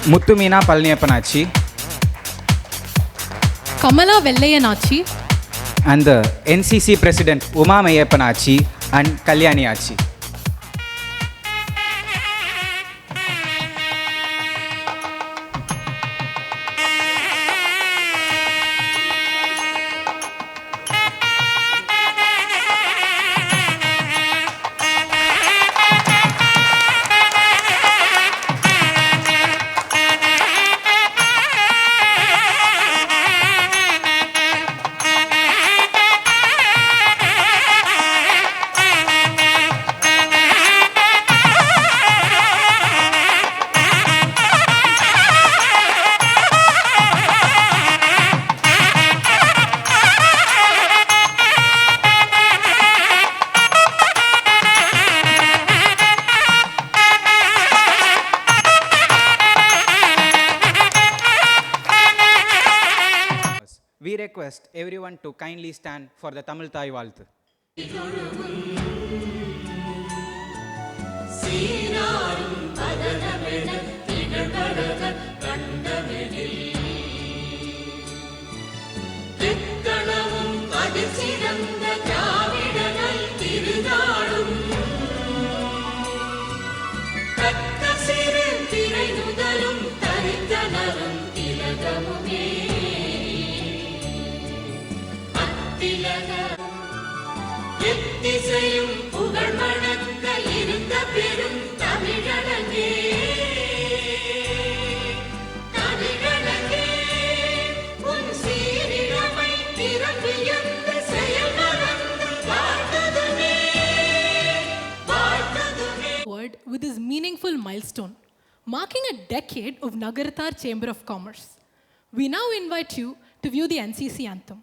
Muttumina Palniyapanachi, Kamala Vellayanachi, and the NCC President Uma Meiyappan and Kalyani Achi. We request everyone to kindly stand for the Tamil Thai Valthu. எத்திசையும் புகழ் மணக்க இருந்த பெரும் தமிழனங்கே தமிழனங்கே உன் சீரிழமை திறமையந்த செயல் மறந்து வாழ்த்ததுமே word with this meaningful milestone, marking a decade of Nagarathar Chamber of Commerce. We now invite you to view the NCC anthem.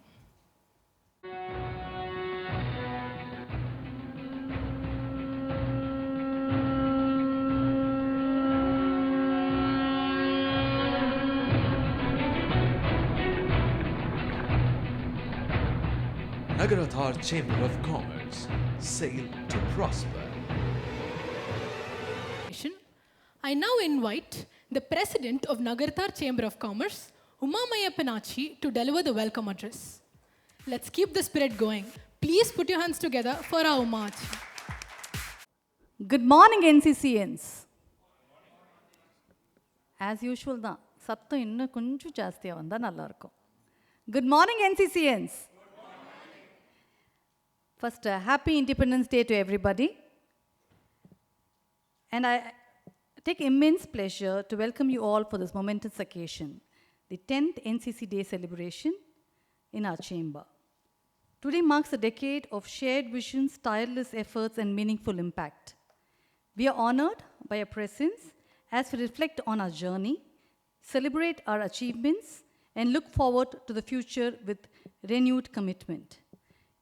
Nagarathar Chamber of Commerce, sail to prosper. I now invite the President of Nagarathar Chamber of Commerce, Uma Meiyappan, to deliver the welcome address. Let's keep the spirit going. Please put your hands together for our Uma Achi. Good morning, NCCNs. As usual, sattu innu konju jastiya vanda nalla irukum. Good morning, NCCNs. First, happy Independence Day to everybody. And I take immense pleasure to welcome you all for this momentous occasion, the 10th NCC Day celebration in our chamber. Today marks a decade of shared visions, tireless efforts, and meaningful impact. We are honored by your presence as we reflect on our journey, celebrate our achievements, and look forward to the future with renewed commitment.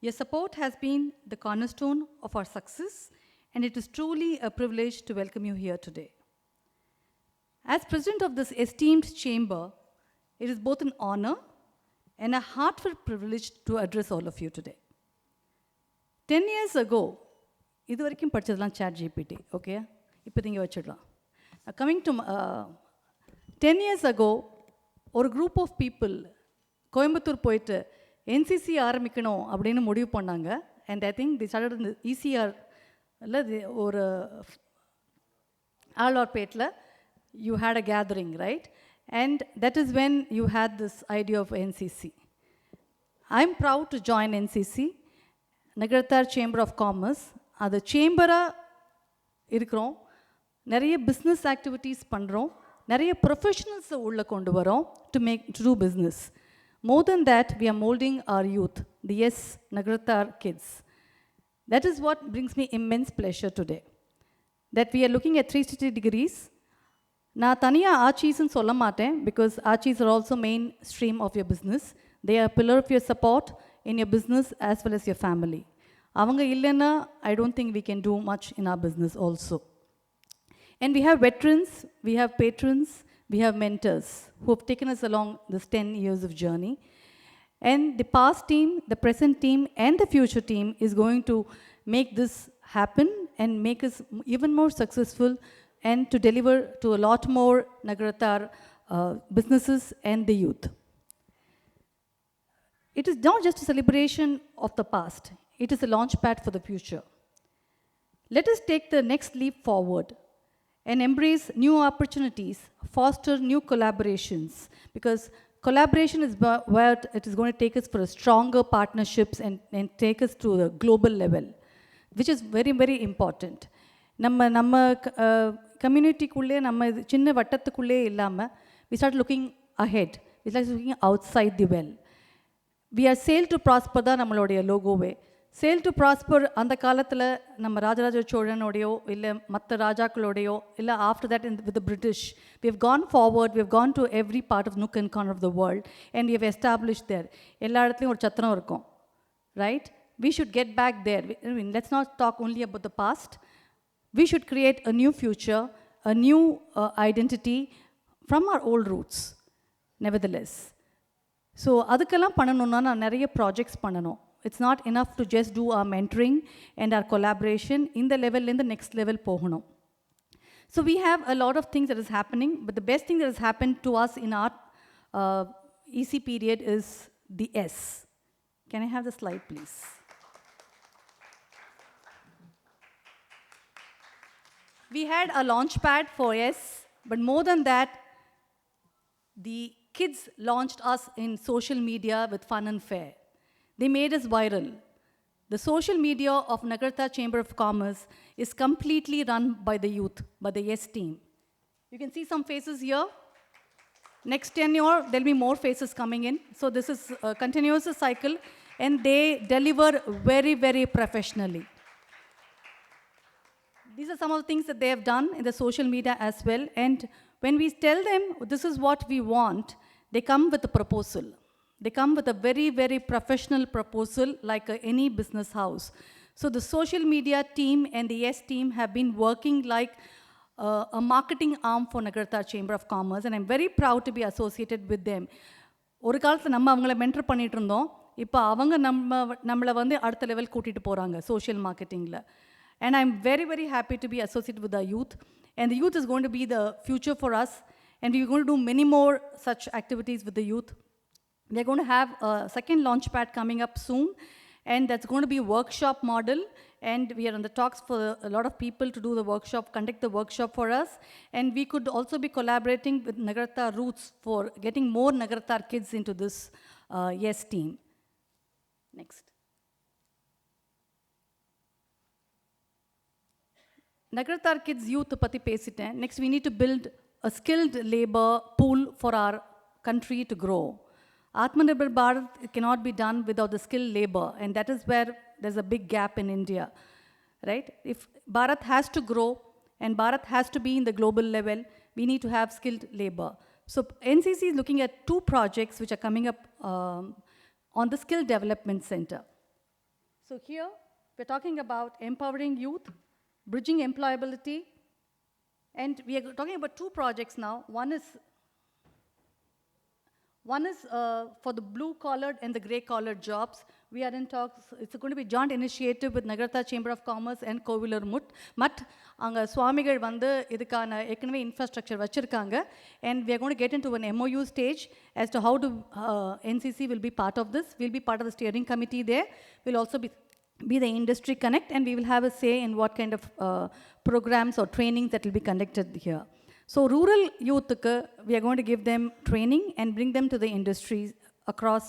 Your support has been the cornerstone of our success, and it is truly a privilege to welcome you here today. As president of this esteemed chamber, it is both an honor and a heartfelt privilege to address all of you today. 10 years ago, இது வரைக்கும் படிச்சதெல்லாம் chat GPT, okay? இப்போ நீங்க வச்சிடலாம். Coming to 10 years ago, ஒரு group of people Coimbatore போயிட்டு NCC ஆரம்பிக்கணும் அப்படின்னு முடிவு பண்ணாங்க. And I think they started in the ECR, ஒரு ஆழ்வார்பேட்டில் you had a gathering, right? And that is when you had this idea of NCC. I'm proud to join NCC, Nagarathar Chamber of Commerce. அது சேம்பராக இருக்கிறோம், நிறைய business activities பண்ணுறோம், நிறைய ப்ரொஃபஷனல்ஸை உள்ளே கொண்டு வரோம் to do business. More than that, we are molding our youth, the yes Nagarathar kids. That is what brings me immense pleasure today, that we are looking at 360 degrees. நான் தனியாக ஆச்சீஸ்ன்னு சொல்ல மாட்டேன், because ஆச்சீஸ் are also main stream of your business. They are a pillar of your support in your business as well as your family. அவங்க இல்லைன்னா I don't think we can do much in our business also. And we have veterans, we have patrons, we have mentors who have taken us along this 10 years of journey. And the past team, the present team, and the future team is going to make this happen and make us even more successful and to deliver to a lot more Nagarathar businesses and the youth. It is not just a celebration of the past, it is a launchpad for the future. Let us take the next leap forward and embrace new opportunities, foster new collaborations, because collaboration is where it is going to take us for a stronger partnerships and take us to the global level, which is very, very important. நம்ம கம்யூனிட்டிக்குள்ளே நம்ம சின்ன வட்டத்துக்குள்ளே இல்லாமல் we start looking ahead, we start looking outside the well. We are sail to prosper தான் நம்மளுடைய லோகோவே. Sail to prosper அந்த காலத்தில் நம்ம ராஜராஜ சோழனோடையோ இல்லை மற்ற ராஜாக்களோடையோ இல்லை after that with the British, we have gone forward, we have gone to every part of nook and corner of the world and we have established there. எல்லா இடத்துலையும் ஒரு சத்திரம் இருக்கும், right? We should get back there. I mean, let's not talk only about the past. We should create a new future, a new identity from our old roots, nevertheless. So அதுக்கெல்லாம் பண்ணணும்னா நான் நிறைய projects பண்ணணும். It's not enough to just do our mentoring and our collaboration. In the level, in the next level போகணும். So we have a lot of things that is happening, but the best thing that has happened to us in our EC period is the S. Can I have the slide, please? We had a launch pad for S, but more than that, the kids launched us in social media with fun and fair. They made us viral. The social media of Nagarathar Chamber of Commerce is completely run by the youth, by the YES team. You can see some faces here. Next tenure, there'll be more faces coming in. So this is a continuous cycle, and they deliver very, very professionally. These are some of the things that they have done in the social media as well. And when we tell them this is what we want, they come with a proposal. They come with a very, very professional proposal like any business house. So the social media team and the YES team have been working like a marketing arm for Nagarathar Chamber of Commerce, and I'm very proud to be associated with them. ஒரு காலத்தில் நம்ம அவங்கள mentor பண்ணிட்டு இருந்தோம், இப்போ அவங்க நம்மளை வந்து அடுத்த லெவல் கூட்டிகிட்டு போகிறாங்க social மார்க்கெட்டிங்கில். And I'm very, very happy to be associated with the youth. And the youth is going to be the future for us. And we're going to do many more such activities with the youth. We're going to have a second launch pad coming up soon. And that's going to be a workshop model. And we are in the talks for a lot of people to do the workshop, conduct the workshop for us. And we could also be collaborating with Nagarathar Roots for getting more Nagarathar kids into this YES team. Next. Nagarathar kids youth பற்றி பேசிட்டேன். Next, we need to build a skilled labor pool for our country to grow. Atmanirbhar Bharat cannot be done without the skilled labor, and that is where there's a big gap in India, right? If Bharat has to grow and Bharat has to be in the global level, we need to have skilled labor. So NCC is looking at two projects which are coming up on the Skill Development Center. So here, we're talking about empowering youth, bridging employability, and we are talking about two projects now. One is for the blue-collared and the gray-collared jobs. We are in talks. It's going to be joint initiative with Nagarathar Chamber of Commerce and Kovilar Mutt. அங்கே சுவாமிகள் வந்து இதுக்கான ஏற்கனவே infrastructure வச்சுருக்காங்க, and we are going to get into an MOU stage as to how NCC will be part of this. We'll be part of the steering committee there. We'll also be the industry connect, and we will have a say in what kind of programs or trainings that will be conducted here. So rural youth, we are going to give them training and bring them to the industries across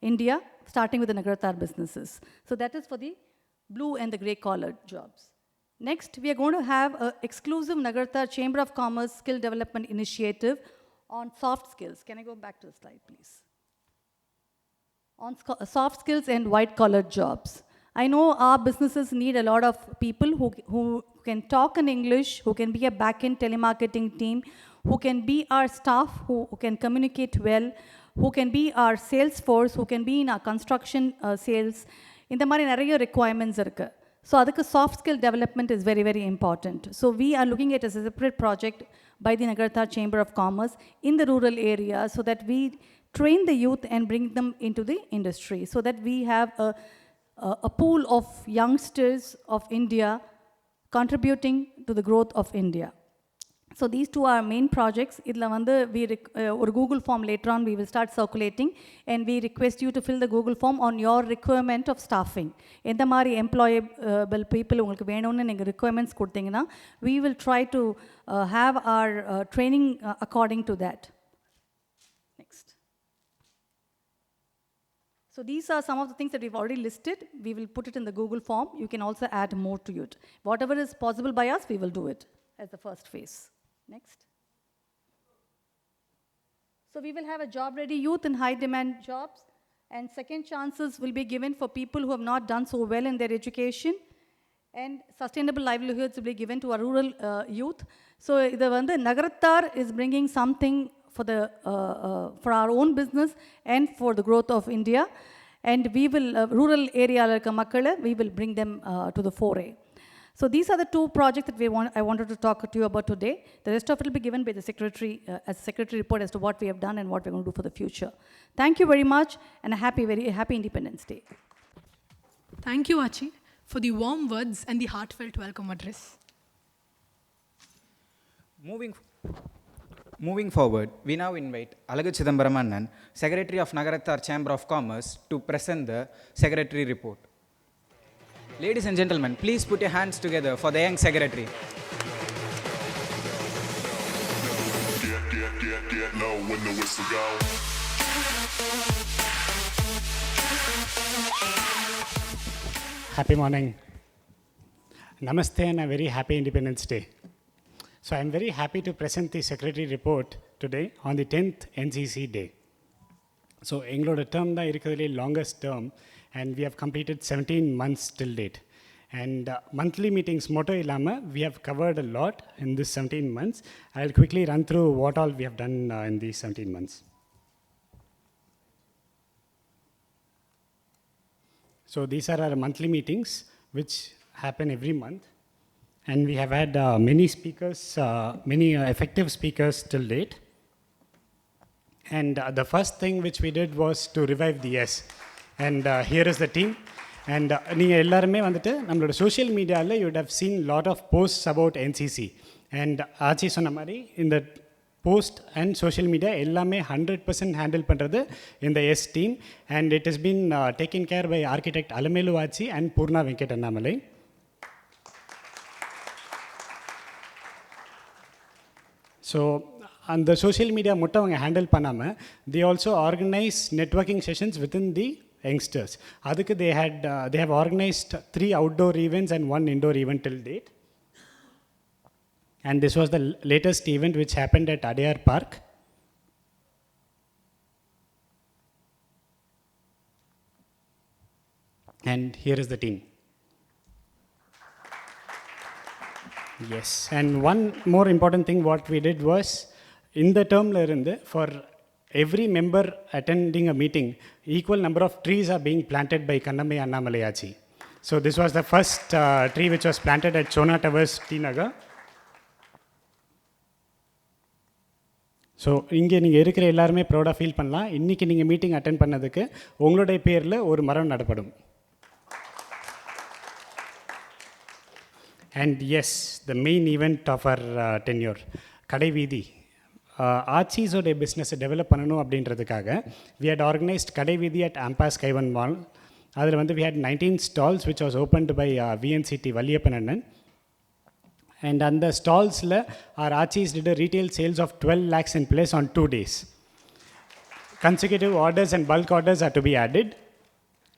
India, starting with the Nagarathar businesses. So that is for the blue and the grey collared jobs. Next, we are going to have an exclusive Nagarathar Chamber of Commerce skill development initiative on soft skills. Can I go back to the slide, please? On soft skills and white collared jobs. I know our businesses need a lot of people who can talk in English, who can be a back-end telemarketing team, who can be our staff, who can communicate well, who can be our sales force, who can be in our construction sales. இந்த மாதிரி நிறைய requirements இருக்கு. So அதுக்கு soft skill development is very, very important. So we are looking at a separate project by the Nagarathar Chamber of Commerce in the rural area so that we train the youth and bring them into the industry so that we have a pool of youngsters of India contributing to the growth of India. So these two are main projects. Idla vandu or Google form later on we will start circulating, and we request you to fill the Google form on your requirement of staffing. Endha mari employable people ungalku venumnu neenga requirements kodthingina, we will try to have our training according to that. Next. So these are some of the things that we've already listed. We will put it in the Google form. You can also add more to it. Whatever is possible by us, we will do it as the first phase. Next. So we will have a job-ready youth in high-demand jobs, and second chances will be given for people who have not done so well in their education, and sustainable livelihoods will be given to our rural youth. So the Nagarathar is bringing something for our own business and for the growth of India, and we will rural area makkala we will bring them to the foray. So these are the two projects that I wanted to talk to you about today. The rest of it will be given by the secretary as a secretary report as to what we have done and what we're going to do for the future. Thank you very much, and very happy Independence Day. Thank you, Achi, for the warm words and the heartfelt welcome address. Moving forward, we now invite Alaga Chidambaram Annan, Secretary of Nagarathar Chamber of Commerce, to present the Secretary report. Ladies and gentlemen, please put your hands together for the young Secretary. Get low when the whistle go. Happy morning. Namaste and a very happy Independence Day. So I'm very happy to present the Secretary report today on the 10th NCC Day. So எங்களோட term தான் இருக்கிறதுலே longest term, and we have completed 17 months till date. And monthly meetings motto illama, we have covered a lot in this 17 months. I'll quickly run through what all we have done in these 17 months. So these are our monthly meetings which happen every month. And we have had many speakers, many effective speakers till date. And the first thing which we did was to revive the yes. And here is the team. And நீங்கள் எல்லாருமே வந்துட்டு நம்மளோட social மீடியாவில் you have seen lot of posts about NCC. And ஆச்சி சொன்ன மாதிரி இந்த post and social media எல்லாமே 100% ஹேண்டில் பண்ணுறது இந்த S team. And it is been taken care by architect Alamelu Aachi and Poorna Venkat Annamalai. So அந்த சோஷியல் மீடியா மட்டும் அவங்க ஹேண்டில் பண்ணாமல் they also organize networking sessions within the youngsters. அதுக்கு they have organized 3 outdoor events and 1 indoor event till date. And this was the latest event which happened at Adiyar Park. And here is the team. Yes, and one more important thing what we did was, in the term for every member attending a meeting, equal number of trees are being planted by Kannamai Annamalayachi. So this was the first tree which was planted at Chona Towers, T Nagar. So இங்கே நீங்கள் இருக்கிற எல்லாருமே ப்ரௌடாக feel பண்ணலாம். இன்றைக்கி நீங்கள் meeting attend பண்ணதுக்கு உங்களுடைய பேரில் ஒரு மரம் நடப்படும். And yes, the main event of our tenure, கடை வீதி. ஆச்சிஸோடைய பிஸ்னஸை டெவலப் பண்ணணும் அப்படின்றதுக்காக we had organized கடை வீதி at Ampas Kaivan Mall. அதில் we had 19 stalls which was opened by VNCT Valliyappan Annan. And on the stalls, our Achis did a retail sales of 12 lakhs in place on 2 days. Consecutive orders and bulk orders are to be added.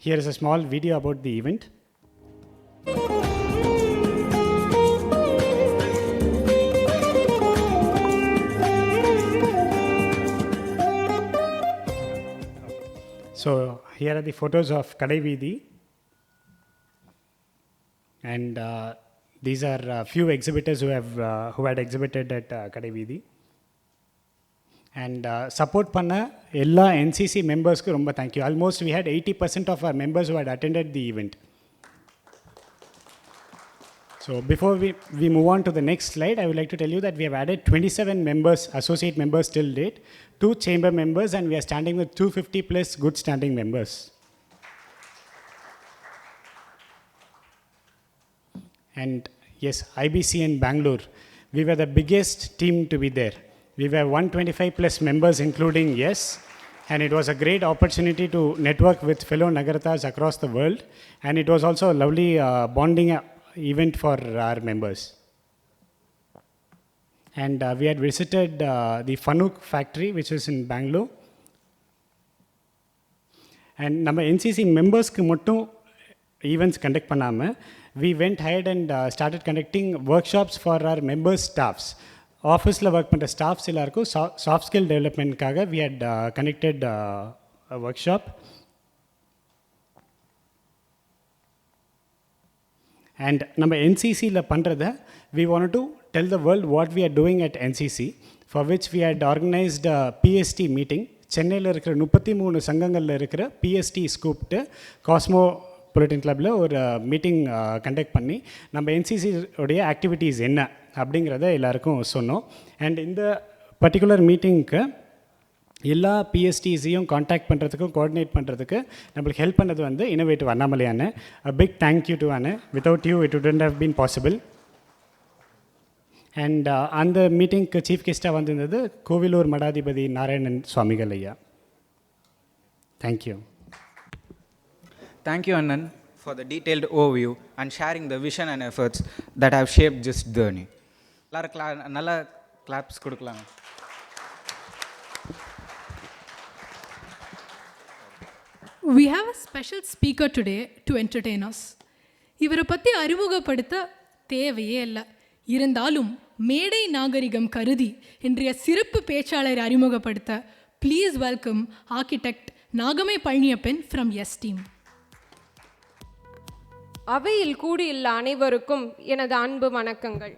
Here is a small video about the event. So here are the photos of Kadai Veedi. And these are few exhibitors who had exhibited at Kadai Veedi. And support panna ella NCC members ku romba thank you. Almost we had 80% of our members who had attended the event. So before we move on to the next slide, I would like to tell you that we have added 27 members, associate members till date, 2 chamber members, and we are standing with 250 plus good standing members. And yes, IBC in Bangalore, we were the biggest team to be there. We were 125 plus members, including yes, and it was a great opportunity to network with fellow Nagarathars across the world, and it was also a lovely bonding event for our members. And we had visited the Fanuc factory, which is in Bangalore. And நம்ம NCC மெம்பர்ஸ்க்கு மட்டும் events conduct பண்ணாமல் we went ahead and started conducting workshops for our members staffs. ஆஃபீஸில் work பண்ணுற staffs எல்லாருக்கும் soft skill டெவலப்மெண்ட்காக we had conducted a workshop. And நம்ம என்சிசியில் பண்ணுறத we wanted to tell the world what we are doing at NCC, for which we had organized a PST meeting. சென்னையில் இருக்கிற 33 சங்கங்களில் இருக்கிற பிஎஸ்டிஸ் கூப்பிட்டு காஸ்மோ பொலிட்டின் கிளப்பில் ஒரு மீட்டிங் கண்டக்ட் பண்ணி நம்ம என்சிசி உடைய ஆக்டிவிட்டீஸ் என்ன அப்படிங்கிறத எல்லாருக்கும் சொன்னோம். அண்ட் இந்த பர்டிகுலர் மீட்டிங்க்கு எல்லா பிஎஸ்டிஸையும் காண்டாக்ட் பண்ணுறதுக்கும் கோஆர்டினேட் பண்ணுறதுக்கு நம்மளுக்கு ஹெல்ப் பண்ணது வந்து இன்னோவேட்டிவ் அண்ணாமலையான. அ பிக் தேங்க்யூ டு அண்ணா. Without you it wouldn't have been possible. And அந்த மீட்டிங்க்கு சீஃப் கெஸ்ட்டாக வந்திருந்தது கோவிலூர் மடாதிபதி நாராயணன் சுவாமிகள் ஐயா. Thank you. Thank you, Annan, for the detailed overview and sharing the vision and efforts that have shaped this journey. நல்ல claps கொடுக்கலாம். We have a special speaker today to entertain us. இவரை பற்றி அறிமுகப்படுத்த தேவையே இல்லை. இருந்தாலும் மேடை நாகரிகம் கருதி இன்றைய சிறப்பு பேச்சாளரை அறிமுகப்படுத்த ப்ளீஸ் வெல்கம் ஆர்கிடெக்ட் நாகமே பழனியப்பன் ஃப்ரம் எஸ் டீம். அவையில் கூடியுள்ள அனைவருக்கும் எனது அன்பு வணக்கங்கள்.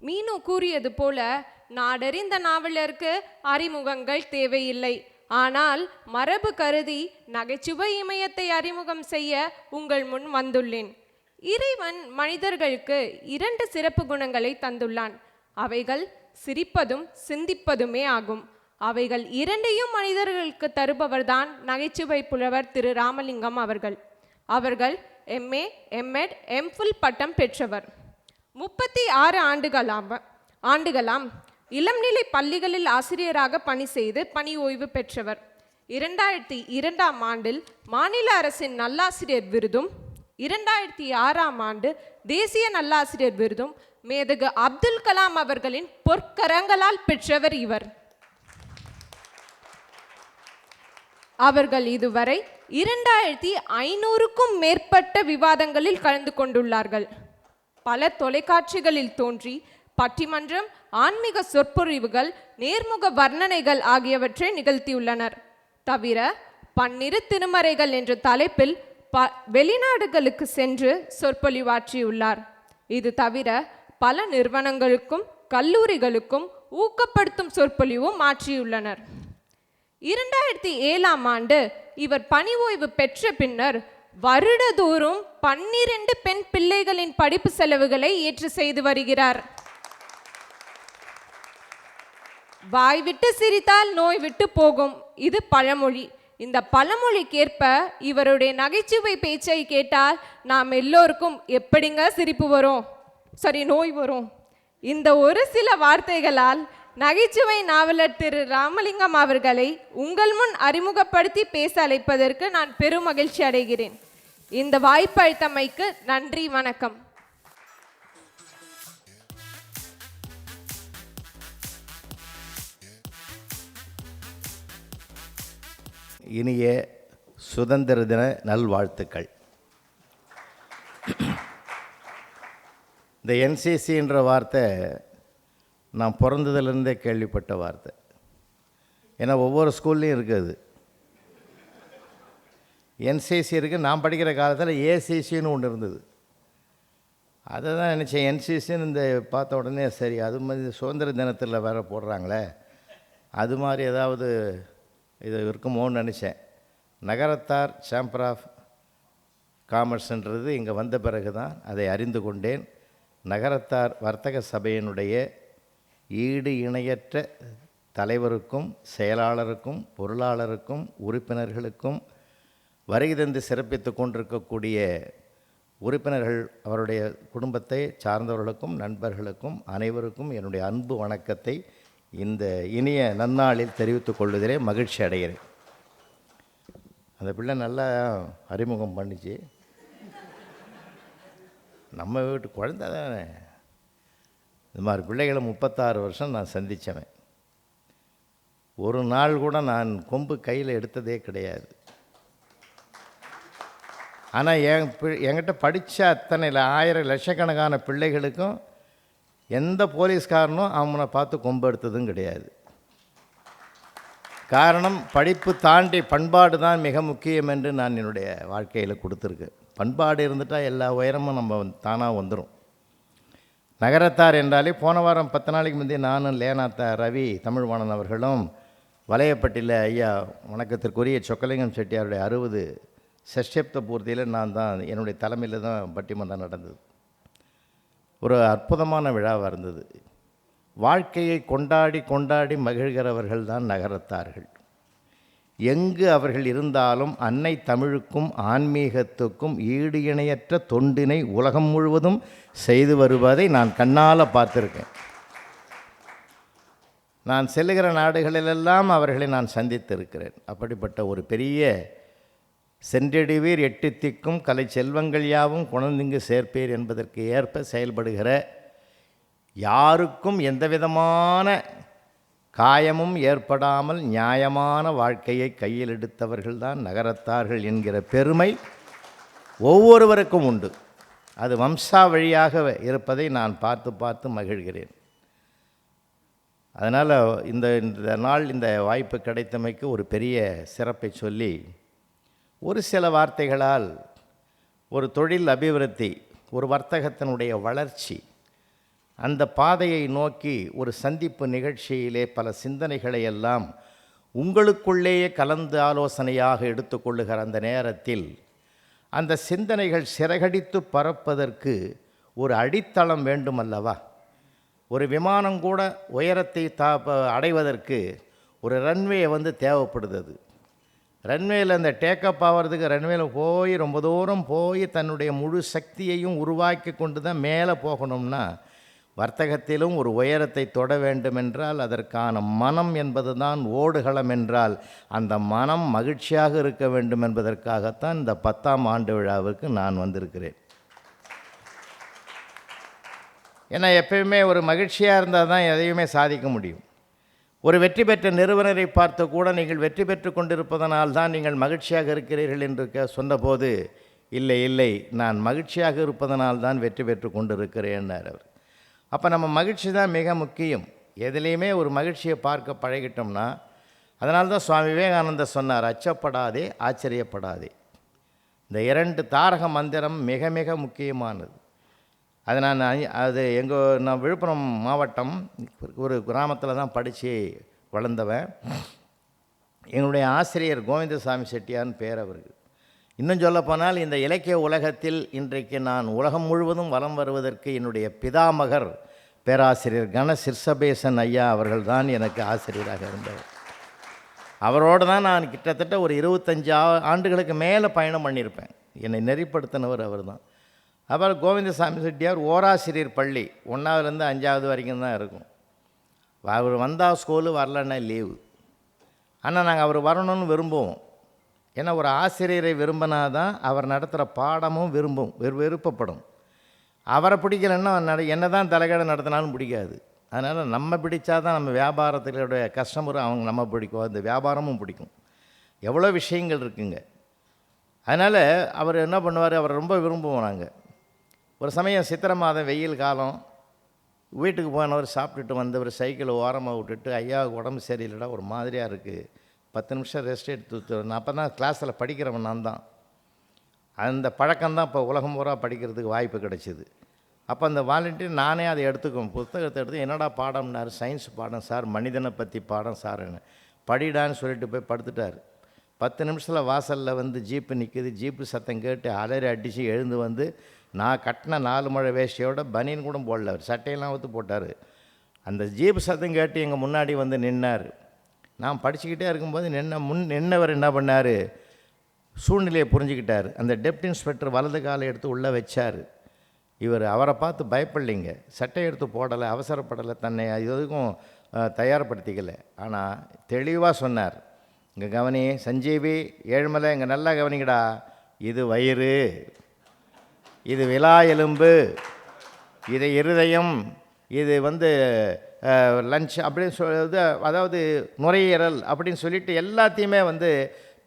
மீனு கூறியது போல நாடறிந்த நாவலருக்கு அறிமுகங்கள் தேவையில்லை. ஆனால் மரபு கருதி நகைச்சுவை இமயத்தை அறிமுகம் செய்ய உங்கள் முன் வந்துள்ளேன். இறைவன் மனிதர்களுக்கு 2 சிறப்பு குணங்களை தந்துள்ளான். அவைகள் சிரிப்பதும் சிந்திப்பதுமே ஆகும். அவைகள் 2ஐயும் மனிதர்களுக்கு தருபவர்தான் நகைச்சுவை புலவர் திரு ராமலிங்கம் அவர்கள். அவர்கள் MA, MEd, MPhil பட்டம் பெற்றவர். 36 ஆண்டுகளாம் இளம்நிலை பள்ளிகளில் ஆசிரியராக பணி செய்து பணி ஓய்வு பெற்றவர். 2002ஆம் ஆண்டில் மாநில அரசின் நல்லாசிரியர் விருதும் 2006ஆம் ஆண்டு தேசிய நல்லாசிரியர் விருதும் மேதகு அப்துல் கலாம் அவர்களின் பொற்கரங்களால் பெற்றவர் இவர். அவர்கள் இதுவரை 2500க்கும் மேற்பட்ட விவாதங்களில் கலந்து கொண்டுள்ளார்கள். பல தொலைக்காட்சிகளில் தோன்றி பட்டிமன்றம், ஆன்மீக சொற்பொழிவுகள், நேர்முக வர்ணனைகள் ஆகியவற்றை நிகழ்த்தியுள்ளனர். தவிர பன்னிரு திருமறைகள் என்ற தலைப்பில் வெளிநாடுகளுக்கு சென்று சொற்பொழிவாற்றியுள்ளார். இது தவிர பல நிறுவனங்களுக்கும் கல்லூரிகளுக்கும் ஊக்கப்படுத்தும் சொற்பொழிவும் ஆற்றியுள்ளனர். 2007ஆம் ஆண்டு இவர் பணி ஓய்வு பெற்ற பின்னர் வருடதோறும் 12 பெண் பிள்ளைகளின் படிப்பு செலவுகளை ஏற்று செய்து வருகிறார். வாய் விட்டு சிரித்தால் நோய் விட்டு போகும், இது பழமொழி. இந்த பழமொழிக்கேற்ப இவருடைய நகைச்சுவை பேச்சை கேட்டால் நாம் எல்லோருக்கும் எப்படிங்க சிரிப்பு வரும், நோய் வரும். இந்த ஒரு சில வார்த்தைகளால் நகைச்சுவை நாவலர் திரு ராமலிங்கம் அவர்களை உங்கள் முன் அறிமுகப்படுத்தி பேச அழைப்பதற்கு நான் பெரும் மகிழ்ச்சி அடைகிறேன். இந்த வாய்ப்பு அளித்தமைக்கு நன்றி, வணக்கம். இனிய சுதந்திர தின நல்வாழ்த்துக்கள். இந்த என்சிசின்ற வார்த்தை நான் பிறந்ததுலேருந்தே கேள்விப்பட்ட வார்த்தை. ஏன்னா ஒவ்வொரு ஸ்கூல்லையும் இருக்குது. என்சிசி இருக்குது. நான் படிக்கிற காலத்தில் ஏசிசின்னு ஒன்று இருந்தது. அதை தான் நினச்சேன். என்சிசின்னு இந்த பார்த்த உடனே சரி, அது மாதிரி சுதந்திர தினத்தில் வேறு போடுறாங்களே, அது மாதிரி ஏதாவது இது இருக்குமோன்னு நினச்சேன். நகரத்தார் சேம்பர் ஆஃப் காமர்ஸ்ன்றது இங்கே வந்த பிறகு தான் அதை அறிந்து கொண்டேன். நகரத்தார் வர்த்தக சபையினுடைய ஈடு இணையற்ற தலைவருக்கும் செயலாளருக்கும் பொருளாளருக்கும் உறுப்பினர்களுக்கும் வருகை தந்து சிறப்பித்து கொண்டிருக்கக்கூடிய உறுப்பினர்கள் அவருடைய குடும்பத்தை சார்ந்தவர்களுக்கும் நண்பர்களுக்கும் அனைவருக்கும் என்னுடைய அன்பு வணக்கத்தை இந்த இனிய நன்னாளில் தெரிவித்துக் கொள்வதிலே மகிழ்ச்சி அடைகிறேன். அந்த பிள்ளை நல்லா அறிமுகம் பண்ணிச்சு. நம்ம வீட்டு குழந்தை தானே. இது மாதிரி பிள்ளைகளை 36 வருஷம் நான் சந்தித்தவன். ஒரு நாள் கூட நான் கொம்பு கையில் எடுத்ததே கிடையாது. ஆனால் என்கிட்ட படித்த அத்தனை ஆயிரம் லட்சக்கணக்கான பிள்ளைகளுக்கும் எந்த போலீஸ்காரனும் அவனை பார்த்து கொம்பு எடுத்ததும் கிடையாது. காரணம், படிப்பு தாண்டி பண்பாடு தான் மிக முக்கியம் என்று நான் என்னுடைய வாழ்க்கையில் கொடுத்துருக்கேன். பண்பாடு இருந்துட்டால் எல்லா உயரமும் நம்ம தானாக வந்துடும். நகரத்தார் என்றாலே போன வாரம் 10 நாளைக்கு முந்தைய நானும் லேனாத்தா ரவி தமிழ்வாணன் அவர்களும் வலையப்பட்டியில் ஐயா வணக்கத்திற்குரிய சொக்கலிங்கம் செட்டியாருடைய 60 சஷ்யப்த பூர்த்தியில் நான் தான் என்னுடைய தலைமையில் தான் பட்டிமன்றம் நடந்தது. ஒரு அற்புதமான விழாவாக இருந்தது. வாழ்க்கையை கொண்டாடி கொண்டாடி மகிழ்கிறவர்கள் தான் நகரத்தார்கள். எங்கு அவர்கள் இருந்தாலும் அன்னை தமிழுக்கும் ஆன்மீகத்துக்கும் ஈடு இணையற்ற தொண்டினை உலகம் முழுவதும் செய்து வருவதை நான் கண்ணால் பார்த்துருக்கேன். நான் செல்லுகிற நாடுகளிலெல்லாம் அவர்களை நான் சந்தித்திருக்கிறேன். அப்படிப்பட்ட ஒரு பெரிய சென்றடிவீர் 8 திக்கும் கலை செல்வங்கள் யாவும் குணந்திங்கு சேர்ப்பீர் என்பதற்கு ஏற்ப செயல்படுகிற, யாருக்கும் எந்தவிதமான காயமும் ஏற்படாமல் நியாயமான வாழ்க்கையை கையில் எடுத்தவர்கள்தான் நகரத்தார்கள் என்கிற பெருமை ஒவ்வொருவருக்கும் உண்டு. அது வம்சா வழியாக இருப்பதை நான் பார்த்து பார்த்து மகிழ்கிறேன். அதனால் இந்த நாள் இந்த வாய்ப்பு கிடைத்தமைக்கு ஒரு பெரிய சிறப்பை சொல்லி, ஒரு சில வார்த்தைகளால் ஒரு தொழில் அபிவிருத்தி, ஒரு வர்த்தகத்தினுடைய வளர்ச்சி, அந்த பாதையை நோக்கி ஒரு சந்திப்பு நிகழ்ச்சியிலே பல சிந்தனைகளை எல்லாம் உங்களுக்குள்ளேயே கலந்து ஆலோசனையாக எடுத்துக்கொள்ளுகிற அந்த நேரத்தில் அந்த சிந்தனைகள் சிறகடித்து பறப்பதற்கு ஒரு அடித்தளம் வேண்டுமல்லவா? ஒரு விமானம் கூட உயரத்தை அடைவதற்கு ஒரு ரன்வே தேவைப்படுது. ரன்வேயில் அந்த டேக்கப் ஆகிறதுக்கு ரன்வேயில் போய் ரொம்ப தூரம் போய் தன்னுடைய முழு சக்தியையும் உருவாக்கி கொண்டு தான் மேலே போகணும்னா, வர்த்தகத்திலும் ஒரு உயரத்தை தொட வேண்டுமென்றால் அதற்கான மனம் என்பது தான் ஓடுகளம் என்றால், அந்த மனம் மகிழ்ச்சியாக இருக்க வேண்டும் என்பதற்காகத்தான் இந்த 10ஆம் ஆண்டு விழாவுக்கு நான் வந்திருக்கிறேன். ஏன்னா எப்பயுமே ஒரு மகிழ்ச்சியாக இருந்தால் தான் எதையுமே சாதிக்க முடியும். ஒரு வெற்றி பெற்ற நிறுவனரை பார்த்து கூட நீங்கள் வெற்றி பெற்று கொண்டிருப்பதனால் தான் நீங்கள் மகிழ்ச்சியாக இருக்கிறீர்கள் என்று சொன்னபோது, இல்லை இல்லை, நான் மகிழ்ச்சியாக இருப்பதனால் தான் வெற்றி பெற்று கொண்டிருக்கிறேன்னார் அவர். அப்போ நம்ம மகிழ்ச்சி தான் மிக முக்கியம். எதுலேயுமே ஒரு மகிழ்ச்சியை பார்க்க பழகிட்டோம்னா, அதனால தான் சுவாமி விவேகானந்தர் சொன்னார், அச்சப்படாதே ஆச்சரியப்படாதே. இந்த 2 தாரக மந்திரம் மிக மிக முக்கியமானது. அது நான் விழுப்புரம் மாவட்டம் ஒரு கிராமத்தில் தான் படித்து வளர்ந்தவன். எங்களுடைய ஆசிரியர் கோவிந்தசாமி செட்டியார்னு பேர் அவருக்கு. இன்னும் சொல்லப்போனால் இந்த இலக்கிய உலகத்தில் இன்றைக்கு நான் உலகம் முழுவதும் வலம் வருவதற்கு என்னுடைய பிதாமகர் பேராசிரியர் கண சிர்சபேசன் ஐயா அவர்கள் தான் எனக்கு ஆசிரியராக இருந்தவர். அவரோடு தான் நான் கிட்டத்தட்ட ஒரு 25 ஆண்டுகளுக்கு மேலே பயணம் பண்ணியிருப்பேன். என்னை நெறிப்படுத்தினவர் அவர் தான். அப்புறம் கோவிந்தசாமி செட்டியார் ஓராசிரியர் பள்ளி 1ஆவதுலேருந்து 5ஆவது வரைக்கும் தான் இருக்கும். அவர் வந்தால் ஸ்கூலு, வரலன்னா லீவு. ஆனால் நாங்கள் அவர் வரணும்னு விரும்புவோம். ஏன்னா ஒரு ஆசிரியரை விரும்பினா தான் அவர் நடத்துகிற பாடமும் விருப்பப்படும். அவரை பிடிக்கலைன்னா என்ன தான் தலைகடை நடத்தினாலும் பிடிக்காது. அதனால் நம்ம பிடிச்சா தான் நம்ம வியாபாரத்தினுடைய கஸ்டமரும் அவங்க நம்ம பிடிக்கும், அந்த வியாபாரமும் பிடிக்கும். எவ்வளோ விஷயங்கள் இருக்குங்க. அதனால் அவர் என்ன பண்ணுவார், அவரை ரொம்ப விரும்புவோம் நாங்கள். ஒரு சமயம் சித்திரை மாதம் வெயில் காலம், வீட்டுக்கு போனவர் சாப்பிட்டுட்டு வந்தவர் சைக்கிளை ஓரமாக விட்டுட்டு, ஐயாவுக்கு உடம்பு சரியில்லைடா, ஒரு மாதிரியாக இருக்குது, 10 நிமிஷம் ரெஸ்ட் எடுத்து. நான் அப்போ தான் கிளாஸில் படிக்கிறவன் நான் தான். அந்த பழக்கம்தான் இப்போ உலகம் பூரா படிக்கிறதுக்கு வாய்ப்பு கிடைச்சிது. அப்போ அந்த வாலண்டியர் நானே அதை எடுத்துக்குவேன். புத்தகத்தை எடுத்து, என்னடா பாடம்னார், சயின்ஸ் பாடம் சார், மனிதனை பற்றி பாடம் சார், என்ன படிடான்னு சொல்லிட்டு போய் படுத்துட்டார். 10 நிமிஷத்தில் வாசலில் ஜீப்பு நிற்குது. ஜீப்பு சத்தம் கேட்டு அலறி அடித்து எழுந்து நான் கட்டின 4 முழ வேஷ்டியோட பனியன் கூட போடல, அவர் சட்டையெல்லாம் ஊற்று போட்டார். அந்த ஜீப்பு சத்தம் கேட்டு எங்கள் முன்னாடி நின்னார். நான் படிச்சுக்கிட்டே இருக்கும்போது நின்னவர் என்ன பண்ணார், சூழ்நிலையை புரிஞ்சுக்கிட்டார். அந்த டெப்டி இன்ஸ்பெக்டர் வலது காலை எடுத்து உள்ளே வச்சார். இவர் அவரை பார்த்து பயப்படலைங்க, சட்டை எடுத்து போடலை, அவசரப்படலை, தன்னை எதுக்கும் தயார்படுத்திக்கலை. ஆனால் தெளிவாக சொன்னார், இங்கே கவனி சஞ்சீவி ஏழ்மலை, இங்கே நல்லா கவனிங்கடா, இது வயிறு, இது விலா எலும்பு, இது இருதயம், இது லஞ்ச் அப்படின்னு சொல்லுறது, அதாவது நுரையீரல் அப்படின்னு சொல்லிட்டு எல்லாத்தையுமே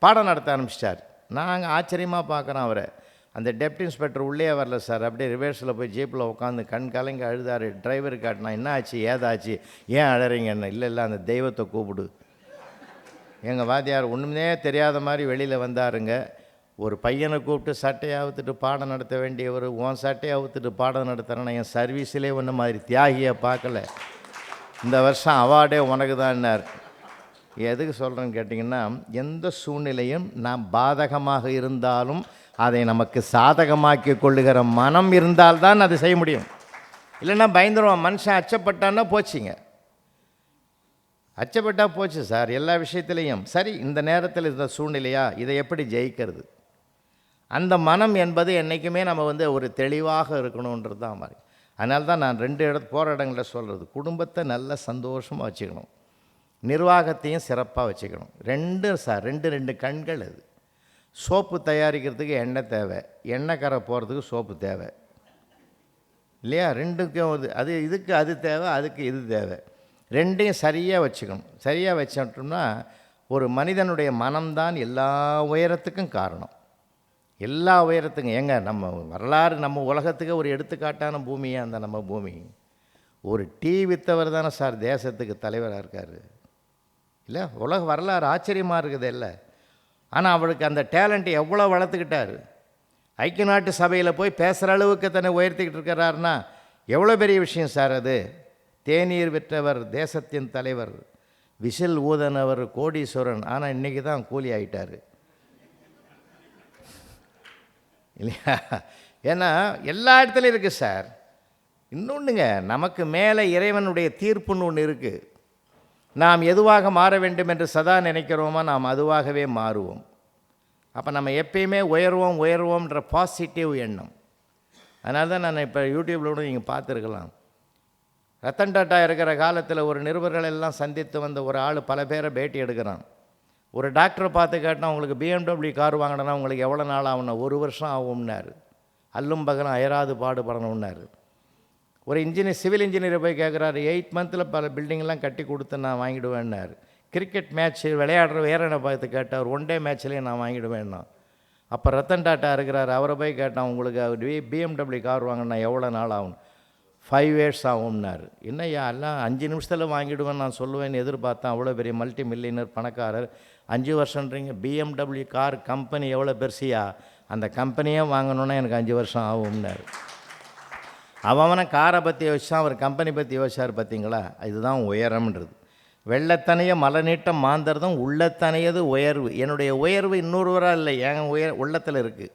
பாடம் நடத்த ஆரம்பிச்சிட்டார். நாங்கள் ஆச்சரியமாக பார்க்குறோம் அவரை. அந்த டெப்டி இன்ஸ்பெக்டர் உள்ளே வரல சார், அப்படியே ரிவர்ஸில் போய் ஜீப்பில் உட்காந்து கண் கலங்கி அழுதார். டிரைவர் காட்டினா என்ன ஆச்சு ஏதாச்சு ஏன் அழறீங்கன்னு. இல்லை அந்த தெய்வத்தை கூப்பிடு. எங்கள் வாத்தியார் ஒன்றுமே தெரியாத மாதிரி வெளியில் வந்தாருங்க. ஒரு பையனை கூப்பிட்டு சட்டையை அவுத்துட்டு பாடம் நடத்த வேண்டியவர் உன் சட்டையை அவுத்துட்டு பாடம் நடத்துகிறேன்னா என் சர்வீஸிலே ஒன்று மாதிரி தியாகியை பார்க்கல, இந்த வருஷம் அவார்டே உனக்கு தான்னார். எதுக்கு சொல்கிறேன்னு கேட்டிங்கன்னா, எந்த சூழ்நிலையும் நாம் பாதகமாக இருந்தாலும் அதை நமக்கு சாதகமாக்கி கொள்ளுகிற மனம் இருந்தால்தான் அதை செய்ய முடியும். இல்லைன்னா பயந்துருவான். மனுஷன் அச்சப்பட்டான்னா போச்சுங்க, அச்சப்பட்டா போச்சு சார் எல்லா விஷயத்துலேயும். சரி, இந்த நேரத்தில் இந்த சூழ்நிலையா, இதை எப்படி ஜெயிக்கிறது? அந்த மனம் என்பது என்றைக்குமே நம்ம ஒரு தெளிவாக இருக்கணுன்றது தான் மாதிரி. அதனால தான் நான் போகிற இடங்களில் சொல்கிறது, குடும்பத்தை நல்ல சந்தோஷமாக வச்சுக்கணும், நிர்வாகத்தையும் சிறப்பாக வச்சுக்கணும். ரெண்டு கண்கள். அது சோப்பு தயாரிக்கிறதுக்கு எண்ணெய் தேவை, எண்ணெய் கரை போகிறதுக்கு சோப்பு தேவை இல்லையா? ரெண்டுக்கும் அது இதுக்கு அது தேவை, அதுக்கு இது தேவை. ரெண்டையும் சரியாக வச்சுக்கணும். சரியாக வச்சிட்டோம்னா ஒரு மனிதனுடைய மனம்தான் எல்லா உயரத்துக்கும் காரணம். எல்லா உயரத்துக்கும் ஏங்க நம்ம வரலாறு, நம்ம உலகத்துக்கு ஒரு எடுத்துக்காட்டான பூமியாக அந்த நம்ம பூமி. ஒரு டீ விற்றவர் தானே சார் தேசத்துக்கு தலைவராக இருக்கார் இல்லை? உலக வரலாறு ஆச்சரியமாக இருக்குது இல்லை? ஆனால் அவருக்கு அந்த டேலண்ட்டை எவ்வளோ வளர்த்துக்கிட்டார். ஐக்கிய நாட்டு சபையில் போய் பேசுகிற அளவுக்கு தன்னை உயர்த்திக்கிட்டு இருக்கிறாருன்னா எவ்வளோ பெரிய விஷயம் சார் அது. தேநீர் விற்றவர் தேசத்தின் தலைவர், விசில் ஊதனவர் கோடீஸ்வரன், ஆனால் இன்றைக்கி தான் கூலி ஆகிட்டார் இல்லையா? ஏன்னா எல்லா இடத்துலையும் இருக்குது சார். இன்னொன்றுங்க, நமக்கு மேலே இறைவனுடைய தீர்ப்புன்னு ஒன்று இருக்குது. நாம் எதுவாக மாற வேண்டும் என்று சதா நினைக்கிறோமோ நாம் அதுவாகவே மாறுவோம். அப்போ நம்ம எப்பயுமே உயர்வோம்ன்ற பாசிட்டிவ் எண்ணம். அதனால தான் நான் இப்போ யூடியூப்பில் கூட நீங்கள் பார்த்துருக்கலாம். ரத்தன் டாட்டா இருக்கிற காலத்தில் ஒரு நிருபர்களெல்லாம் சந்தித்து வந்த ஒரு ஆள் பல பேரை பேட்டி எடுக்கிறான். ஒரு டாக்டரை பார்த்து கேட்டால் உங்களுக்கு BMW கார் வாங்கினா உங்களுக்கு எவ்வளோ நாள் ஆகும்னா 1 வருஷம் ஆகும்னாரு. அல்லும் பகலும் அயராது பாடுபடணும்னாரு. ஒரு சிவில் இன்ஜினியரை போய் கேட்குறாரு, 8 மந்தில் பல பில்டிங்லாம் கட்டி கொடுத்து நான் வாங்கிடுவேன்னாரு. கிரிக்கெட் மேட்ச் விளையாடுற வேறனை பார்த்து கேட்டார், 1 டே மேட்ச்லேயே நான் வாங்கிடுவேன்னா. அப்போ ரத்தன் டாட்டா இருக்கிறார், அவரை போய் கேட்டான் உங்களுக்கு BMW கார் வாங்கினா எவ்வளோ நாள் ஆகும்? 5 years ஆகும்னாரு. என்னையா எல்லாம் 5 நிமிஷத்தில் வாங்கிடுவேன் நான் சொல்லுவேன்னு எதிர்பார்த்தேன். அவ்வளோ பெரிய மல்டி மில்லியனர் பணக்காரர், 5 வருஷன்றீங்க. BMW கார் கம்பெனி எவ்வளோ பெருசியா, அந்த கம்பெனியே வாங்கணுன்னா எனக்கு 5 வருஷம் ஆகும்னாரு. அவனை காரை பற்றி யோசிச்சான், அவர் கம்பெனி பற்றி யோசிச்சார். பார்த்தீங்களா? இதுதான் உயரம்ன்றது. வெள்ளத்தனைய மலநீட்டம் மாந்தர்தான் உள்ளத்தனையது உயர்வு. என்னுடைய உயர்வு இன்னொருவராக இல்லை, என் உள்ளத்தில் இருக்குது.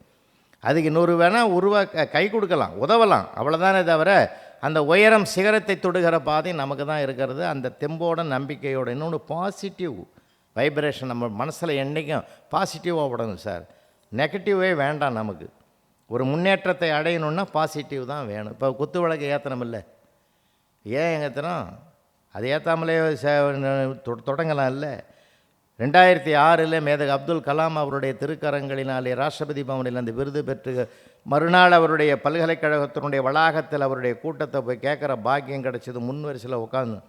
அதுக்கு இன்னொரு வேணால் கை கொடுக்கலாம், உதவலாம், அவ்வளோதானே தவிர அந்த உயரம் சிகரத்தை தொடுகிற பாதை நமக்கு தான் இருக்கிறது. அந்த தெம்போட நம்பிக்கையோட. இன்னொன்று பாசிட்டிவ் வைப்ரேஷன் நம்ம மனசில் என்றைக்கும் பாசிட்டிவாக விடணும் சார். நெகட்டிவே வேண்டாம். நமக்கு ஒரு முன்னேற்றத்தை அடையணுன்னா பாசிட்டிவ் தான் வேணும். இப்போ குத்து விளக்கு ஏற்றணும் இல்லை, ஏன் ஏற்றணும்? அது ஏற்றாமலே தொடங்கலாம் இல்லை. 2006 மேதகு அப்துல் கலாம் அவருடைய திருக்கரங்களினாலே ராஷ்டிரபதி பவனில் அந்த விருது பெற்று மறுநாள் அவருடைய பல்கலைக்கழகத்தினுடைய வளாகத்தில் அவருடைய கூட்டத்தை போய் கேட்குற பாக்கியம் கிடச்சிது. முன்வரிசையில் உட்காந்து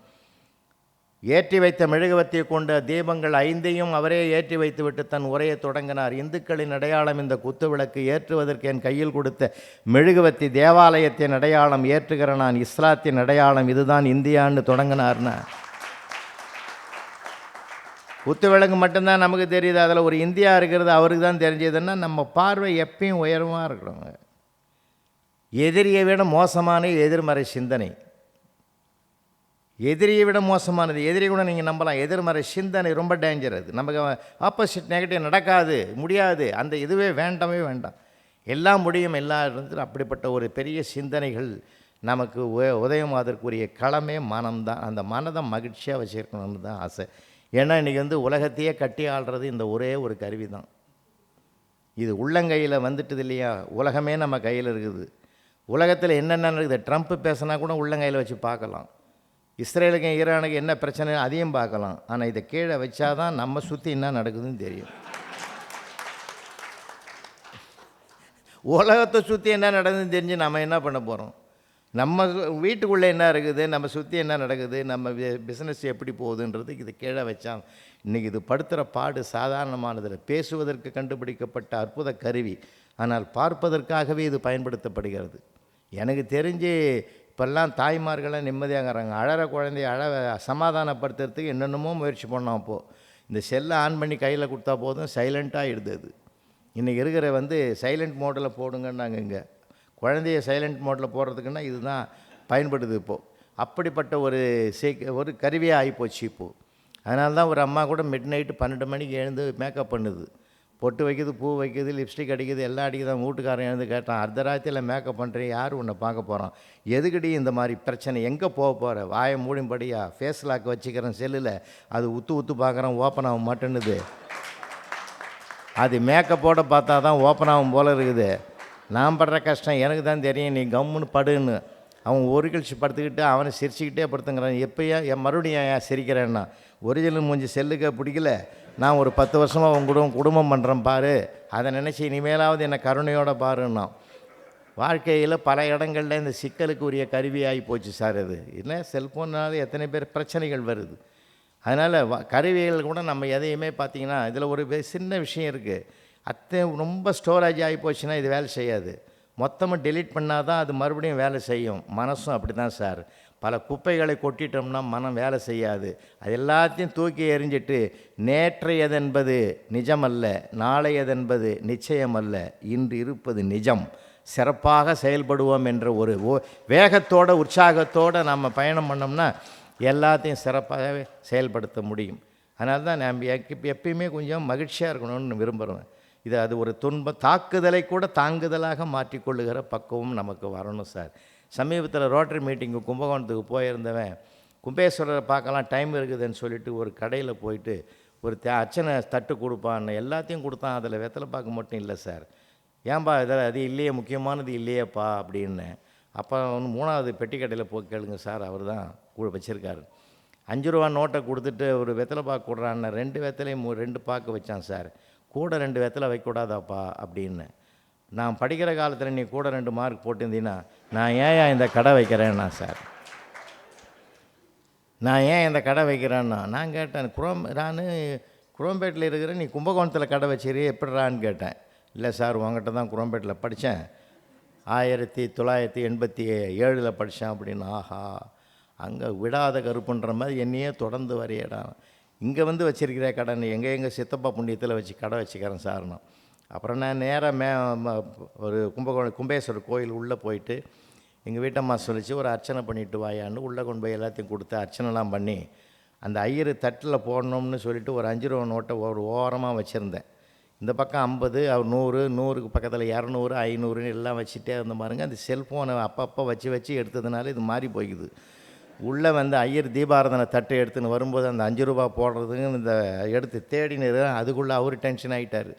ஏற்றி வைத்த மெழுகுவர்த்தியை கொண்ட தீபங்கள் 5ஐயும் அவரே ஏற்றி வைத்துவிட்டு தன் உரையை தொடங்கினார். இந்துக்களின் அடையாளம் இந்த குத்து விளக்கு, ஏற்றுவதற்கு என் கையில் கொடுத்த மெழுகுவர்த்தி தேவாலயத்தின் அடையாளம், ஏற்றுகிற நான் இஸ்லாத்தின் அடையாளம், இதுதான் இந்தியான்னு தொடங்கினார்னா. குத்து விளக்கு மட்டும்தான் நமக்கு தெரியுது, அதில் ஒரு இந்தியா இருக்கிறது அவருக்கு தான் தெரிஞ்சதுன்னா நம்ம பார்வை எப்பயும் உயர்வாக இருக்கிறோங்க. எதிரியை விட மோசமான எதிர்மறை சிந்தனை, எதிரியை விட மோசமானது. எதிரி கூட நீங்கள் நம்பலாம், எதிர்மறை சிந்தனை ரொம்ப டேஞ்சர். அது நமக்கு ஆப்போசிட் நெகட்டிவ் நடக்காது, முடியாது, அந்த இதுவே வேண்டாமே வேண்டாம். எல்லாம் முடியும், எல்லாம் இருந்து அப்படிப்பட்ட ஒரு பெரிய சிந்தனைகள் நமக்கு உதயமாதற்குரிய களமே மனம்தான். அந்த மனதை மகிழ்ச்சியாக வச்சுருக்கணும்னு தான் ஆசை. ஏன்னா இன்றைக்கி உலகத்தையே கட்டி ஆள்றது இந்த ஒரே ஒரு கருவி தான். இது உள்ளங்கையில் வந்துட்டது இல்லையா, உலகமே நம்ம கையில் இருக்குது. உலகத்தில் என்னென்ன இருக்குது, ட்ரம்ப் பேசினா கூட உள்ளங்கையில் வச்சு பார்க்கலாம். இஸ்ரேலுக்கும் ஈரானுக்கு என்ன பிரச்சனை அதையும் பார்க்கலாம். ஆனால் இதை கீழே வச்சாதான் நம்ம சுற்றி என்ன நடக்குதுன்னு தெரியும். உலகத்தை சுற்றி என்ன நடக்குதுன்னு தெரிஞ்சு நம்ம என்ன பண்ண போகிறோம்? நம்ம வீட்டுக்குள்ளே என்ன இருக்குது, நம்ம சுற்றி என்ன நடக்குது, நம்ம பிஸ்னஸ் எப்படி போகுதுன்றது இது கீழே வச்சா. இன்றைக்கி இது படுத்துகிற பாடு சாதாரணமானதில். பேசுவதற்கு கண்டுபிடிக்கப்பட்ட அற்புத கருவி, ஆனால் பார்ப்பதற்காகவே இது பயன்படுத்தப்படுகிறது. எனக்கு தெரிஞ்சு இப்போல்லாம் தாய்மார்கள்லாம் நிம்மதியாகிறாங்க. அழற குழந்தைய சமாதானப்படுத்துறதுக்கு என்னென்னமோ முயற்சி பண்ணோம். அப்போது இந்த செல்லை ஆன் பண்ணி கையில் கொடுத்தா போதும், சைலண்ட்டாக இடுது. இன்றைக்கி இருக்கிற சைலண்ட் மோடில் போடுங்கன்னாங்க. இங்கே குழந்தைய சைலண்ட் மோடில் போடுறதுக்குன்னா இதுதான் பயன்படுது இப்போது. அப்படிப்பட்ட ஒரு கருவியாக ஆகிப்போச்சு இப்போது. அதனால தான் ஒரு அம்மா கூட மிட் நைட்டு 12 மணிக்கு எழுந்து மேக்கப் பண்ணுது. பொட்டு வைக்கிது, பூ வைக்கிது, லிப்ஸ்டிக் அடிக்குது, எல்லாம் அடிக்குது. வீட்டுக்காரன் எழுந்து கேட்டான், அர்த்தராத்திரியில் மேக்கப் பண்ணுறேன், யார் உன்னை பார்க்க போகிறான், எதுக்கடி இந்த மாதிரி பிரச்சனை, எங்கே போக போகிற, வாயை மூடிம்படியா, ஃபேஸ் லாக் வச்சுக்கிறேன் செல்லில், அது உத்து பார்க்குறேன், ஓப்பன் ஆக மாட்டேன்னுது. அது மேக்கப்போட பார்த்தா தான் ஓப்பன் ஆகும் போல் இருக்குது. நான் படுற கஷ்டம் எனக்கு தான் தெரியும், நீ கம்முன்னு படுன்னு. அவன் ஒரு கழிச்சு படுத்துக்கிட்டு அவனை சிரிச்சுக்கிட்டே படுத்துங்கிறான். எப்போயா மறுபடியும் ஏன் சிரிக்கிறேன்னா, ஒரிஜினல் மூஞ்சி செல்லுக்க பிடிக்கல, நான் ஒரு 10 வருஷமாக உன் குடும்பம் பண்ணுறேன் பாரு, அதை நினச்சி இனிமேலாவது என்னை கருணையோடு பாருன்னா. வாழ்க்கையில் பல இடங்களில் இந்த சிக்கலுக்கு உரிய கருவியாகி போச்சு சார். அது இல்லை செல்ஃபோனால் எத்தனை பேர் பிரச்சனைகள் வருது. அதனால் கருவிகள் கூட நம்ம எதையுமே பார்த்திங்கன்னா இதில் ஒரு சின்ன விஷயம் இருக்குது. ரொம்ப ஸ்டோரேஜ் ஆகி போச்சுன்னா இது வேலை செய்யாது. மொத்தமாக டெலீட் பண்ணால் தான் அது மறுபடியும் வேலை செய்யும். மனசும் அப்படி தான் சார். பல குப்பைகளை கொட்டிட்டோம்னா மனம் வேலை செய்யாது. அது எல்லாத்தையும் தூக்கி எறிஞ்சிட்டு நேற்றையதென்பது நிஜமல்ல, நாளையதென்பது நிச்சயமல்ல, இன்று இருப்பது நிஜம், சிறப்பாக செயல்படுவோம் என்ற ஒரு வேகத்தோடு உற்சாகத்தோடு நம்ம பயணம் பண்ணோம்னா எல்லாத்தையும் சிறப்பாகவே செயல்படுத்த முடியும். அதனால தான் நான் எப்பயுமே கொஞ்சம் மகிழ்ச்சியாக இருக்கணும்னு விரும்புகிறேன். அது ஒரு தாக்குதலை கூட தாங்குதலாக மாற்றிக்கொள்ளுகிற பக்குவம் நமக்கு வரணும் சார். சமீபத்தில் ரோட்டரி மீட்டிங்கு கும்பகோணத்துக்கு போயிருந்தவன், கும்பேஸ்வரரை பார்க்கலாம் டைம் இருக்குதுன்னு சொல்லிட்டு ஒரு கடையில் போயிட்டு ஒரு அர்ச்சனை தட்டு கொடுப்பான்னு எல்லாத்தையும் கொடுத்தான். அதில் வெத்தலை பார்க்க மட்டும் இல்லை சார். ஏன்பா இதில் அது இல்லையே, முக்கியமானது இல்லையேப்பா அப்படின்னு. அப்போ 3வது பெட்டி கடையில் போய் கேளுங்க சார், அவர் தான் வச்சுருக்காரு. 5 ரூபா நோட்டை கொடுத்துட்டு ஒரு வெத்தலை பாக்கு கொடுறான்னு 2 வெத்தலையும் 2 பாக்கு வச்சான் சார். கூட 2 வெத்தலை வைக்கக்கூடாதாப்பா அப்படின்னு. நான் படிக்கிற காலத்தில் நீ கூட 2 மார்க் போட்டிருந்தீங்கன்னா நான் ஏன் இந்த கடை வைக்கிறேன்னா சார், நான் ஏன் இந்த கடை வைக்கிறேன்னா நான் கேட்டேன். நான் குரோம்பேட்டில் இருக்கிறேன், நீ கும்பகோணத்தில் கடை வச்சிரு எப்படிறான்னு கேட்டேன். இல்லை சார் உங்கள்கிட்ட தான் குரோம்பேட்டில் படித்தேன், 1987 படித்தேன் அப்படின்னு. ஆஹா, அங்கே விடாத கருப்புன்ற மாதிரி என்னையே தொடர்ந்து வரையடா, இங்கே வந்து வச்சிருக்கிற கடை எங்கள் சித்தப்பா புண்ணியத்தில் வச்சு கடை வச்சுக்கிறேன் சார்னா. அப்புறம் நான் நேராக ஒரு கும்பேஸ்வரர் கோயில் உள்ளே போயிட்டு எங்கள் வீட்டம்மா சொல்லிச்சு, ஒரு அர்ச்சனை பண்ணிட்டு வாயான்னு உள்ளே கொண்டு போய் எல்லாத்தையும் கொடுத்து அர்ச்சனைலாம் பண்ணி அந்த ஐயர் தட்டில் போடணும்னு சொல்லிட்டு ஒரு 5 ரூபா நோட்டை ஒரு ஓரமாக வச்சுருந்தேன். இந்த பக்கம் 50, அவர் 100, 100க்கு பக்கத்தில் 200, 500 எல்லாம் வச்சுட்டே இருந்த பாருங்க. அந்த செல்ஃபோனை அப்பப்போ வச்சு எடுத்ததுனால இது மாறி போய்க்குது. உள்ளே வந்து ஐயர் தீபாராதனை தட்டை எடுத்துன்னு வரும்போது அந்த 5 ரூபா போடுறதுக்கு இந்த எடுத்து தேடினது, அதுக்குள்ளே அவர் டென்ஷன் ஆகிட்டார்.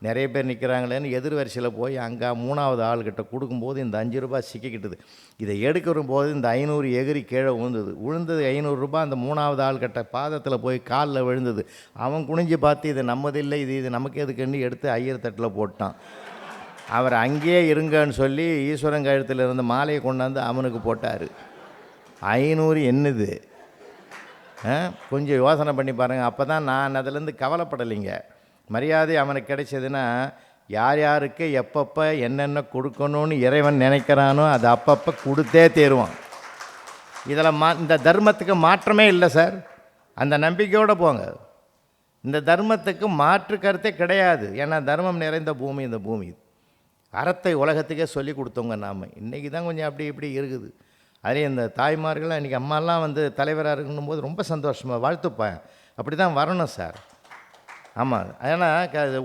நிறைய பேர் நிற்கிறாங்களேன்னு எதிர் வரிசையில் போய் அங்கே 3வது ஆள்கிட்ட கொடுக்கும்போது இந்த 5 ரூபா சிக்கிக்கிட்டது. இதை எடுக்கிற போது இந்த 500 எகிரி கீழே விழுந்தது 500 ரூபா அந்த 3வது ஆள்கிட்ட பாதத்தில் போய் காலில் விழுந்தது. அவன் குனிஞ்சு பார்த்து இது நம்மதில்லை, இது நமக்கு எதுக்குன்னு எடுத்து ஐயர் தட்டில் போட்டான். அவர் அங்கேயே இருங்கன்னு சொல்லி ஈஸ்வரன் கழுத்தில் இருந்த மாலையை கொண்டாந்து அவனுக்கு போட்டார். 500 என்னது, கொஞ்சம் யோசனை பண்ணி பாருங்கள். அப்போ தான் நான் அதிலேருந்து கவலைப்படலைங்க. மரியாதை அவனுக்கு கிடைச்சதுன்னா யார் யாருக்கு எப்பப்போ என்னென்ன கொடுக்கணும்னு இறைவன் நினைக்கிறானோ அது அப்பப்போ கொடுத்தே தேருவான். இதில் இந்த தர்மத்துக்கு மாற்றமே இல்லை சார். அந்த நம்பிக்கையோடு போங்க. இந்த தர்மத்துக்கு மாற்று கருத்தே கிடையாது. ஏன்னா தர்மம் நிறைந்த பூமி இந்த பூமி. அறத்தை உலகத்துக்கே சொல்லி கொடுத்தவங்க நாம். இன்றைக்கி தான் கொஞ்சம் அப்படி இப்படி இருக்குது. அதே இந்த தாய்மார்கள்லாம் இன்றைக்கி அம்மாலாம் வந்து தலைவராக இருக்கணும் போது ரொம்ப சந்தோஷமாக வாழ்த்துப்பேன். அப்படி தான் வரணும் சார். ஆமாம், ஏன்னா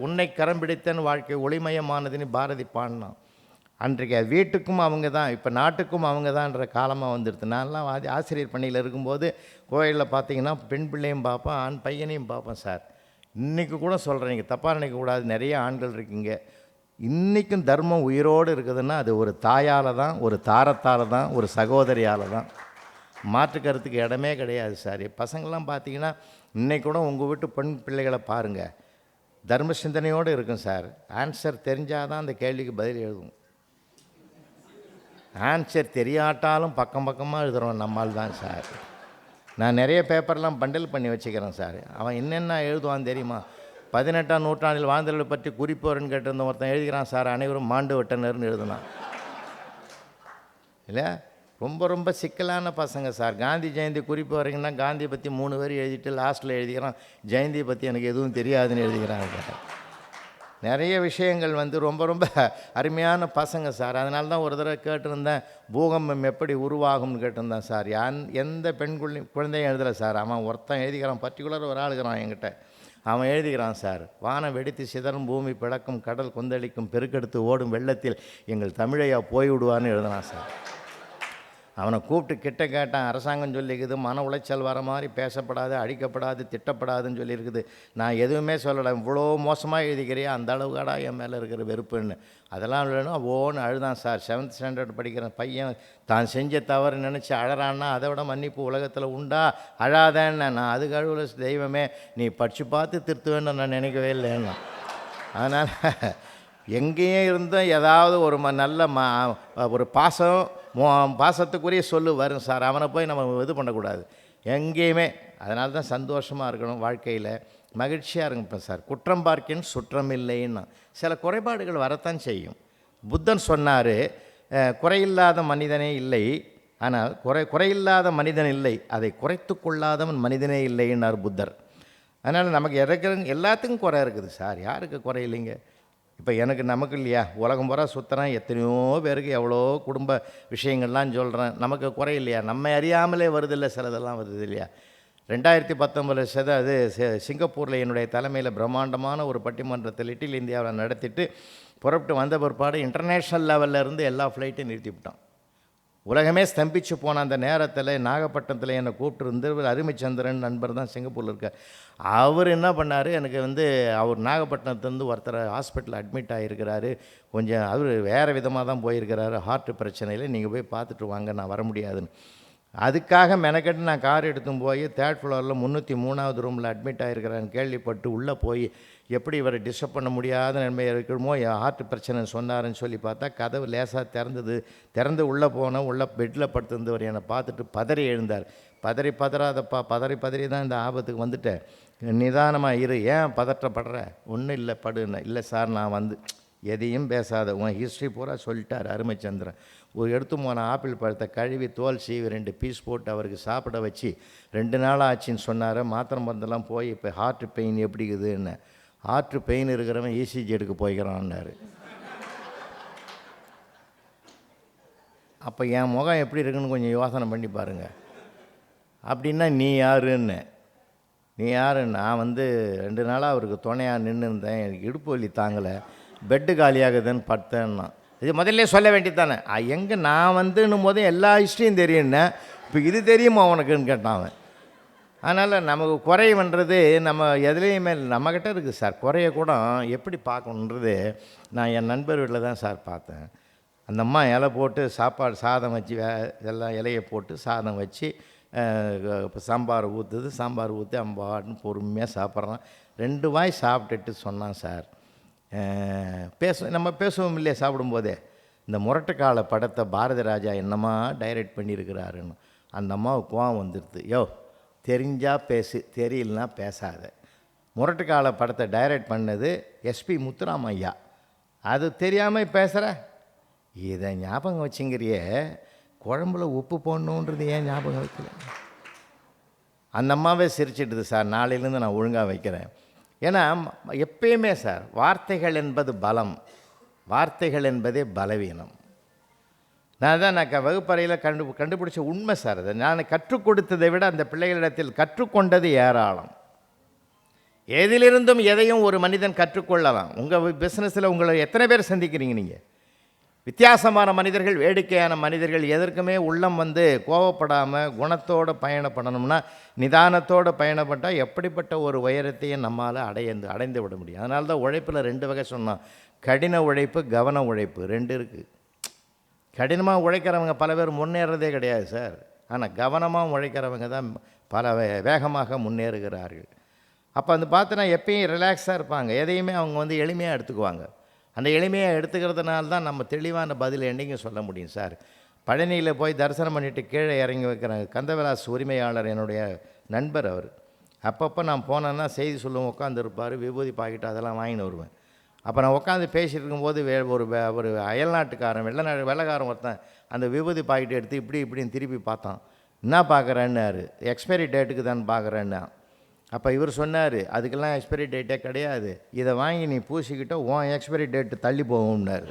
உன்னை கரம் பிடித்தன்னு வாழ்க்கை ஒளிமயமானதுன்னு பாரதி பாடினான். அன்றைக்கு வீட்டுக்கும் அவங்க தான், இப்போ நாட்டுக்கும் அவங்க தான்ன்ற காலமாக வந்துடுது. நான்லாம் ஆசிரியர் பணியில் இருக்கும்போது கோயிலில் பார்த்தீங்கன்னா பெண் பிள்ளையும் பார்ப்பேன், ஆண் பையனையும் பார்ப்பேன் சார். இன்றைக்கி கூட சொல்கிறேன், நீங்கள் தப்பாக நினைக்கக்கூடாது, நிறைய ஆண்கள் இருக்கீங்க. இன்றைக்கும் தர்மம் உயிரோடு இருக்குதுன்னா அது ஒரு தாயால் தான், ஒரு தாரத்தால் தான், ஒரு சகோதரியால் தான். மாற்றுக்கருத்துக்கு இடமே கிடையாது சார். பசங்கள்லாம் பார்த்தீங்கன்னா இன்னைக்கு கூட உங்கள் வீட்டு பெண் பிள்ளைகளை பாருங்கள், தர்ம சிந்தனையோடு இருக்கும் சார். ஆன்சர் தெரிஞ்சால் தான் அந்த கேள்விக்கு பதில் எழுதும். ஆன்சர் தெரியாட்டாலும் பக்கம் பக்கமாக எழுதுகிறோம் நம்மால் தான் சார். நான் நிறைய பேப்பர்லாம் பண்டில் பண்ணி வச்சுக்கிறேன் சார். அவன் என்னென்ன எழுதுவான்னு தெரியுமா? 18ஆம் நூற்றாண்டில் வாழ்ந்தவர்களை பற்றி குறிப்பவர்னு கேட்டிருந்த ஒருத்தன் எழுதுகிறான் சார், அனைவரும் மாண்டு விட்டனர்னு எழுதுனான். இல்லை, ரொம்ப ரொம்ப சிக்கலான பசங்க சார். காந்தி ஜெயந்தி குறிப்பு வரைங்கன்னா காந்தியை பற்றி 3 வரி எழுதிட்டு லாஸ்ட்டில் எழுதிக்கிறான் ஜெயந்தியை பற்றி எனக்கு எதுவும் தெரியாதுன்னு எழுதிக்கிறாங்க. நிறைய விஷயங்கள் ரொம்ப ரொம்ப அருமையான பசங்க சார். அதனால தான் ஒரு தடவை கேட்டிருந்தேன், பூகம்பம் எப்படி உருவாகும்னு கேட்டிருந்தேன் சார். எந்த பெண் குழந்தையும் எழுதலை சார். அவன் ஒருத்தன் எழுதிக்கிறான், பர்டிகுலர் ஒரு ஆளுகிறான் என்கிட்ட. அவன் எழுதிக்கிறான் சார், வானம் வெடித்து சிதறும், பூமி பிளக்கும், கடல் கொந்தளிக்கும், பெருக்கெடுத்து ஓடும் வெள்ளத்தில் எங்கள் தமிழையா போய்விடுவான்னு எழுதினான் சார். அவனை கூப்பிட்டு கிட்ட கேட்டான், அரசாங்கம் சொல்லிக்குது மன உளைச்சல் வர மாதிரி பேசப்படாது, அடிக்கப்படாது, திட்டப்படாதுன்னு சொல்லியிருக்குது. நான் எதுவுமே சொல்லலை, இவ்வளோ மோசமாக எழுதிக்கிறியா, அந்த அளவுக்காடா என் மேலே இருக்கிற வெறுப்புன்னு. அதெல்லாம் இல்லைன்னு ஓன்னு அழுதான் சார். 7th ஸ்டாண்டர்ட் படிக்கிற பையன் தான் செஞ்ச தவறு நினச்சி அழறான்னா அதை விட மன்னிப்பு உலகத்தில் உண்டா? அழாதேன்னு. நான் அதுக்கு அழுவல தெய்வமே, நீ படித்து பார்த்து திருத்துவேன்னு நான் நினைக்கவே இல்லைன்னா. அதனால் எங்கேயும் இருந்தும் ஏதாவது ஒரு நல்ல ஒரு பாசத்துக்குரிய சொல்லு வரும் சார். அவனை போய் நம்ம இது பண்ணக்கூடாது எங்கேயுமே. அதனால தான் சந்தோஷமாக இருக்கணும் வாழ்க்கையில், மகிழ்ச்சியாக இருங்க சார். குற்றம் பார்க்கின் சுற்றம் இல்லைன்னா சில குறைபாடுகள் வரத்தான் செய்யும். புத்தன் சொன்னார், குறையில்லாத மனிதனே இல்லை, ஆனால் குறையில்லாத மனிதன் இல்லை, அதை குறைத்து கொள்ளாதவன் மனிதனே இல்லைன்னார் புத்தர். அதனால் நமக்கு எல்லாத்துக்கும் குறை இருக்குது சார். யாருக்கு குறை இல்லைங்க? இப்போ நமக்கு இல்லையா, உலகம் பூரா சுற்றுறேன், எத்தனையோ பேருக்கு எவ்வளோ குடும்ப விஷயங்கள்லாம் சொல்கிறேன், நமக்கு குறை இல்லையா? நம்ம அறியாமலே வருது இல்லை, சிலதெல்லாம் வருது இல்லையா? 2019 அது சிங்கப்பூரில் என்னுடைய தலைமையில் பிரம்மாண்டமான ஒரு பட்டிமன்றத்தை லிட்டில் இந்தியாவில் நடத்திட்டு புறப்பட்டு வந்த பிற்பாடு இன்டர்நேஷ்னல் லெவலில் இருந்து எல்லா ஃப்ளைட்டையும் நிறுத்திவிட்டான். உலகமே ஸ்தம்பிச்சு போன அந்த நேரத்தில் நாகப்பட்டினத்தில் என்னை கூப்பிட்டுருந்து அருமைச்சந்திரன் நண்பர் தான் சிங்கப்பூரில் இருக்கார். அவர் என்ன பண்ணார், எனக்கு அவர் நாகப்பட்டினத்துலேருந்து ஒருத்தர் ஹாஸ்பிட்டலில் அட்மிட் ஆகிருக்கிறாரு, கொஞ்சம் அவர் வேறு விதமாக தான் போயிருக்கிறாரு, ஹார்ட் பிரச்சனையில், நீங்கள் போய் பார்த்துட்டு வாங்க, நான் வர முடியாதுன்னு. அதுக்காக மெனக்கெட்டு நான் கார் எடுத்துன்னு போய் 3rd ஃப்ளோரில் 303வது ரூமில் அட்மிட் ஆகிருக்கிறான்னு கேள்விப்பட்டு உள்ளே போய் எப்படி இவரை டிஸ்டர்ப் பண்ண முடியாத நன்மை இருக்கணுமோ, ஹார்ட் பிரச்சனை சொன்னாருன்னு சொல்லி பார்த்தா கதவு லேசாக திறந்து உள்ளே போனோம். உள்ளே பெட்டில் படுத்திருந்தவர் என்னை பார்த்துட்டு பதறி எழுந்தார். பதறாதப்பா, பதறி தான் இந்த ஆபத்துக்கு வந்துட்டேன், நிதானமாக இரு, ஏன் பதற்றப்படுற? ஒன்றும் இல்லை, படுன்னு. இல்லை சார், நான் எதையும் பேசாத, உன் ஹிஸ்ட்ரி பூரா சொல்லிட்டார் அருமைச்சந்திரன். ஒரு எடுத்து போன ஆப்பிள் பழத்தை கழுவி தோல் சீவி 2 பீஸ் போட்டு அவருக்கு சாப்பிட வச்சு 2 நாள் ஆச்சுன்னு சொன்னார். மாத்திரை மருந்தெல்லாம் போய் இப்போ ஹார்ட் பெயின் எப்படி இருக்குதுன்னு. ஹார்ட் பெயின் இருக்கிறவன் இசிஜி எடுக்க போய்க்கிறான்னாரு. அப்போ என் முகம் எப்படி இருக்குன்னு கொஞ்சம் யோசனை பண்ணி பாருங்கள். அப்படின்னா நீ யாருன்னு? நான் 2 நாளாக அவருக்கு துணையாக நின்று இருந்தேன், எனக்கு இடுப்பு வலி தாங்கலை, பெட்டு காலியாகுதுன்னு படுத்தேன்னா. இது முதல்ல சொல்ல வேண்டியது தானே. எங்கே நான் வந்துன்னும் போது எல்லா ஹிஸ்ட்ரியும் தெரியும்னே, இப்போ இது தெரியுமா உனக்குன்னு கேட்டான் அவன். அதனால் நமக்கு குறைவுன்றது நம்ம எதுலேயுமே நம்மக்கிட்ட இருக்குது சார். குறைய கூட எப்படி பார்க்கணுன்றது நான் என் நண்பர் வீட்டில் தான் சார் பார்த்தேன். அந்த அம்மா இலை போட்டு சாதம் வச்சு எல்லாம் இலையை போட்டு சாதம் வச்சு சாம்பார் ஊற்றுது, சாம்பார் ஊற்றி அம்பாடுன்னு பொறுமையாக சாப்பிட்றான். 2 வாய் சாப்பிட்டுட்டு சொன்னான் சார், நம்ம பேசுவோம் இல்லையா சாப்பிடும்போதே, இந்த முரட்டுக்கால படத்தை பாரதி ராஜா என்னம்மா டைரக்ட் பண்ணியிருக்கிறாருன்னு. அந்த அம்மாவுக்கு கோவம் வந்துடுது. யோ, தெரிஞ்சால் பேசு, தெரியலனா பேசாத. முரட்டுக்கால படத்தை டைரக்ட் பண்ணது எஸ்பி முத்துராமையா, அது தெரியாமல் பேசுகிற, இதை ஞாபகம் வச்சுங்கிறியே, குழம்புல உப்பு போடணுன்றது ஏன் ஞாபகம் வைக்கல? அந்த அம்மாவே சிரிச்சிடுது சார். நாளையிலேருந்து நான் ஒழுங்காக வைக்கிறேன். ஏன்னா எப்பயுமே சார், வார்த்தைகள் என்பது பலம், வார்த்தைகள் என்பதே பலவீனம். நான் வகுப்பறையில் கண்டுபிடிச்ச உண்மை சார். அதை நான் கற்றுக் கொடுத்ததை விட அந்த பிள்ளைகளிடத்தில் கற்றுக்கொண்டது ஏராளம். எதிலிருந்தும் எதையும் ஒரு மனிதன் கற்றுக்கொள்ளலாம். உங்கள் பிஸ்னஸில் உங்களை எத்தனை பேர் சந்திக்கிறீங்க? நீங்கள் வித்தியாசமான மனிதர்கள், வேடிக்கையான மனிதர்கள், எதற்குமே உள்ளம் வந்து கோவப்படாமல் குணத்தோடு பயணப்படணும்னா நிதானத்தோடு பயணப்பட்டால் எப்படிப்பட்ட ஒரு உயரத்தையும் நம்மால் அடைந்து விட முடியும். அதனால தான் உழைப்பில் 2 வகை சொன்னோம். கடின உழைப்பு, கவன உழைப்பு 2 இருக்குது. கடினமாக உழைக்கிறவங்க பல பேர் முன்னேறதே கிடையாது சார். ஆனால் கவனமாக உழைக்கிறவங்க தான் வேகமாக முன்னேறுகிறார்கள். அப்போ வந்து பார்த்தோன்னா எப்பயும் ரிலாக்ஸாக இருப்பாங்க. எதையுமே அவங்க வந்து எளிமையாக எடுத்துக்குவாங்க. அந்த எளிமையாக எடுத்துக்கிறதுனால தான் நம்ம தெளிவான பதில் என்றைக்கும் சொல்ல முடியும் சார். பழனியில் போய் தரிசனம் பண்ணிவிட்டு கீழே இறங்கி வைக்கிற கந்தவிலாஸ் உரிமையாளர் என்னுடைய நண்பர் அவர். அப்பப்போ நான் போனேன்னா செய்தி சொல்லுவோம், உட்காந்துருப்பார், விபூதி பாக்கெட்டு அதெல்லாம் வாங்கின்னு வருவேன். அப்போ நான் உட்காந்து பேசிகிட்டு இருக்கும்போது ஒரு அயல்நாட்டுக்காரன் வெள்ளைக்காரன் ஒருத்தன் அந்த விபூதி பாக்கெட்டு எடுத்து இப்படின்னு திருப்பி பார்த்தான். என்ன பார்க்குறேன்னாரு. எக்ஸ்பைரி டேட்டுக்கு தான் பார்க்குறேன்னா. அப்போ இவர் சொன்னார், அதுக்கெல்லாம் எக்ஸ்பைரி டேட்டே கிடையாது, இதை வாங்கி நீ பூசிக்கிட்ட உன் எக்ஸ்பைரி டேட்டு தள்ளி போகும்னாரு.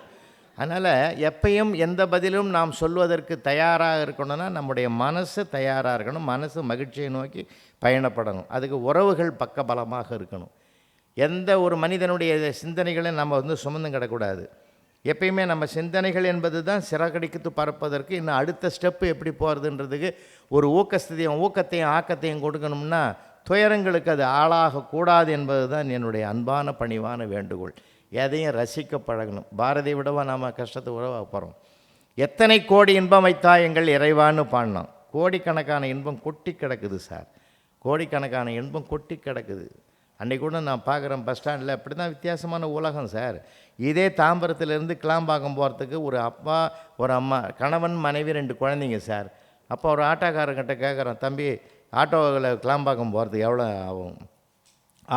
அதனால் எப்பயும் எந்த பதிலும் நாம் சொல்வதற்கு தயாராக இருக்கணும்னா நம்முடைய மனசு தயாராக இருக்கணும். மனசு மகிழ்ச்சியை நோக்கி பயணப்படணும். அதுக்கு உறவுகள் பக்கபலமாக இருக்கணும். எந்த ஒரு மனிதனுடைய சிந்தனைகளை நம்ம வந்து சுமந்து கிடக்கூடாது. எப்பயுமே நம்ம சிந்தனைகள் என்பது தான் சிறகடித்து பறப்பதற்கு இன்னும் அடுத்த ஸ்டெப்பு எப்படி போகிறதுன்றதுக்கு ஒரு ஊக்கத்தையும் ஆக்கத்தையும் கொடுக்கணும்னா துயரங்களுக்கு அது ஆளாகக்கூடாது என்பது தான் என்னுடைய அன்பான பணிவான வேண்டுகோள். எதையும் ரசிக்க பழகணும். பாரதியை விடவா நாம் கஷ்டத்தை உறவாக போகிறோம். எத்தனை கோடி இன்பம் வைத்தா எங்கள் இறைவான்னு பாடினோம். கோடிக்கணக்கான இன்பம் கொட்டி கிடக்குது சார். கோடிக்கணக்கான இன்பம் கொட்டி கிடக்குது. அன்றைக்கு கூட நான் பார்க்குறேன் பஸ் ஸ்டாண்டில். அப்படி தான் வித்தியாசமான உலகம் சார். இதே தாம்பரத்துலேருந்து கிளாம்பாக்கம் போகிறதுக்கு ஒரு அப்பா ஒரு அம்மா, கணவன் மனைவி 2 குழந்தைங்க சார். அப்போ ஒரு ஆட்டோக்காரங்கிட்ட கேட்குறோம், தம்பி ஆட்டோவில் கிளாம்பாக்கம் போகிறதுக்கு எவ்வளோ ஆகும்?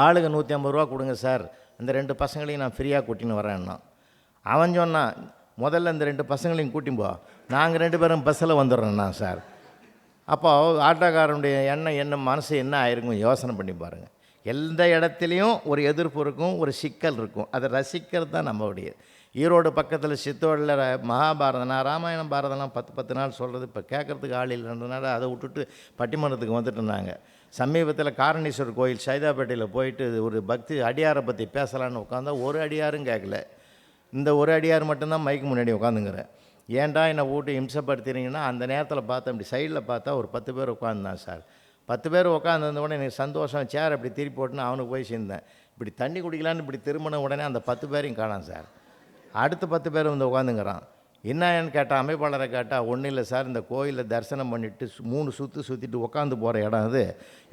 ஆளுக்கு 150 ரூபா கொடுங்க சார், அந்த 2 பசங்களையும் நான் ஃப்ரீயாக கூட்டின்னு வரேன்னா. அவன் சொன்னான், முதல்ல இந்த 2 பசங்களையும் கூட்டின்னு போ, நாங்கள் 2 பேரும் பஸ்ஸில் வந்துடுறோண்ணா சார். அப்போ ஆட்டோக்காரனுடைய என்ன மனசு என்ன ஆயிருக்கும் யோசனை பண்ணி பாருங்கள். எந்த இடத்துலையும் ஒரு எதிர்ப்பு இருக்கும், ஒரு சிக்கல் இருக்கும். அதை ரசிக்கிறது தான் நம்மளுடைய. ஈரோடு பக்கத்தில் சித்தோடில் மகாபாரதம், நான் ராமாயணம் பாரதம்லாம் 10 நாள் சொல்கிறது இப்போ கேட்குறதுக்கு ஆள் இல்லைன்றதுனால அதை விட்டுட்டு பட்டிமன்றத்துக்கு வந்துட்டு இருந்தாங்க. சமீபத்தில் காரணீஸ்வரர் கோயில் சைதாப்பேட்டையில் போயிட்டு ஒரு பக்தி அடியாரை பற்றி பேசலான்னு உட்காந்தா ஒரு அடியாரும் கேட்கல. இந்த ஒரு அடியார் மட்டும்தான் மைக்கு முன்னாடி உட்காந்துங்கிறேன். ஏன்டா என்னை வீட்டு இம்சப்படுத்துறீங்கன்னா அந்த நேரத்தில் பார்த்தா அப்படி சைடில் பார்த்தா ஒரு 10 பேர் உட்காந்துதான் சார். 10 பேர் உட்காந்துருந்த உடனே எனக்கு சந்தோஷம். சேர் அப்படி திருப்பி போட்டுன்னு அவனுக்கு போய் சேர்ந்தேன். இப்படி தண்ணி குடிக்கலான்னு இப்படி திரும்பின உடனே அந்த 10 பேரையும் காணாம் சார். அடுத்த 10 பேர் வந்து உட்காந்துங்கிறான். என்னன்னு கேட்டால் அமைப்பாளரை கேட்டால், ஒன்றும் இல்லை சார், இந்த கோயிலில் தரிசனம் பண்ணிவிட்டு 3 சுற்றிட்டு உட்காந்து போகிற இடம் அது.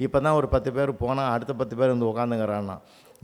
இப்போ தான் ஒரு 10 பேர் போனால் அடுத்த 10 பேர் வந்து உட்காந்துங்கிறான்னா.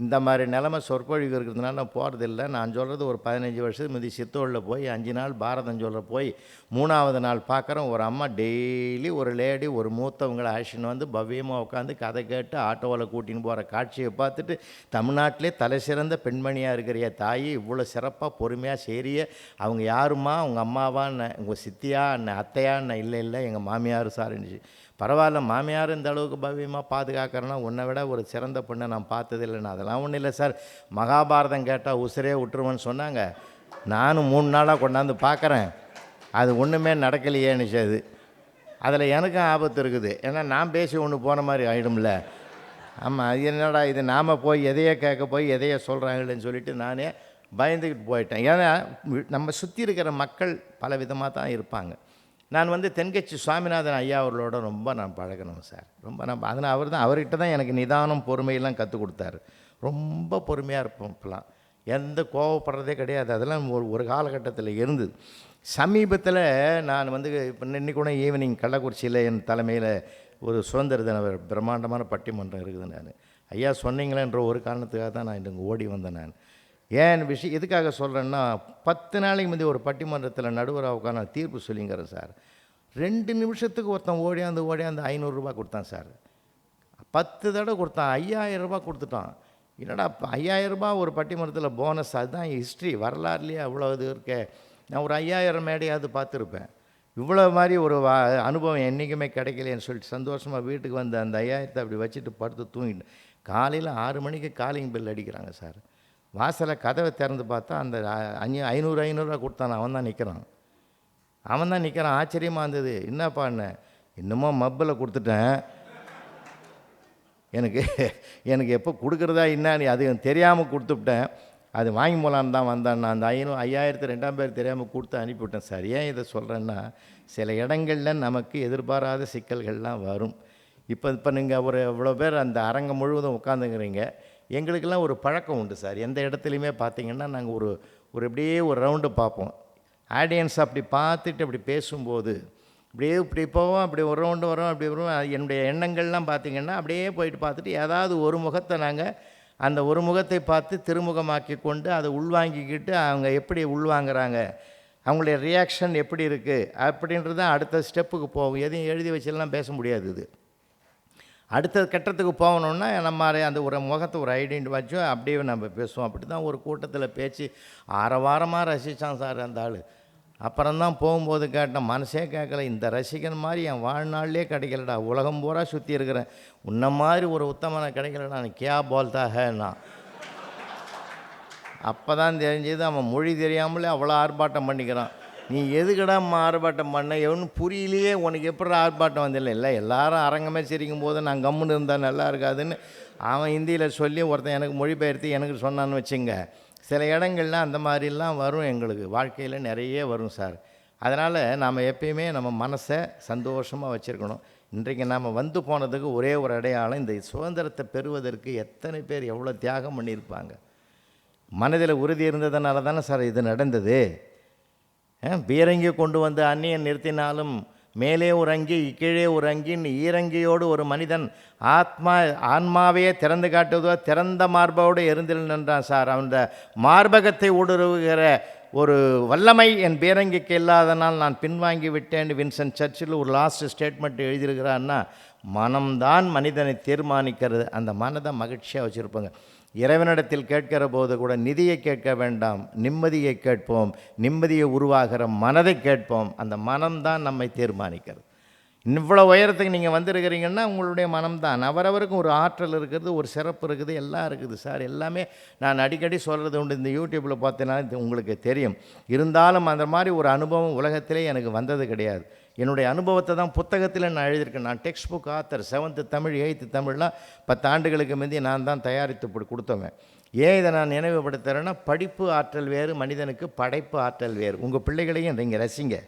இந்த மாதிரி நிலைமை சொற்பொழிவு இருக்கிறதுனால நான் போகிறதில்ல. நான் சொல்கிறது ஒரு 15 வருஷத்துக்கு முந்தி சித்தோடில் போய் 5 நாள் பாரதம் சொல்ல போய் 3ஆவது நாள் பார்க்குறேன், ஒரு அம்மா டெய்லி ஒரு லேடி ஒரு மூத்தவங்களை அழைச்சின்னு வந்து பவ்யமாக உட்காந்து கதை கேட்டு ஆட்டோவில் கூட்டின்னு போகிற காட்சியை பார்த்துட்டு, தமிழ்நாட்டிலே தலை சிறந்த பெண்மணியாக இருக்கிற தாயி இவ்வளோ சிறப்பாக பொறுமையாக செய்கிறிய, அவங்க யாருமா, அவங்க அம்மாவான்னு, உங்கள் சித்தியா என்ன அத்தையான்னு? இல்லை எங்கள் மாமியார் சார் இருந்துச்சு. பரவாயில்ல, மாமியார் இந்த அளவுக்கு பவ்யமாக பாதுகாக்கிறேன்னா உன்னை விட ஒரு சிறந்த பொண்ணை நான் பார்த்ததில்லைண்ணா. அதெல்லாம் ஒன்றும் இல்லை சார், மகாபாரதம் கேட்டால் உசிரே விட்டுருவேன்னு சொன்னாங்க. நானும் 3 நாளாக கொண்டாந்து பார்க்குறேன், அது ஒன்றுமே நடக்கலையேன்னு அது. அதில் எனக்கும் ஆபத்து இருக்குது. ஏன்னா நான் பேசி ஒன்று போன மாதிரி ஆகிடும்ல. ஆமாம், அது என்னடா இது, நாம் போய் எதையோ கேட்க போய் எதையோ சொல்கிறாங்களேன்னு சொல்லிட்டு நானே பயந்துக்கிட்டு போயிட்டேன். ஏன்னா நம்ம சுற்றி இருக்கிற மக்கள் பல விதமாக தான் இருப்பாங்க. நான் வந்து தென்கட்சி சுவாமிநாதன் ஐயா அவர்களோட ரொம்ப நான் பழகணும் சார். அதனால் அவர்கிட்ட தான் எனக்கு நிதானம் பொறுமையெல்லாம் கற்றுக் கொடுத்தாரு. ரொம்ப பொறுமையாக இருப்போம். இப்போலாம் எந்த கோவப்படுறதே கிடையாது. அதெல்லாம் ஒரு காலகட்டத்தில் இருந்தது. சமீபத்தில் நான் வந்து இப்போ இன்னைக்கு கூட ஈவினிங் கள்ளக்குறிச்சியில் என் தலைமையில் ஒரு சுதந்திர தின பிரம்மாண்டமான பட்டிமன்றம் இருக்குது. நான் ஐயா சொன்னீங்களேன்ற ஒரு காரணத்துக்காக தான் நான் இங்கே ஓடி வந்தேன். நான் ஏன் எதுக்காக சொல்கிறேன்னா, 10 நாளைக்கு முந்தைய ஒரு பட்டிமன்றத்தில் நடுவராக உட்காந்து நான் தீர்ப்பு சொல்லிங்கிறேன் சார். 2 நிமிஷத்துக்கு ஒருத்தன் ஓடியாந்து 500 ரூபா கொடுத்தான் சார். 10 தடவை கொடுத்தான், 5000 ரூபா கொடுத்துட்டான். என்னடா 5000 ரூபா ஒரு பட்டிமன்றத்தில் போனஸ், அதுதான் ஹிஸ்ட்ரி, வரலாறுலேயே அவ்வளோ இது இருக்கே. நான் ஒரு 5000 மேடையாவது பார்த்துருப்பேன். இவ்வளோ மாதிரி ஒரு அனுபவம் என்றைக்குமே கிடைக்கலையேன்னு சொல்லிட்டு சந்தோஷமாக வீட்டுக்கு வந்து அந்த 5000 அப்படி வச்சுட்டு படுத்து தூங்கிட்டேன். காலையில் 6 மணிக்கு காலிங் பெல் அடிக்கிறாங்க சார். வாசலை கதவை திறந்து பார்த்தா அந்த 500 கொடுத்தான். அவன் தான் நிற்கிறான். ஆச்சரியமாக இருந்தது. என்னப்பா என்ன, இன்னமும் மப்பில் கொடுத்துட்டேன், எனக்கு எப்போ கொடுக்குறதா என்ன அது தெரியாமல் கொடுத்துவிட்டேன். அது வாங்கி போலான்னு தான் வந்தேன். நான் அந்த 5000 பேர் தெரியாமல் கொடுத்து அனுப்பிவிட்டேன் சார். ஏன் இதை சொல்கிறேன்னா, சில இடங்களில் நமக்கு எதிர்பாராத சிக்கல்கள்லாம் வரும். இப்போ நீங்கள் இவ்வளோ பேர் அந்த அரங்கம் முழுவதும் உட்காந்துங்கிறீங்க. எங்களுக்கெல்லாம் ஒரு பழக்கம் உண்டு சார். எந்த இடத்துலையுமே பார்த்தீங்கன்னா நாங்கள் ஒரு அப்படியே ஒரு ரவுண்டு பார்ப்போம். ஆடியன்ஸ் அப்படி பார்த்துட்டு அப்படி பேசும்போது இப்படி போவோம், அப்படி ஒரு ரவுண்டு வரோம், அப்படி வரும். என்னுடைய எண்ணங்கள்லாம் பார்த்திங்கன்னா அப்படியே போயிட்டு பார்த்துட்டு ஏதாவது ஒரு முகத்தை நாங்கள் அந்த ஒரு முகத்தை பார்த்து திருமுகமாக்கி கொண்டு அதை உள்வாங்கிக்கிட்டு அவங்க எப்படி உள்வாங்கிறாங்க, அவங்களுடைய ரியாக்ஷன் எப்படி இருக்குது அப்படின்றது தான் அடுத்த ஸ்டெப்புக்கு போகும். எதையும் எழுதி வச்செல்லாம் பேச முடியாது. இது அடுத்த கட்டத்துக்கு போகணுன்னா நம்ம அந்த ஒரு முகத்தை ஒரு ஐடென்டி வச்சு அப்படியே நம்ம பேசுவோம். அப்படி தான் ஒரு கூட்டத்தில் பேச்சு வாரமாக ரசித்தான் சார் அந்த ஆள். அப்புறம்தான் போகும்போது கேட்டேன், மனசே கேட்கல, இந்த ரசிகன் மாதிரி என் வாழ்நாள்லே கிடைக்கலடா, உலகம் பூரா சுற்றி இருக்கிறேன், உன்ன மாதிரி ஒரு உத்தமனை கிடைக்கலடா, நான் கியா போல்தா ஹேன்னா. அப்போ தான் தெரிஞ்சது அவன் மொழி தெரியாமலே அவ்வளோ ஆர்ப்பாட்டம் பண்ணிக்கிறான். நீ எதுக்கடா ஆர்ப்பாட்டம் பண்ண, எவனு புரியலையே, உனக்கு எப்படி ஆர்ப்பாட்டம் வந்தில்லை? இல்லை எல்லாரும் அரங்கமே சிரிக்கும் போது நான் கம்முன்னு இருந்தால் நல்லா இருக்காதுன்னு அவன் ஹிந்தியில் சொல்லி ஒருத்தன் எனக்கு மொழிபெயர்த்து எனக்கு சொன்னான்னு வச்சுங்க. சில இடங்கள்லாம் அந்த மாதிரிலாம் வரும். எங்களுக்கு வாழ்க்கையில் நிறைய வரும் சார். அதனால் நாம் எப்பயுமே நம்ம மனசை சந்தோஷமாக வச்சுருக்கணும். இன்றைக்கு நாம் வந்து போனதுக்கு ஒரே ஒரு அடையாளம், இந்த சுதந்திரத்தை பெறுவதற்கு எத்தனை பேர் எவ்வளோ தியாகம் பண்ணியிருப்பாங்க. மனதில் உறுதி இருந்ததுனால தானே சார் இது நடந்தது. பீரங்கி கொண்டு வந்து அந்நியன் நிறுத்தினாலும் மேலே ஒரு அங்கி கீழே ஒரு அங்கின்னு ஈரங்கியோடு ஒரு மனிதன் ஆன்மாவையே திறந்து காட்டுவதோ திறந்த மார்போடு எரிந்தில் நின்றான் சார். அந்த மார்பகத்தை ஊடுருவுகிற ஒரு வல்லமை என் பீரங்கிக்கு இல்லாதனால் நான் பின்வாங்கி விட்டேன். வின்சென்ட் சர்ச்சில் ஒரு லாஸ்ட் ஸ்டேட்மெண்ட் எழுதியிருக்கிறான்னா, மனம்தான் மனிதனை தீர்மானிக்கிறது. அந்த மனதை மகிழ்ச்சியாக வச்சுருப்பாங்க. இறைவனிடத்தில் கேட்கிற போது கூட நிதியை கேட்க வேண்டாம், நிம்மதியை கேட்போம். நிம்மதியை உருவாகிற மனதை கேட்போம். அந்த மனம்தான் நம்மை தீர்மானிக்கிறது. இவ்வளோ உயரத்துக்கு நீங்கள் வந்திருக்கிறீங்கன்னா உங்களுடைய மனம்தான். அவரவருக்கும் ஒரு ஆற்றல் இருக்கிறது, ஒரு சிறப்பு இருக்குது, எல்லாம் இருக்குது சார். எல்லாமே நான் அடிக்கடி சொல்கிறது உண்டு. இந்த யூடியூப்பில் பார்த்தீங்கன்னா இது உங்களுக்கு தெரியும். இருந்தாலும் அந்த மாதிரி ஒரு அனுபவம் உலகத்திலே எனக்கு வந்தது கிடையாது. என்னுடைய அனுபவத்தை தான் புத்தகத்தில் நான் எழுதியிருக்கேன். நான் text book author. 7th Tamil 8th தமிழ்லாம் 10 ஆண்டுகளுக்கு முந்தி நான் தான் தயாரித்து கொடுத்தவன். ஏன் இதை நான் நினைவுபடுத்துகிறேன்னா, படிப்பு ஆற்றல் வேறு, மனிதனுக்கு படைப்பு ஆற்றல் வேறு. உங்கள் பிள்ளைகளையும் நீங்கள் ரசிங்க.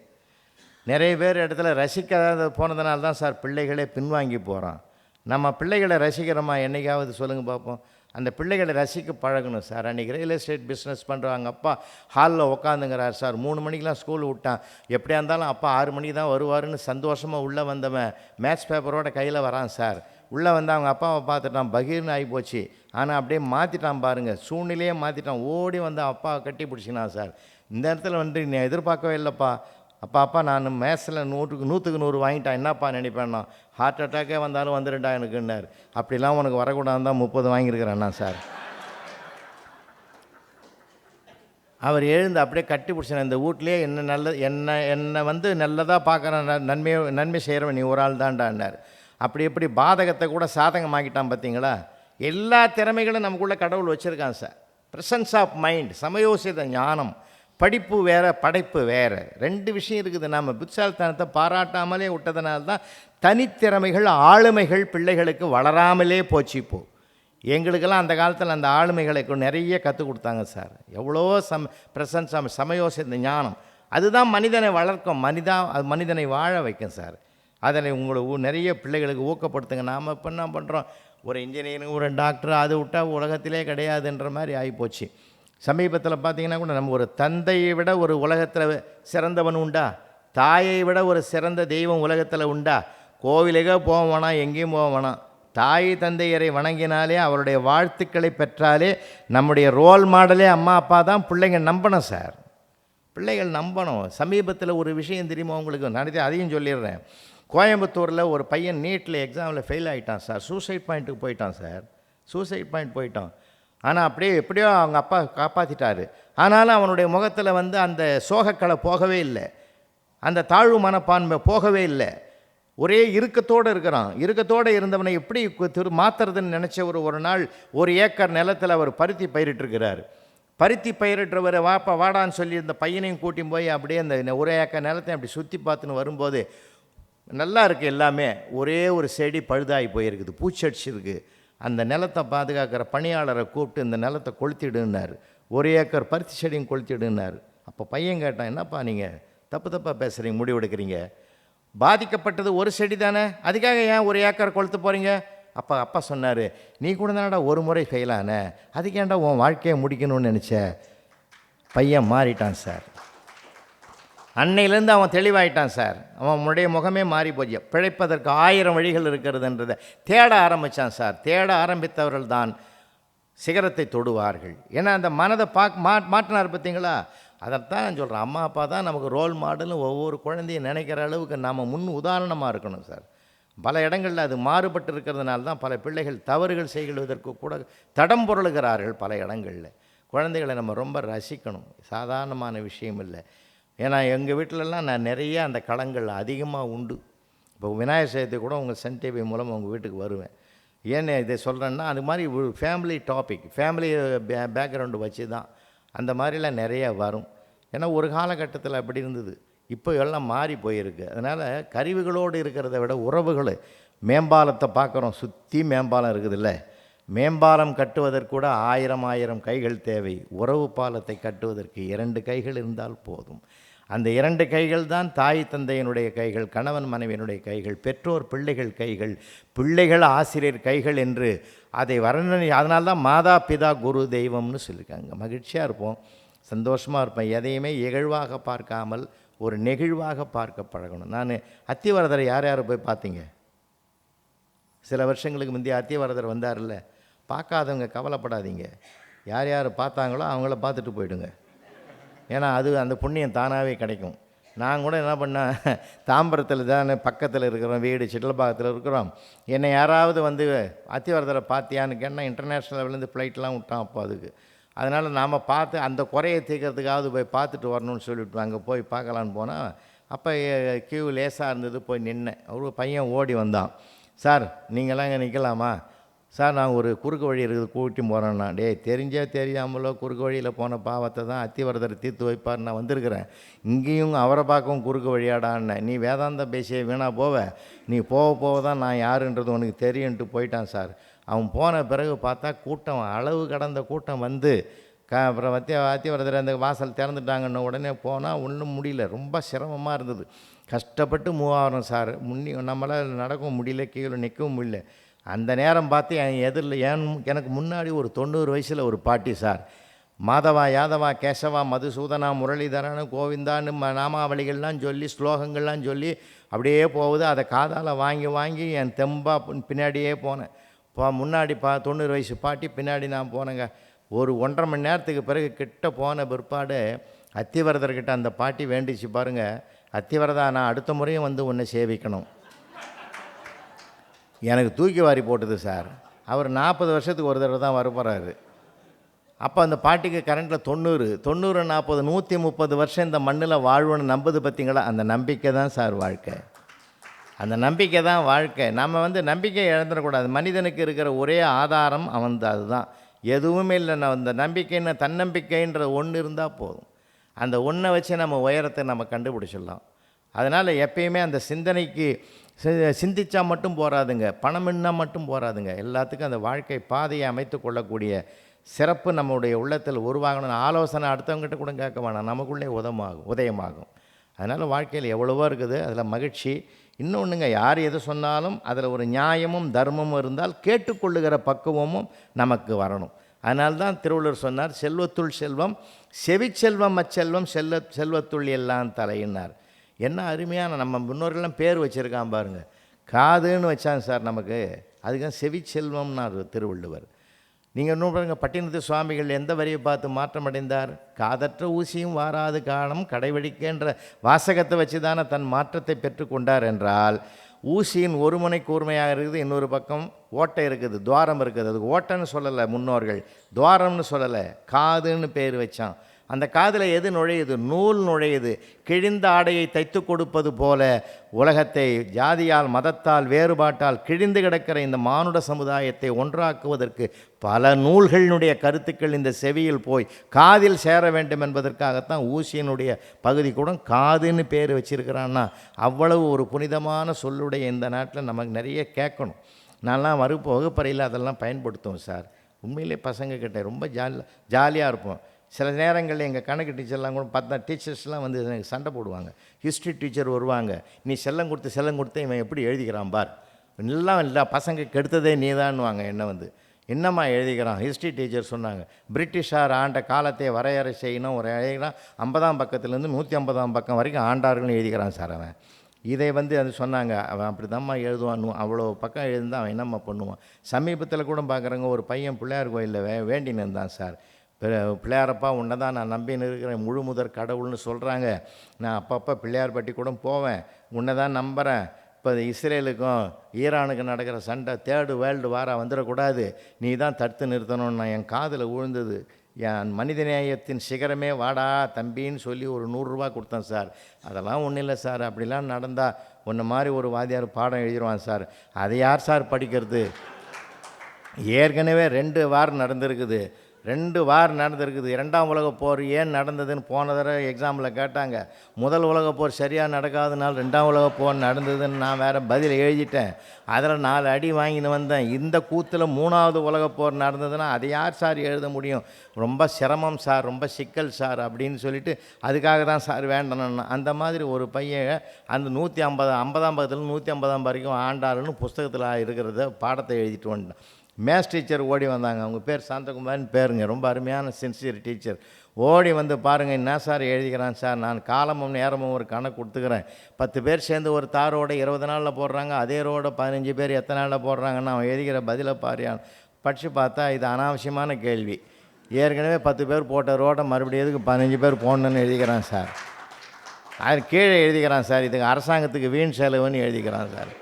நிறைய பேர் இடத்துல ரசிக்காத போனதுனால தான் சார் பிள்ளைகளே பின்வாங்கி போகிறான். நம்ம பிள்ளைகளை ரசிக்கிறோமா என்றைக்காவது சொல்லுங்கள் பார்ப்போம். அந்த பிள்ளைகளை ரசிக்க பழகணும் சார். அன்றைக்கி ரியல் எஸ்டேட் பிஸ்னஸ் பண்ணுறாங்க. அப்பா ஹாலில் உட்காந்துங்கிறார் சார். 3 மணிக்கெலாம் ஸ்கூல் விட்டான். எப்படியா இருந்தாலும் அப்பா 6 மணிக்கு தான் வருவாருன்னு சந்தோஷமாக உள்ளே வந்தவன் மேத்ஸ் பேப்பரோட கையில் வரான் சார். உள்ளே வந்து அவங்க அப்பாவை பார்த்துட்டான், பகீர்னு ஆகி போச்சு. ஆனால் அப்படியே மாற்றிட்டான் பாருங்கள், சூழ்நிலையே மாற்றிட்டான். ஓடி வந்து அப்பாவை கட்டி பிடிச்சினான் சார். இந்த இடத்துல வந்து நீ எதிர்பார்க்கவே இல்லைப்பா, அப்பா நான் மேத்ஸில் 100க்கு 100 வாங்கிட்டான், என்னப்பா நினைப்பேன்னா, ஹார்ட் அட்டாக்கே வந்தாலும் வந்துடுண்டா எனக்குன்னார். அப்படிலாம் உனக்கு வரக்கூடாது தான் 30 வாங்கியிருக்கிறேன்னா சார். அவர் எழுந்து அப்படியே கட்டி பிடிச்சின, இந்த வீட்லேயே என்னை வந்து நல்லதாக பார்க்குறேன், நன்மை செய்கிறவன் நீ ஒரு ஆள் தான்டான்னார். அப்படி எப்படி பாதகத்தை கூட சாதகமாக்கிட்டான் பார்த்தீங்களா. எல்லா திறமைகளும் நமக்குள்ளே கடவுள் வச்சுருக்கான் சார். ப்ரெசன்ஸ் ஆஃப் மைண்ட், சமயோசித ஞானம். படிப்பு வேறு, படைப்பு வேறு, 2 விஷயம் இருக்குது. நம்ம புத்திசாலித்தனத்தை பாராட்டாமலே விட்டதுனால தான் தனித்திறமைகள் ஆளுமைகள் பிள்ளைகளுக்கு வளராமலே போச்சு. இப்போது எங்களுக்கெல்லாம் அந்த காலத்தில் அந்த ஆளுமைகளை நிறைய கற்றுக் கொடுத்தாங்க சார். எவ்வளோ ப்ரெசன்ஸ் சமயோசித ஞானம், அதுதான் மனிதனை வளர்க்கும், மனிதனை வாழ வைக்கும் சார். அதனை நிறைய பிள்ளைகளுக்கு ஊக்கப்படுத்துங்க. நாம் இப்போ என்ன பண்ணுறோம், ஒரு இன்ஜினியரிங், ஒரு டாக்டர், அது விட்டால் உலகத்திலே கிடையாதுன்ற மாதிரி ஆகிப்போச்சு. சமீபத்தில் பார்த்திங்கன்னா கூட நம்ம ஒரு தந்தையை விட ஒரு உலகத்தில் சிறந்தவன் உண்டா, தாயை விட ஒரு சிறந்த தெய்வம் உலகத்தில் உண்டா? கோவிலுக்கே போக வேணாம், எங்கேயும் போக வேணாம், தாய் தந்தையரை வணங்கினாலே அவருடைய வாழ்த்துக்களை பெற்றாலே நம்முடைய ரோல் மாடலே அம்மா அப்பா தான். பிள்ளைங்க நம்பணும் சார், பிள்ளைகள் நம்பணும். சமீபத்தில் ஒரு விஷயம் தெரியுமா உங்களுக்கு, நடத்தி அதையும் சொல்லிடுறேன். கோயம்புத்தூரில் ஒரு பையன் நீட்டில் எக்ஸாமில் ஃபெயில் ஆகிட்டான் சார். சூசைட் பாயிண்ட்டுக்கு போயிட்டான் சார். சூசைட் பாயிண்ட் போயிட்டான். ஆனால் அப்படியே எப்படியோ அவங்க அப்பா காப்பாற்றிட்டாரு. ஆனாலும் அவனுடைய முகத்தில் வந்து அந்த சோகக்கலை போகவே இல்லை, அந்த தாழ்வு மனப்பான்மை போகவே இல்லை. ஒரே இறுக்கத்தோடு இருக்கிறான். இறுக்கத்தோடு இருந்தவனை எப்படி மாற்றுறதுன்னு நினச்ச ஒரு நாள் 1 ஏக்கர் நிலத்தில் அவர் பருத்தி பயிரிட்டிருக்கிறார். பருத்தி பயிரிட்டுறவரை வாடான்னு சொல்லி இந்த பையனையும் கூட்டின்னு போய் அப்படியே அந்த 1 ஏக்கர் நிலத்தை அப்படி சுற்றி பார்த்துன்னு வரும்போது நல்லா இருக்குது எல்லாமே. ஒரே ஒரு செடி பழுதாகி போயிருக்குது, பூச்சடிச்சிருக்கு. அந்த நிலத்தை பாதுகாக்கிற பணியாளரை கூப்பிட்டு இந்த நிலத்தை கொளுத்திடுன்னார். 1 ஏக்கர் பருத்தி செடியும் கொளுத்திடுனார். அப்போ பையன் கேட்டான், என்னப்பா நீங்கள் தப்பாக பேசுகிறீங்க, முடிவெடுக்கிறீங்க, பாதிக்கப்பட்டது ஒரு செடி தானே, அதுக்காக ஏன் 1 ஏக்கர் கொளுத்து போகிறீங்க? அப்பா சொன்னார், நீ கூட தானடா ஒரு முறை ஃபெயிலான, அதுக்கேண்டா உன் வாழ்க்கையை முடிக்கணும்னு நினச்ச. பையன் மாறிட்டான் சார். அன்னையிலேருந்து அவன் தெளிவாயிட்டான் சார். அவனுடைய முகமே மாறி போச்சு. பிழைப்பதற்கு 1000 வழிகள் இருக்கிறதுன்றதை தேட ஆரம்பித்தான் சார். தேட ஆரம்பித்தவர்கள் தான் சிகரத்தை தொடுவார்கள். ஏன்னா அந்த மனதை மாற்றினார் பார்த்தீங்களா? அதைத்தான் நான் சொல்கிறேன். அம்மா அப்பா தான் நமக்கு ரோல் மாடல்னு ஒவ்வொரு குழந்தையும் நினைக்கிற அளவுக்கு நாம் முன் உதாரணமாக இருக்கணும் சார். பல இடங்களில் அது மாறுபட்டு இருக்கிறதுனால தான் பல பிள்ளைகள் தவறுகள் செய்வதற்கு கூட தடம் பொருளுகிறார்கள் பல இடங்களில். குழந்தைகளை நம்ம ரொம்ப ரசிக்கணும், சாதாரணமான விஷயம் இல்லை. ஏன்னா எங்கள் வீட்டிலலாம் நான் நிறைய அந்த களங்கள் அதிகமாக உண்டு. இப்போ விநாயகர் சதுர்த்தி கூட உங்கள் சன் டிவி மூலம் உங்கள் வீட்டுக்கு வருவேன். ஏன்னு இதை சொல்கிறேன்னா, அது மாதிரி ஒரு ஃபேமிலி டாபிக், ஃபேமிலி பேக்ரவுண்டு வச்சு தான் அந்த மாதிரிலாம் நிறைய வரும். ஏன்னா ஒரு காலகட்டத்தில் அப்படி இருந்தது, இப்போ எல்லாம் மாறி போயிருக்கு. அதனால் கருவிகளோடு இருக்கிறத விட உறவுகள், மேம்பாலத்தை பார்க்குறோம், சுற்றி மேம்பாலம் இருக்குதுல்ல, மேம்பாலம் கட்டுவதற்கு கூட 1000 கைகள் தேவை. உறவு பாலத்தை கட்டுவதற்கு 2 கைகள் இருந்தால் போதும். அந்த 2 கைகள் தான் தாய் தந்தையினுடைய கைகள், கணவன் மனைவியினுடைய கைகள், பெற்றோர் பிள்ளைகள் கைகள், பிள்ளைகள் ஆசிரியர் கைகள் என்று அதை வர்ணனை. அதனால தான் மாதா பிதா குரு தெய்வம்னு சொல்லியிருக்காங்க. மகிழ்ச்சியாக இருப்போம், சந்தோஷமாக இருப்பேன். எதையுமே இகழ்வாக பார்க்காமல் ஒரு நெகிழ்வாக பார்க்க பழகணும். நான் அத்திவரதரை யார் போய் பார்த்தீங்க? சில வருஷங்களுக்கு முந்தைய அத்திவரதர் வந்தார்ல, பார்க்காதவங்க கவலைப்படாதீங்க. யார் பார்த்தாங்களோ அவங்கள பார்த்துட்டு போயிடுங்க. ஏன்னா அது அந்த புண்ணியம் தானாகவே கிடைக்கும். நான் கூட என்ன பண்ணேன், தாம்பரத்தில் தான் பக்கத்தில் இருக்கிறோம், வீடு சிட்டலபாகத்தில் இருக்கிறோம். என்னை யாராவது வந்து அத்திவரதரை பார்த்தியான்னு கேட்டால் இன்டர்நேஷ்னல் லெவலேருந்து ஃப்ளைட்லாம் விட்டான் அப்போ அதுக்கு. அதனால் நாம் பார்த்து அந்த குறையை தீர்க்கறதுக்காவது போய் பார்த்துட்டு வரணும்னு சொல்லிவிட்டு அங்கே போய் பார்க்கலான்னு போனால், அப்போ கியூ லேசாக இருந்தது, போய் நின்னேன். ஒரு பையன் ஓடி வந்தான், சார் நீங்களாம் இங்கே நிற்கலாமா சார், நான் ஒரு குறுக்கு வழி இருக்குது கூட்டி போகிறேன்னா. தெரியாமலோ குறுக்கு வழியில் போன பாவத்தை தான் அத்திவரதர் தீர்த்து வைப்பார், நான் வந்திருக்கிறேன். இங்கேயும் அவரை பார்க்கவும் குறுக்கு வழியாடான்னு. நீ வேதாந்தம் பேசிய வீணாக போவ, நீ போக தான் நான் யாருன்றது உனக்கு தெரியுன்ட்டு போயிட்டான் சார். அவன் போன பிறகு பார்த்தா கூட்டம், அளவு கடந்த கூட்டம் வந்து அப்புறம் அத்திவரதர் அந்த வாசல் திறந்துட்டாங்கன்னு உடனே போனால் ஒன்றும் முடியல, ரொம்ப சிரமமாக இருந்தது. கஷ்டப்பட்டு மூவாயிரம் சார், நம்மளால் நடக்கவும் முடியல, கீழே நிற்கவும் முடியல. அந்த நேரம் பார்த்து என் எதிரில் எனக்கு முன்னாடி ஒரு 90 வயசில் ஒரு பாட்டி சார், மாதவா யாதவா கேசவா மதுசூதனா முரளிதரனு கோவிந்தான்னு நாமாவளிகள்லாம் சொல்லி ஸ்லோகங்கள்லாம் சொல்லி அப்படியே போகுது. அதை காதால் வாங்கி என் தெம்பா பின்னாடியே போனேன். முன்னாடி 90 வயசு பாட்டி, பின்னாடி நான் போனேங்க. ஒரு 1.5 மணி நேரத்துக்கு பிறகு கிட்ட போன பிற்பாடு அத்திவரதர்கிட்ட அந்த பாட்டி வேண்டிச்சு பாருங்கள், அத்திவரதா நான் அடுத்த முறையும் வந்து உன்னை சேவிக்கணும். எனக்கு தூக்கி வாரி போட்டுது சார். அவர் 40 வருஷத்துக்கு ஒரு தடவை தான் வரப்போகிறாரு. அப்போ அந்த பாட்டிக்கு கரண்டில் 90 40 130 வருஷம் இந்த மண்ணில் வாழ்வுன்னு நம்புது பார்த்தீங்களா? அந்த நம்பிக்கை தான் சார் வாழ்க்கை, அந்த நம்பிக்கை தான் வாழ்க்கை. நம்ம வந்து நம்பிக்கையை இழந்துடக்கூடாது. மனிதனுக்கு இருக்கிற ஒரே ஆதாரம் அதுதான், எதுவுமே இல்லை. அந்த நம்பிக்கைன்னு தன்னம்பிக்கைன்ற ஒன்று இருந்தால் போதும். அந்த ஒன்றை வச்சு நம்ம உயரத்தை நம்ம கண்டுபிடிச்சிடலாம். அதனால் எப்பயுமே அந்த சிந்தனைக்கு சிந்திச்சா மட்டும் போகாதுங்க, பணம்னா மட்டும் போகாதுங்க. எல்லாத்துக்கும் அந்த வாழ்க்கை பாதையை அமைத்து கொள்ளக்கூடிய சிறப்பு நம்முடைய உள்ளத்தில் உருவாகணும். ஆலோசனை அடுத்தவங்ககிட்ட கூட கேட்க வேணாம், நமக்குள்ளே உதயமாகும். அதனால் வாழ்க்கையில் எவ்வளவோ இருக்குது, அதில் மகிழ்ச்சி. இன்னொன்றுங்க, யார் எது சொன்னாலும் அதில் ஒரு நியாயமும் தர்மமும் இருந்தால் கேட்டுக்கொள்ளுகிற பக்குவமும் நமக்கு வரணும். அதனால்தான் திருவள்ளுவர் சொன்னார், செல்வத்துள் செல்வம் செவிச்செல்வம் அச்செல்வம் செல்வத்துள் எல்லாம் தலையினார். என்ன அருமையான நம்ம முன்னோர்கள்லாம் பேர் வச்சுருக்கான் பாருங்கள். காதுன்னு வச்சாங்க சார் நமக்கு, அதுக்கு செவிச்செல்வம்னார் திருவள்ளுவர். நீங்கள் இன்னும் பாருங்கள், பட்டினத்து சுவாமிகள் எந்த வரியை பார்த்து மாற்றமடைந்தார்? காதற்ற ஊசியும் வாராது காலம் கடைவழிக்கின்ற வாசகத்தை வச்சு தானே தன் மாற்றத்தை பெற்றுக்கொண்டார் என்றால், ஊசியின் ஒரு முனை கூர்மையாக இருக்குது, இன்னொரு பக்கம் ஓட்டை இருக்குது, துவாரம் இருக்குது. அதுக்கு ஓட்டைன்னு சொல்லலை முன்னோர்கள், துவாரம்னு சொல்லலை, காதுன்னு பேர் வச்சான். அந்த காதில் எது நுழையுது? நூல் நுழையுது. கிழிந்த ஆடையை தைத்து கொடுப்பது போல உலகத்தை ஜாதியால் மதத்தால் வேறுபாட்டால் கிழிந்து கிடக்கிற இந்த மானுட சமுதாயத்தை ஒன்றாக்குவதற்கு பல நூல்களினுடைய கருத்துக்கள் இந்த செவியில் போய் காதில் சேர வேண்டும் என்பதற்காகத்தான் ஊசியினுடைய பகுதி கூட காதுன்னு பேர் வச்சிருக்கிறான்னா, அவ்வளவு ஒரு புனிதமான சொல்லுடைய இந்த நாட்டில் நமக்கு நிறைய கேட்கணும். நான்லாம் வகுப்பறையில் அதெல்லாம் பயன்படுத்துவோம் சார். உண்மையிலே பசங்கக்கிட்ட ரொம்ப ஜாலியாக இருப்போம். சில நேரங்களில் எங்கள் கணக்கு டீச்சர்லாம் கூட பார்த்தா டீச்சர்ஸ்லாம் வந்து எனக்கு சண்டை போடுவாங்க. ஹிஸ்ட்ரி டீச்சர் வருவாங்க, நீ செல்லம் கொடுத்து இவன் எப்படி எழுதிக்கிறான் பார், எல்லாம் இல்லை பசங்க கெடுத்ததே நீதான்னுவாங்க. என்ன வந்து என்னம்மா எழுதிக்கிறான்? ஹிஸ்ட்ரி டீச்சர் சொன்னாங்க, பிரிட்டிஷார் ஆண்ட காலத்தை வரையறை செய்யணும், ஒரு எழுதிக்கிறான் 50ஆம் பக்கத்துலேருந்து 150ஆம் பக்கம் வரைக்கும் ஆண்டார்கள்னு எழுதிக்கிறான் சார் அவன். இதை வந்து அது சொன்னாங்க, அவன் அப்படி தான்மா எழுதுவான், அவ்வளோ பக்கம் எழுந்தால் அவன் என்னம்மா பண்ணுவான். சமீபத்தில் கூட பார்க்குறேங்க, ஒரு பையன் பிள்ளையார் கோயிலில் வேண்டின்னு இருந்தான் சார். பிள்ளையாரப்பா உன்னை தான் நான் நம்பின்னு இருக்கிறேன், முழு முதற் கடவுள்னு சொல்கிறாங்க, நான் அப்பப்போ பிள்ளையார் பட்டி கூட போவேன், உன்னை தான் நம்புகிறேன். இப்போ இஸ்ரேலுக்கும் ஈரானுக்கும் நடக்கிற சண்டை 3rd வேர்ல்டு வாராக வந்துடக்கூடாது, நீ தான் தடுத்து நிறுத்தணும்னு நான் என் காதில் விழுந்தது. என் மனிதநேயத்தின் சிகரமே வாடா தம்பின்னு சொல்லி ஒரு 100 ரூபா கொடுத்தேன் சார். அதெல்லாம் ஒன்றும் இல்லை சார், அப்படிலாம் நடந்தால் உன்ன மாதிரி ஒரு வாத்தியார் பாடம் எழுதிடுவான் சார். அதை யார் சார் படிக்கிறது? ஏற்கனவே 2 வார் நடந்திருக்குது. 2 வார் நடந்திருக்குது. 2ஆம் உலகப் போர் ஏன் நடந்ததுன்னு போன தடவை எக்ஸாமில் கேட்டாங்க. முதல் உலகப் போர் சரியாக நடக்காதனால 2ஆம் உலகப் போர் நடந்ததுன்னு நான் வேறு பதில் எழுதிட்டேன். அதில் 4 அடி வாங்கின்னு வந்தேன். இந்த கூத்தில் 3ஆவது உலகப் போர் நடந்ததுன்னா அதை யார் சார் எழுத முடியும்? ரொம்ப சிரமம் சார், ரொம்ப சிக்கல் சார் அப்படின்னு சொல்லிட்டு அதுக்காக தான் சார் வேண்டணும். அந்த மாதிரி ஒரு பையன் அந்த 50ஆம் பக்கத்தில் 150ஆம் வரைக்கும் ஆண்டாருன்னு புஸ்தகத்தில் இருக்கிறத பாடத்தை எழுதிட்டு வந்துட்டான். மேத்ஸ் டீச்சர் ஓடி வந்தாங்க, அவங்க பேர் சாந்தகுமார்னு பேருங்க, ரொம்ப அருமையான சின்சியர் டீச்சர். ஓடி வந்து பாருங்கள், என்ன சார் எழுதிக்கிறான் சார், நான் காலமும் நேரமும் ஒரு கணக்கு கொடுத்துக்கிறேன், 10 பேர் சேர்ந்து ஒரு தாரோட 20 நாளில் போடுறாங்க, அதே ரோட 15 பேர் எத்தனை நாளில் போடுறாங்கன்னு அவன் எழுதிக்கிற பதிலை பாரியான். படித்து பார்த்தா இது அனாவசியமான கேள்வி. ஏற்கனவே 10 பேர் போட்ட ரோட்டை மறுபடியும் எதுக்கு 15 பேர் போடணுன்னு எழுதிக்கிறான் சார். அது கீழே எழுதிக்கிறான் சார், இதுக்கு அரசாங்கத்துக்கு வீண் செலவுன்னு எழுதிக்கிறான் சார்.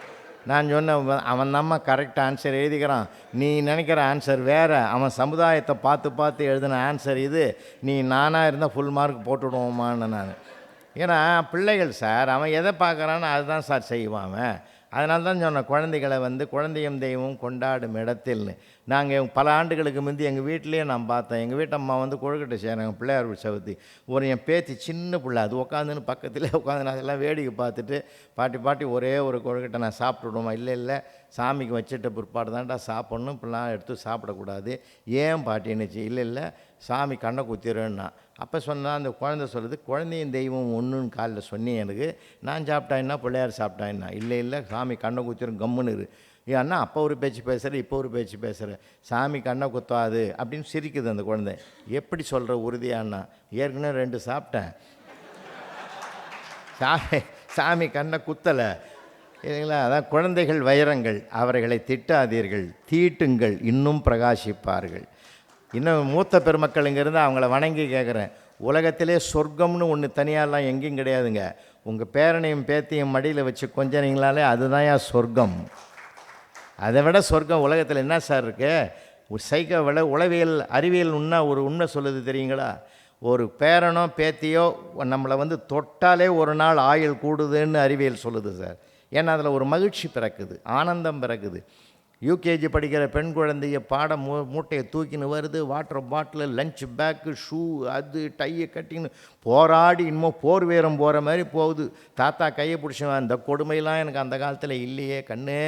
நான் சொன்னேன், அவன் நம்ம கரெக்ட் ஆன்சர் எழுதிக்கிறான், நீ நினைக்கிற ஆன்சர் வேறு, அவன் சமுதாயத்தை பார்த்து எழுதின ஆன்சர் இது, நீ நானாக இருந்தால் ஃபுல் மார்க் போட்டுவிடுவோமான்னு நான். ஏன்னா பிள்ளைகள் சார், அவன் எதை பார்க்குறான்னு அதுதான் சார் செய்வான் அவன். அதனால தான் சொன்னேன், குழந்தைகளை வந்து குழந்தையும் தெய்வம் கொண்டாடும் இடத்தில்னு. நாங்கள் பல ஆண்டுகளுக்கு முந்தி எங்கள் வீட்டிலேயே நான் பார்த்தேன், எங்கள் வீட்டு அம்மா வந்து கொழுக்கட்டை செய்கிறாங்க பிள்ளையார் சவுத்தி. என் பேத்தி சின்ன பிள்ளை, அது உட்காந்துன்னு பக்கத்திலே உட்காந்து அதெல்லாம் வேடிக்கை பார்த்துட்டு பாட்டி ஒரே ஒரு கொழுக்கட்டை நான் சாப்பிட்டுடுவோமா, இல்லை சாமிக்கு வச்சுட்ட பிற்பாடு தான்டா சாப்பிட்ணும், இப்படிலாம் எடுத்து சாப்பிடக்கூடாது. ஏன் பாட்டின்னுச்சு, இல்லை சாமி கண்ணை குத்திடுன்னா. அப்போ சொன்னால் அந்த குழந்தை சொல்லுது, குழந்தையும் தெய்வம் ஒன்றுன்னு காலில் சொன்னேன் எனக்கு, நான் சாப்பிட்டாயின்னா பிள்ளையார் சாப்பிட்டாயின்னா, இல்லை சாமி கண்ணை குத்திரும் கம்முன்னு இரு. ஏன்னா அப்போ ஒரு பேச்சு பேசுகிற, இப்போ ஒரு பேச்சு பேசுகிற, சாமி கண்ணை குத்தாது அப்படின்னு சிரிக்குது அந்த குழந்தை. எப்படி சொல்கிற உறுதியானா, ஏற்கனவே 2 சாப்பிட்டேன், சாமி கண்ணை குத்தலை இல்லைங்களா. அதான் குழந்தைகள் வைரங்கள், அவர்களை திட்டாதீர்கள், தீட்டுங்கள், இன்னும் பிரகாசிப்பார்கள். இன்னும் மூத்த பெருமக்கள் இங்கேருந்து அவங்கள வணங்கி கேட்குறேன், உலகத்திலே சொர்க்கம்னு ஒன்று தனியாரெலாம் எங்கேயும் கிடையாதுங்க. உங்கள் பேரனையும் பேத்தையும் மடியில் வச்சு கொஞ்சினீங்களாலே அதுதான் ஏன் சொர்க்கம். அதை விட சொர்க்கம் உலகத்தில் என்ன சார் இருக்குது? ஒரு உளவியல் அறிவியல் ஒரு உண்மை சொல்லுது தெரியுங்களா? ஒரு பேரனோ பேத்தியோ நம்மளை வந்து தொட்டாலே ஒரு நாள் ஆயுள் கூடுதுன்னு அறிவியல் சொல்லுது சார். ஏன்னா அதில் ஒரு மகிழ்ச்சி பிறக்குது, ஆனந்தம் பிறக்குது. யூகேஜி படிக்கிற பெண் குழந்தைய பாடம் மூட்டையை தூக்கின்னு வருது, water bottle, lunch bag, shoe, அது டையை கட்டின்னு போராடி இன்னமும் போர் வீரம் போகிற மாதிரி போகுது. தாத்தா கையை பிடிச்சவன், அந்த கொடுமையெல்லாம் எனக்கு அந்த காலத்தில் இல்லையே கண்ணு,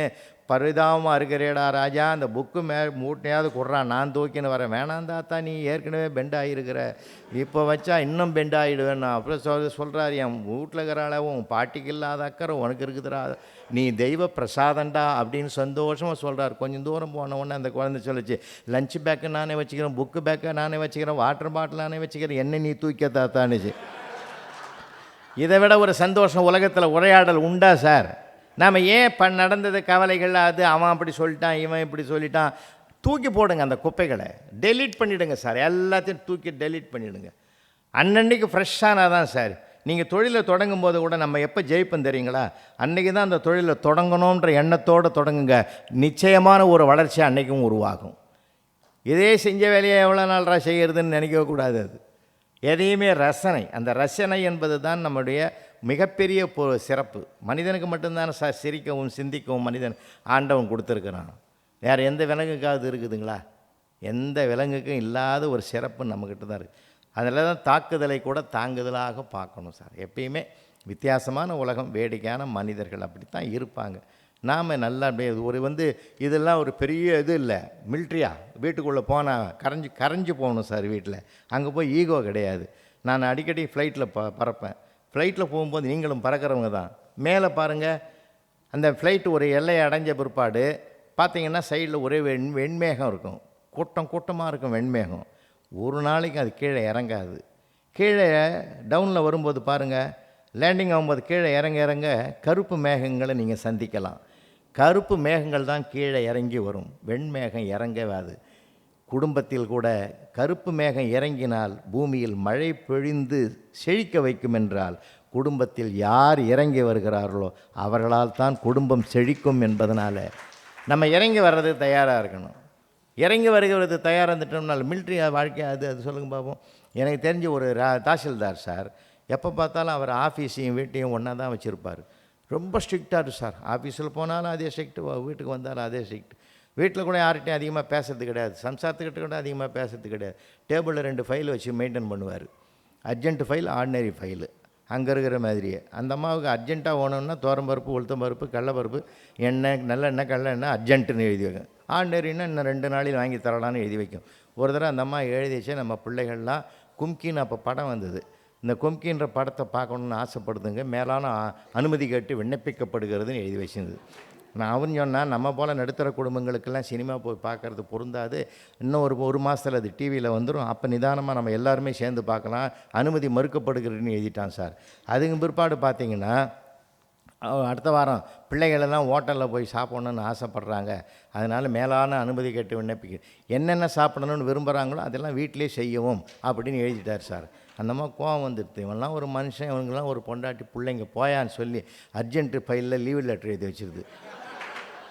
பரிதாபமாக இருக்கிறேடா ராஜா, அந்த புக்கு மூட்டையாவது கொடுறான், நான் தூக்கின்னு வரேன். வேணாம் தாத்தா, நீ ஏற்கனவே பெண்ட் ஆகிருக்கிற, இப்போ வச்சா இன்னும் பெண்ட் ஆகிடுவேன். நான் அப்புறம் சொல்கிறார், என் வீட்டில் இருக்கிறாள உன் பாட்டிக்கு இல்லாத அக்கறை உனக்கு இருக்குதுடா, நீ தெய்வ பிரசாதண்டா அப்படின்னு சந்தோஷமாக சொல்கிறார். கொஞ்சம் தூரம் போன உடனே அந்த குழந்தை சொல்லிச்சு, லஞ்ச் பேக்கை நானே வச்சுக்கிறேன், புக்கு பேக்கை நானே வச்சுக்கிறேன், வாட்டர் பாட்டில் நானே வச்சுக்கிறேன், என்ன நீ தூக்க தாத்தானுச்சு. இதை விட ஒரு சந்தோஷம் உலகத்தில் உரையாடல் உண்டா சார்? நாம் ஏன் நடந்தது கவலைகள், அது அவன் அப்படி சொல்லிட்டான், இவன் இப்படி சொல்லிட்டான், தூக்கி போடுங்க அந்த குப்பைகளை, டெலீட் பண்ணிவிடுங்க சார், எல்லாத்தையும் தூக்கி டெலீட் பண்ணிவிடுங்க. அன்னன்னைக்கு ஃப்ரெஷ்ஷானால் தான் சார். நீங்கள் தொழிலை தொடங்கும் போது கூட நம்ம எப்போ ஜெயிப்போம் தெரியுங்களா? அன்றைக்கி தான் அந்த தொழிலை தொடங்கணுன்ற எண்ணத்தோடு தொடங்குங்க, நிச்சயமான ஒரு வளர்ச்சி அன்றைக்கும் உருவாகும். இதே செஞ்ச வேலையை எவ்வளோ நாள்ரா செய்கிறதுன்னு நினைக்கக்கூடாது. அது எதையுமே ரசனை, அந்த ரசனை என்பது தான் நம்முடைய மிகப்பெரிய சிறப்பு. மனிதனுக்கு மட்டும்தானே சார் சிரிக்கவும் சிந்திக்கவும் மனிதன் ஆண்டவன் கொடுத்துருக்குறான். வேறு எந்த விலங்குக்காவது இருக்குதுங்களா? எந்த விலங்குக்கும் இல்லாத ஒரு சிறப்பு நம்மக்கிட்ட தான் இருக்குது. அதில் தான் தாக்குதலை கூட தாங்குதலாக பார்க்கணும் சார். எப்பயுமே வித்தியாசமான உலகம், வேடிக்கையான மனிதர்கள் அப்படித்தான் இருப்பாங்க. நாம் நல்லா அப்படியே இதெல்லாம் ஒரு பெரிய இது இல்லை, மில்ட்ரியா வீட்டுக்குள்ளே போனால் கரைஞ்சி போகணும் சார். வீட்டில் அங்கே போய் ஈகோ கிடையாது. நான் அடிக்கடி ஃப்ளைட்டில் பறப்பேன். ஃப்ளைட்டில் போகும்போது நீங்களும் பறக்கிறவங்க தான். மேலே பாருங்கள், அந்த ஃப்ளைட்டு ஒரு எல்லையை அடைஞ்ச பிற்பாடு பார்த்திங்கன்னா சைடில் ஒரே வெண்மேகம் இருக்கும், கூட்டமாக இருக்கும் வெண்மேகம். ஒரு நாளைக்கு அது கீழே இறங்காது. கீழே டவுனில் வரும்போது பாருங்கள், லேண்டிங் ஆகும்போது கீழே இறங்க கருப்பு மேகங்களை நீங்கள் சந்திக்கலாம். கருப்பு மேகங்கள் தான் கீழே இறங்கி வரும், வெண்மேகம் இறங்காது. குடும்பத்தில் கூட கருப்பு மேகம் இறங்கினால் பூமியில் மழை பொழிந்து செழிக்க வைக்கும் என்றால், குடும்பத்தில் யார் இறங்கி வருகிறார்களோ அவர்களால் தான் குடும்பம் செழிக்கும் என்பதனால் நம்ம இறங்கி வர்றது தயாராக இருக்கணும். இறங்கி வருகிறது தயாராக இருந்துட்டோம்னால மிலிட்ரி வாழ்க்கை அது சொல்லுங்க பார்ப்போம். எனக்கு தெரிஞ்ச ஒரு தாசில்தார் சார், எப்போ பார்த்தாலும் அவர் ஆஃபீஸையும் வீட்டையும் ஒன்றா தான் வச்சுருப்பார். ரொம்ப ஸ்ட்ரிக்டாக இருக்கும் சார். ஆஃபீஸில் போனாலும் அதே ஸ்ட்ரிக்ட், வீட்டுக்கு வந்தாலும் அதே ஸ்ட்ரிக்ட். வீட்டில் கூட யார்கிட்டையும் அதிகமாக பேசுறது கிடையாது, சம்சாரத்துக்கிட்ட கூட அதிகமாக பேசுறது கிடையாது. டேபிளில் 2 ஃபைல் வச்சு மெயின்டைன் பண்ணுவார். Urgent file, ordinary file. அங்கே இருக்கிற மாதிரியே அந்த அம்மாவுக்கு அர்ஜென்ட்டாக ஓணுன்னா தோரம்பருப்பு, உளுத்தம்பருப்பு, கடலப்பருப்பு, எண்ணெய், நல்லெண்ணெய், கடலெண்ணெய் அர்ஜென்ட்டுன்னு எழுதி வைக்கும். ஆர்டினரின்னா இன்னும் 2 நாளில் வாங்கி தரலான்னு எழுதி வைக்கும். ஒரு தடவை அந்த அம்மா எழுதி வச்சு நம்ம பிள்ளைகள்லாம் கும்கின்னு அப்போ படம் வந்தது, இந்த கும்கின்ற படத்தை பார்க்கணுன்னு ஆசைப்படுதுங்க, மேலான அனுமதி கேட்டு விண்ணப்பிக்கப்படுகிறதுன்னு எழுதி வச்சிருந்தது. நான் அவன் சொன்னால், நம்ம போல் நடுத்தர குடும்பங்களுக்கெல்லாம் சினிமா போய் பார்க்குறது பொருந்தாது, இன்னும் ஒரு மாதத்தில் அது டிவியில் வந்துடும், அப்போ நிதானமாக நம்ம எல்லாருமே சேர்ந்து பார்க்கலாம், அனுமதி மறுக்கப்படுகிறதுன்னு எழுதிட்டான் சார். அதுக்கு பிற்பாடு பார்த்திங்கன்னா அடுத்த வாரம் பிள்ளைகளெல்லாம் ஹோட்டலில் போய் சாப்பிட்ணுன்னு ஆசைப்பட்றாங்க, அதனால் மேலான அனுமதி கேட்டு விண்ணப்பிக்க என்னென்ன சாப்பிடணும்னு விரும்புகிறாங்களோ அதெல்லாம் வீட்டிலே செய்யவும் அப்படின்னு எழுதிட்டார் சார். அந்த மாதிரி கோவம் வந்துடுது, இவன்லாம் ஒரு மனுஷன், இவங்கெல்லாம் ஒரு பொண்டாட்டி பிள்ளைங்க போயான்னு சொல்லி அர்ஜென்ட்டு ஃபைலில் லீவ் லெட்டர் எழுதி வச்சுருது.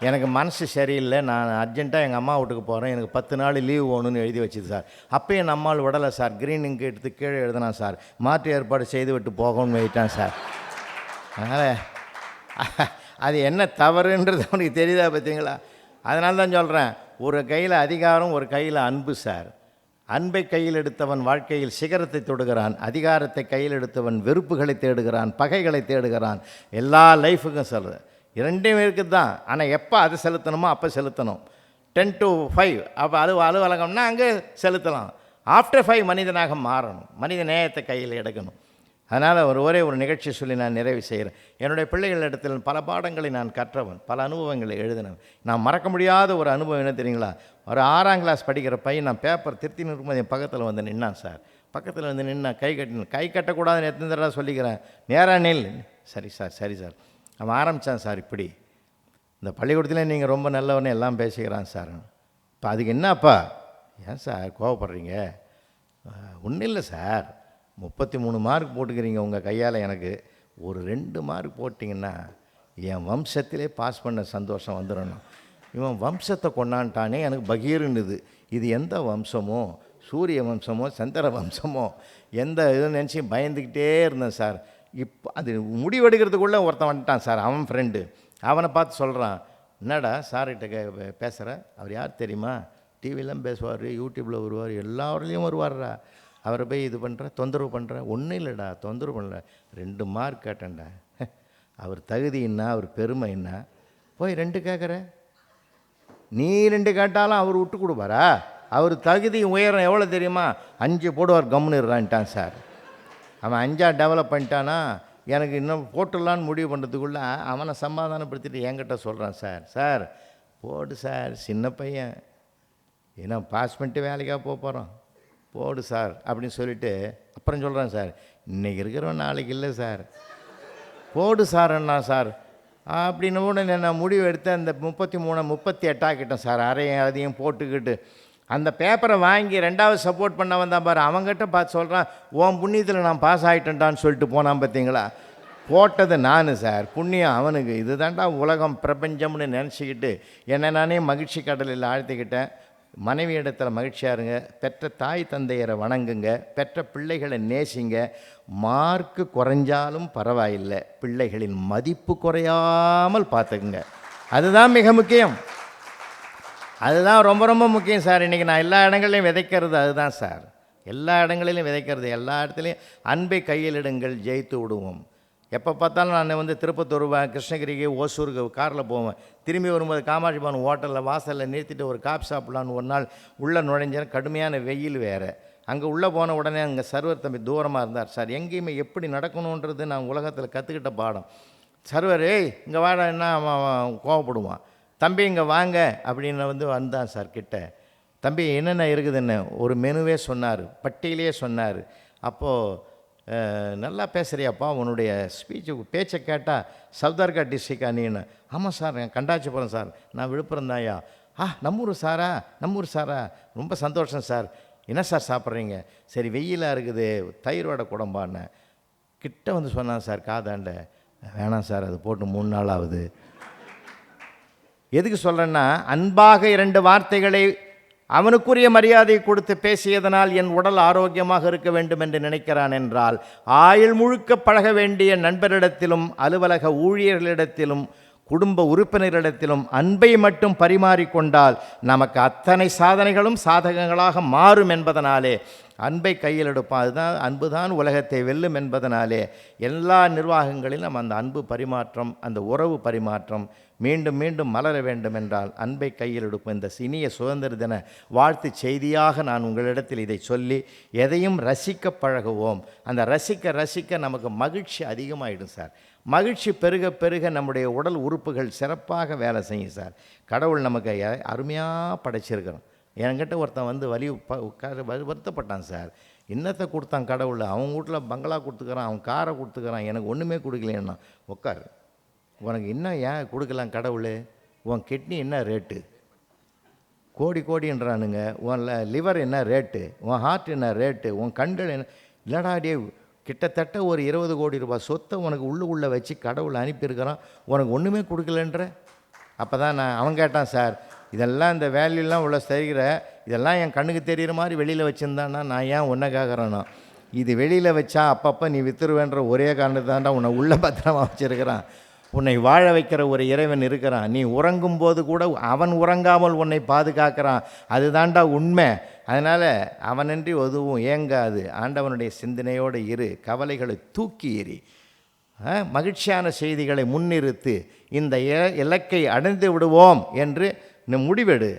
எனக்கு மனசு சரியில்லை, நான் அர்ஜென்ட்டாக எங்கள் அம்மா வீட்டுக்கு போகிறேன், எனக்கு 10 நாள் லீவ் வேணும்னு எழுதி வச்சுது சார். அப்போயும் நம்மால் விடலை சார், க்ரீனிங் எடுத்து கீழே எழுதினான் சார், மாற்று ஏற்பாடு செய்து விட்டு போகணும்னு வைட்டான் சார். அதனால் அது என்ன தவறுன்றது அவனுக்கு தெரியுதா பார்த்தீங்களா? அதனால தான் சொல்கிறேன், ஒரு கையில் அதிகாரம், ஒரு கையில் அன்பு சார். அன்பை கையில் எடுத்தவன் வாழ்க்கையில் சிகரத்தை தொடுகிறான், அதிகாரத்தை கையில் எடுத்தவன் வெறுப்புகளை தேடுகிறான், பகைகளை தேடுகிறான். எல்லா லைஃபுக்கும் சொல்கிறேன், இரண்டையும் இருக்குது தான். ஆனால் எப்போ அது செலுத்தணுமோ அப்போ செலுத்தணும். 10 to 5 அப்போ அது அலுவலகம்னா அங்கே செலுத்தலாம். ஆஃப்டர் 5 மனிதனாக மாறணும், மனித நேயத்தை கையில் எடுக்கணும். அதனால் ஒரே ஒரு நிகழ்ச்சி சொல்லி நான் நிறைவு செய்கிறேன். என்னுடைய பிள்ளைகளிடத்தில் பல பாடங்களை நான் கற்றவன், பல அனுபவங்களை எழுதினவன். நான் மறக்க முடியாத ஒரு அனுபவம் என்ன தெரியுங்களா? ஒரு 6ஆம் கிளாஸ் படிக்கிற பையன், நான் பேப்பர் திருத்தி நிற்கும்போது என் பக்கத்தில் வந்து நின்னான் சார். பக்கத்தில் வந்து நின்னா கை கட்டக்கூடாதுன்னு எத்தனை தடவை சொல்லிக்கிறேன், நேராக நில். சரி சார், சரி சார். அவன் ஆரம்பித்தான் சார், இப்படி இந்த பள்ளிக்கூடத்தில் நீங்கள் ரொம்ப நல்லவனே எல்லாம் பேசிக்கிறான் சார். இப்போ அதுக்கு என்னப்பா? ஏன் சார் கோவப்படுறீங்க? ஒன்றும் இல்லை சார், 33 மார்க் போட்டுக்கிறீங்க உங்கள் கையால், எனக்கு ஒரு 2 மார்க் போட்டிங்கன்னா என் வம்சத்திலே பாஸ் பண்ண சந்தோஷம் வந்துடணும். இவன் வம்சத்தை கொண்டான்ட்டானே, எனக்கு பகீருன்னுது. இது எந்த வம்சமோ, சூரிய வம்சமோ சந்திர வம்சமோ, எந்த இதுன்னு நினச்சி பயந்துக்கிட்டே இருந்தேன் சார். இப்போ அது முடிவெடுக்கிறதுக்குள்ளே ஒருத்தன் வந்துட்டான் சார், அவன் ஃப்ரெண்டு. அவனை பார்த்து சொல்கிறான், என்னடா சார்கிட்ட பேசுகிற, அவர் யார் தெரியுமா? டிவிலாம் பேசுவார், யூடியூப்பில் வருவார், எல்லாருலேயும் வருவார்ரா. அவரை போய் இது பண்ணுற, தொந்தரவு பண்ணுற. ஒன்றும் இல்லைடா, தொந்தரவு பண்ணல, 2 மார்க் கேட்டேன்டா. அவர் தகுதி என்ன, அவர் பெருமை என்ன, போய் 2 கேட்குற? நீ 2 கேட்டாலும் அவர் விட்டு கொடுப்பாரா? அவர் தகுதி உயரம் எவ்வளோ தெரியுமா? 5 போடுவார், கம்முன்னுறான்ட்டான் சார். அவன் 5 டெவலப் பண்ணிட்டானா, எனக்கு இன்னும் போட்டுடலான்னு முடிவு பண்ணுறதுக்குள்ளே அவனை சமாதானப்படுத்திட்டு என்கிட்ட சொல்கிறான், சார் சார் போடு சார், சின்ன பையன், ஏன்னா பாஸ் பண்ணிட்டு வேலைக்காக போகிறோம், போடு சார் அப்படின்னு சொல்லிவிட்டு அப்புறம் சொல்கிறான், சார் இன்றைக்கி இருக்கிறவன் நாளைக்கு இல்லை சார், போடு சார்ண்ணா சார் அப்படின்னு கூட நான் முடிவு எடுத்து அந்த 33 38 ஆக்கிட்டேன் சார். அதையும் போட்டுக்கிட்டு அந்த பேப்பரை வாங்கி 2வது சப்போர்ட் பண்ண வந்தான் பாரு, அவங்ககிட்ட பார்த்து சொல்கிறான், உன் புண்ணியத்தில் நான் பாஸ் ஆகிட்டேன்டான்னு சொல்லிட்டு போனான். பார்த்தீங்களா? போட்டது நான் சார், புண்ணியம் அவனுக்கு. இது தாண்டா உலகம், பிரபஞ்சம்னு நினச்சிக்கிட்டு என்னை நானே மகிழ்ச்சி கடலில் ஆழ்த்திக்கிட்டேன். மனைவி இடத்துல மகிழ்ச்சியாக இருங்க, பெற்ற தாய் தந்தையரை வணங்குங்க, பெற்ற பிள்ளைகளை நேசிங்க. மார்க்கு குறைஞ்சாலும் பரவாயில்லை, பிள்ளைகளின் மதிப்பு குறையாமல் பார்த்துக்குங்க. அதுதான் மிக முக்கியம், அதுதான் ரொம்ப ரொம்ப முக்கியம் சார். இன்றைக்கி நான் எல்லா இடங்களையும் விதைக்கிறது அதுதான் சார், எல்லா இடங்களிலும் விதைக்கிறது. எல்லா இடத்துலையும் அன்பை கையில் எடுங்கள், ஜெயித்து விடுவோம். எப்போ பார்த்தாலும் நான் வந்து திருப்பத்தூர் கிருஷ்ணகிரிக்கு ஓசூருக்கு காரில் போவேன். திரும்பி வரும்போது காமாட்சி பவன் ஹோட்டலில் வாசலில் நிறுத்திட்டு ஒரு காஃபி சாப்பிட்லான்னு ஒரு நாள் உள்ளே நுழைஞ்சேன். கடுமையான வெயில் வேறு. அங்கே உள்ளே போன உடனே அங்கே சர்வர் தம்பி தூரமாக இருந்தார். சார் எங்கேயுமே எப்படி நடக்கணுன்றது நான் உலகத்தில் கற்றுக்கிட்ட பாடம். சர்வர் இங்கே வாடா என்ன அவன் கோவப்படுவான். தம்பி இங்கே வாங்க அப்படின்னு வந்து வந்தான் சார் கிட்ட. தம்பி என்னென்ன இருக்குதுன்னு ஒரு மெனுவே சொன்னார், பட்டியலே சொன்னார். அப்போது நல்லா பேசுகிறியாப்பா, உன்னுடைய பேச்சை கேட்டால் சவுதார்கா டிஸ்ட்ரிக்டா நீன்னு? ஆமாம் சார், நான் கண்டாச்சிபுரம் சார், நான் விழுப்புரம் தான்யா. நம்மூர் சாரா, நம்மூர் சாரா, ரொம்ப சந்தோஷம் சார். என்ன சார் சாப்பிட்றீங்க? சரி வெயிலாக இருக்குது, தயிர் வடை குடம்பான்னு கிட்ட வந்து சொன்னான் சார் காதாண்ட. வேணாம் சார், அது போட்டு 3 நாள் ஆகுது. எதுக்கு சொல்கிறேன்னா, அன்பாக 2 வார்த்தைகளை அவனுக்குரிய மரியாதை கொடுத்து பேசியதனால் என் உடல் ஆரோக்கியமாக இருக்க வேண்டும் என்று நினைக்கிறான் என்றால், ஆயுள் முழுக்க பழக வேண்டிய நண்பரிடத்திலும் அலுவலக ஊழியர்களிடத்திலும் குடும்ப உறுப்பினரிடத்திலும் அன்பை மட்டும் பரிமாறிக்கொண்டால் நமக்கு அத்தனை சாதனைகளும் சாதகங்களாக மாறும் என்பதனாலே அன்பை கையில் எடுப்பான். அதுதான் அன்பு தான் உலகத்தை வெல்லும் என்பதனாலே எல்லா நிர்வாகங்களிலும் அந்த அன்பு பரிமாற்றம், அந்த உறவு பரிமாற்றம் மீண்டும் மீண்டும் மலர வேண்டும் என்றால் அன்பை கையில் எடுக்கும். இந்த இனிய சுதந்திர தின வாழ்த்து செய்தியாக நான் உங்களிடத்தில் இதை சொல்லி, எதையும் ரசிக்க பழகுவோம். அந்த ரசிக்க ரசிக்க நமக்கு மகிழ்ச்சி அதிகமாகிடும் சார். மகிழ்ச்சி பெருக பெருக நம்முடைய உடல் உறுப்புகள் சிறப்பாக வேலை செய்யும் சார். கடவுள் நமக்கு அருமையாக படைச்சிருக்கிறோம். என்கிட்ட ஒருத்தன் வந்து வருத்தப்பட்டான் சார். என்னத்தை கொடுத்தான் கடவுள்? அவன் வீட்டில் பங்களா கொடுத்துக்கிறான், அவன் காரை கொடுத்துக்கிறான், எனக்கு ஒன்றுமே கொடுக்கலைன்னா. உட்கார், உனக்கு இன்னும் ஏன் கொடுக்கலாம் கடவுள்? உன் கிட்னி என்ன ரேட்டு? கோடி கோடின்றானுங்க. உன் லிவர் என்ன ரேட்டு? உன் ஹார்ட் என்ன ரேட்டு? உன் கண்கள் என்ன? இல்லடா டே, கிட்டத்தட்ட ஒரு 20 கோடி ரூபாய் சொத்தை உனக்கு உள்ளுக்குள்ளே வச்சு கடவுள் அனுப்பியிருக்கிறான், உனக்கு ஒன்றுமே கொடுக்கலன்ற. அப்போ தான் அவன் கேட்டான் சார், இதெல்லாம் இந்த வேல்யூலாம் உள்ள செய்கிற இதெல்லாம் என் கண்ணுக்கு தெரிகிற மாதிரி வெளியில் வச்சுருந்தான்னா நான் ஏன் ஒன்றை கேட்குறேன்னா, இது வெளியில் வச்சா அப்பப்போ நீ வித்துருவேன்ற ஒரே காரணத்தாண்டா உன்னை உள்ள பத்திரமா வச்சுருக்கிறான். உன்னை வாழ வைக்கிற ஒரு இறைவன் இருக்கிறான். நீ உறங்கும் போது கூட அவன் உறங்காமல் உன்னை பாதுகாக்கிறான். அதுதாண்டா உண்மை. அதனால் அவனின்றி எதுவும் ஏங்காது. ஆண்டவனுடைய சிந்தனையோடு இரு, கவலைகளை தூக்கி எறி, மகிழ்ச்சியான செய்திகளை முன்னிறுத்து இந்த இலக்கை அடைந்து விடுவோம் என்று முடிவெடு.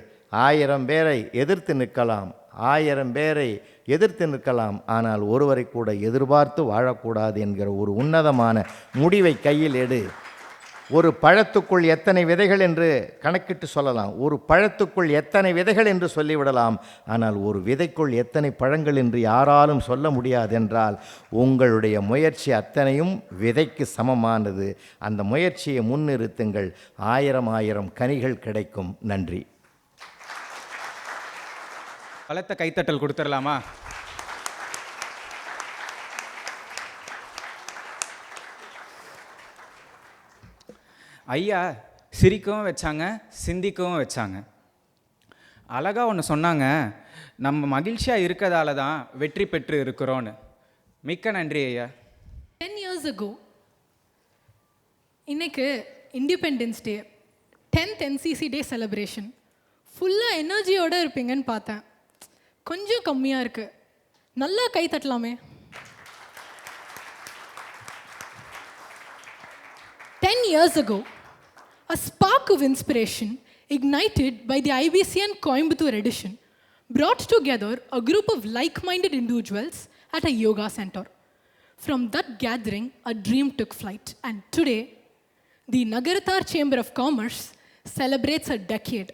1000 பேரை எதிர்த்து நிற்கலாம், 1000 பேரை எதிர்த்து நிற்கலாம், ஆனால் ஒருவரை கூட எதிர்பார்த்து வாழக்கூடாது என்கிற ஒரு உன்னதமான முடிவை கையில் எடு. ஒரு பழத்துக்குள் எத்தனை விதைகள் என்று கணக்கிட்டு சொல்லலாம், ஒரு பழத்துக்குள் எத்தனை விதைகள் என்று சொல்லிவிடலாம், ஆனால் ஒரு விதைக்குள் எத்தனை பழங்கள் என்று யாராலும் சொல்ல முடியாது என்றால் உங்களுடைய முயற்சி அத்தனையும் விதைக்கு சமமானது. அந்த முயற்சியை முன்னிறுத்துங்கள், 1000 கனிகள் கிடைக்கும். நன்றி. பலத்த கைத்தட்டல் கொடுத்துடலாமா? ஐயா சிரிக்கவும் வச்சாங்க, சிந்திக்கவும் வச்சாங்க. அழகாக ஒன்று சொன்னாங்க, நம்ம மகிழ்ச்சியாக இருக்கிறதால தான் வெற்றி பெற்று இருக்கிறோன்னு. மிக்க நன்றி ஐயா. 10 years ago, இன்னைக்கு independence day, 10th NCC day celebration. ஃபுல்லாக எனர்ஜியோடு இருப்பீங்கன்னு பார்த்தேன், கொஞ்சம் கம்மியாக இருக்குது. நல்லா கை தட்டலாமே. 10 years ago, a spark of inspiration ignited by the IBCN Coimbatore edition brought together a group of like-minded individuals at a yoga center. From that gathering, a dream took flight, and today, the Nagarathar Chamber of Commerce celebrates a decade.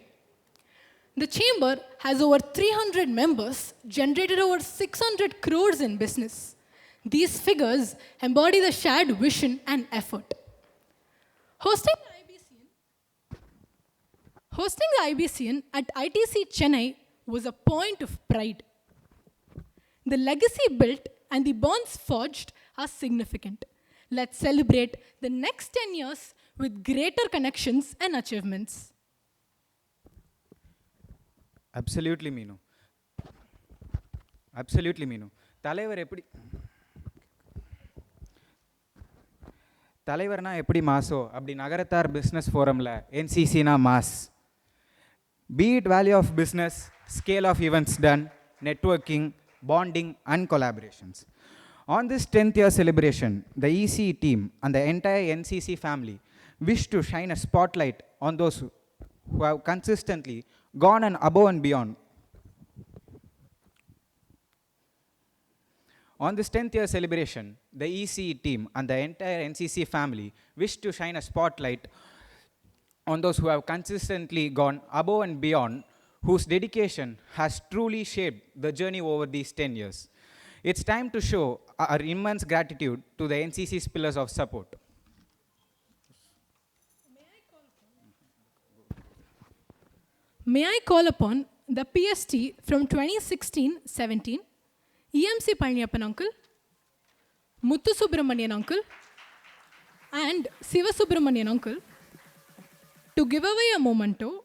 The chamber has over 300 members, generated over 600 crores in business. These figures embody the shared vision and effort. Hosting the IBCN at ITC Chennai was a point of pride. The legacy built and the bonds forged are significant. Let's celebrate the next 10 years with greater connections and achievements. Absolutely மீனு, absolutely மீனு. தலைவர்னா எப்படி மாசோ, அப்படி Nagarathar business ஃபோரமில் NCCனா mass. Be it value of business, scale of events done, networking, bonding and collaborations. On this 10th year celebration, the EC team and the entire NCC family wish to shine a spotlight on those who have consistently gone and above and beyond. On this 10th year celebration, the EC team and the entire NCC family wish to shine a spotlight on those who have consistently gone above and beyond, whose dedication has truly shaped the journey over these 10 years. It's time to show our immense gratitude to the NCC's pillars of support. May I call upon the PST from 2016-17, EMC Palniyappan uncle, Muthu Subramanian uncle, and Siva Subramanian uncle to give away a memento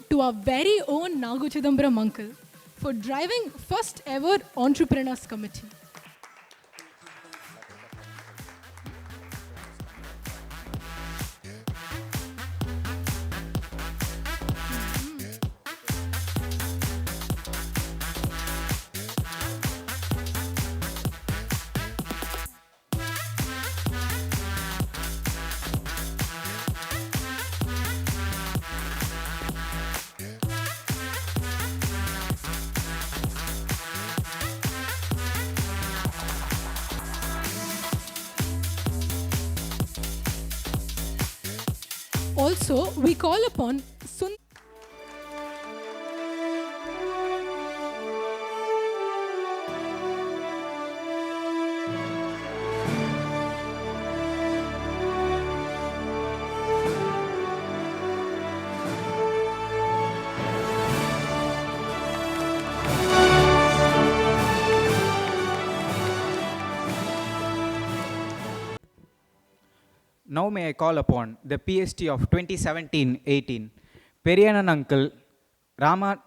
to our very own Nagu Chidambaram uncle for driving first ever Entrepreneurs Committee. Also, we call upon Now may I call upon the PST of 2017-18, Periyanan uncle, Ramanand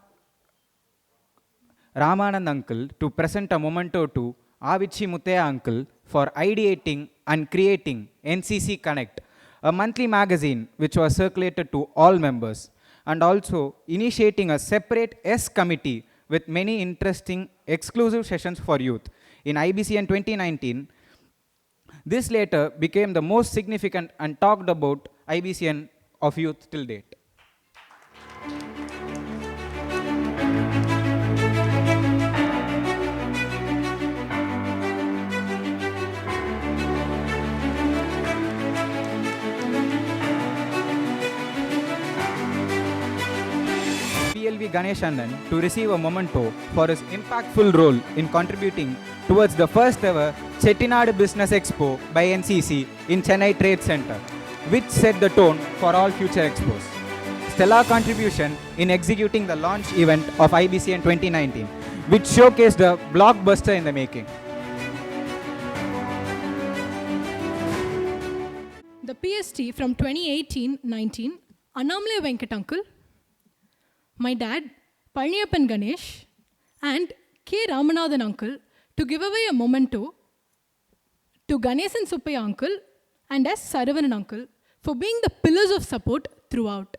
uncle to present a memento to Avichi Muthaya uncle for ideating and creating NCC Connect, a monthly magazine which was circulated to all members, and also initiating a separate S committee with many interesting exclusive sessions for youth. In IBCN 2019, this later became the most significant and talked about IBCN of youth till date. PLV Ganeshannan to receive a memento for his impactful role in contributing towards the first ever Chettinad Business Expo by NCC in Chennai Trade Center, which set the tone for all future expos. Stellar contribution in executing the launch event of IBCN 2019, which showcased a blockbuster in the making. the PST from 2018-19, Annamale Venkat uncle, my dad, Palniyappan Ganesh, and K. Ramanathan uncle to give away a memento to Ganesan Suppaya uncle and S. Saravanan uncle for being the pillars of support throughout.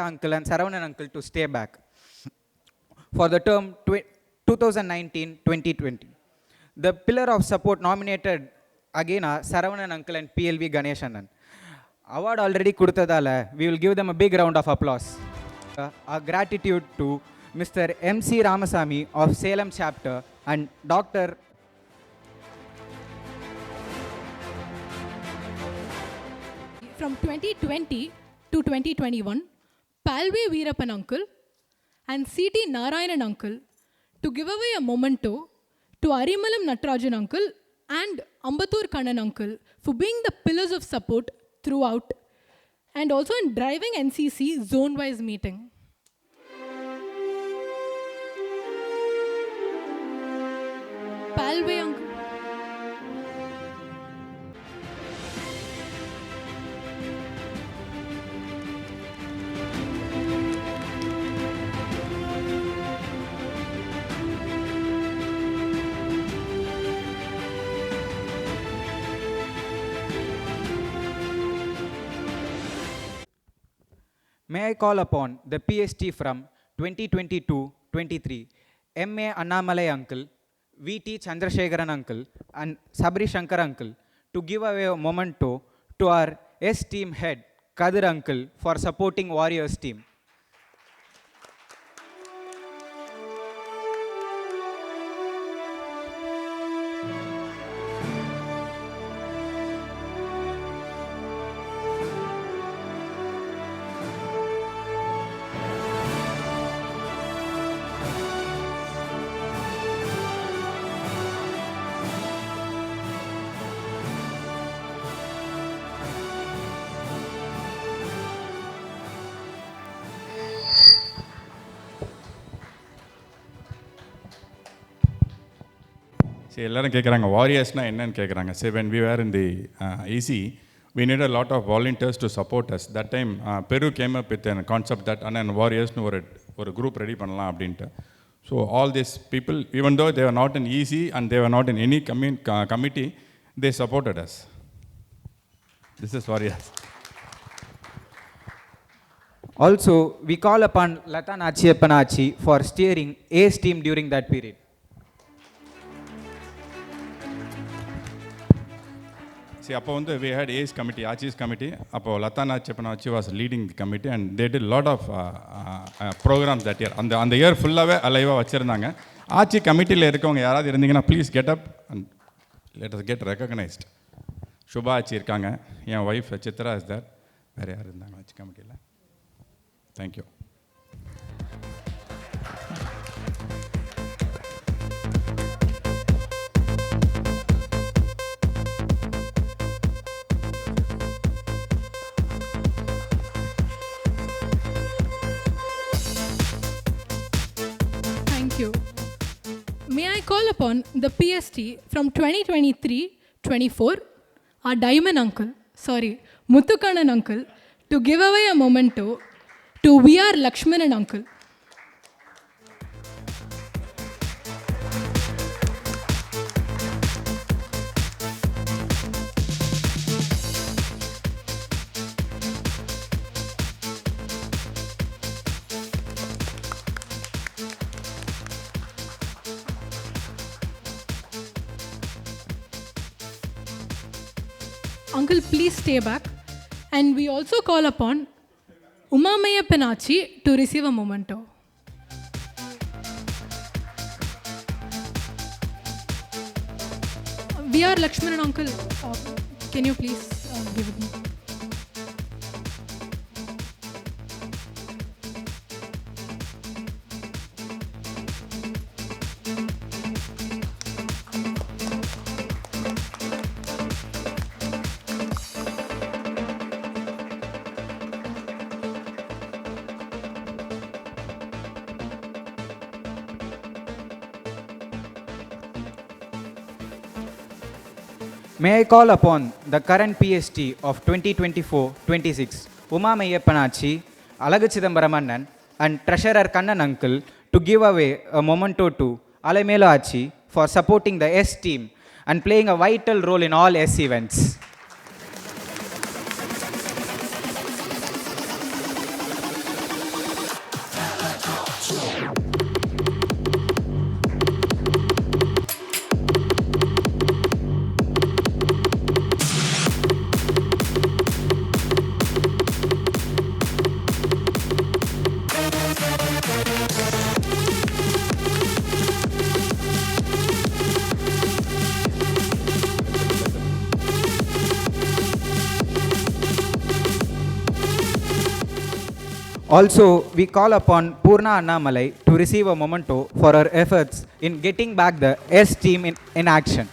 Uncle and Saravanan uncle to stay back for the term 2019-2020. The pillar of support nominated again are Saravanan uncle and PLV Ganeshanan. Award already kudutadala, we will give them a big round of applause. Our gratitude to Mr. MC Ramasamy of Salem chapter and Dr. From 2020 to 2021, Palve Veerappan uncle and C.T. Narayanan uncle to give away a memento to Arimalam Natarajan uncle and Ambattur Kannan uncle for being the pillars of support throughout and also in driving NCC zone-wise meeting. salve, uncle. May I call upon the PST from 2022-23, M.A. Annamalai uncle, V.T. Chandrasekharan uncle, and Sabri Shankar uncle to give away a memento to our S-team head, Kadir uncle, for supporting Warriors team. சரி, எல்லாரும் கேட்குறாங்க வாரியர்ஸ்னால் என்னன்னு கேட்குறாங்க. சரி, when we were in the AC, we needed a lot of volunteers to support us. That time, Peru came up with a concept that அண்ணன் வாரியர்ஸ்னு ஒரு group ready பண்ணலாம் அப்படின்ட்டு. So all these people, even though they were not in EC and they were not in any committee, they supported us. This is warriors. Also, we call upon Lata Nachiyapanachi for steering A's team during that period. See, அப்போ வந்து we had A's committee, Achi's committee. அப்போ Lata Nachiyapanachi was leading the committee and they did a lot of programs that year. அந்த year ஃபுல்லாகவே அலைவாக வச்சுருந்தாங்க. ஆச்சி கமிட்டியில் இருக்கவங்க யாராவது இருந்தீங்கன்னா please get up and let us get recognised. Subha ஆச்சி இருக்காங்க, என் ஒய்ஃப் சித்ரா இஸ் தட். வேறு யார் இருந்தாங்க ஆச்சி கமிட்டியில்? Thank you. May I call upon the PST from 2023-24, our Diamond uncle, Muthukanan uncle, to give away a memento to VR Lakshmanan uncle. Uncle, please stay back. And we also call upon Uma Meiyappan to receive a memento. VR Lakshmanan uncle, can you please give it me? May I call upon the current PST of 2024-26, Uma Meiyappan, Alagu Chidambaram Annan, and Treasurer Kannan uncle to give away a memento to Alaimelu Achi for supporting the S team and playing a vital role in all S events. Also, we call upon Purna Annamalai to receive a memento for her efforts in getting back the S team in action.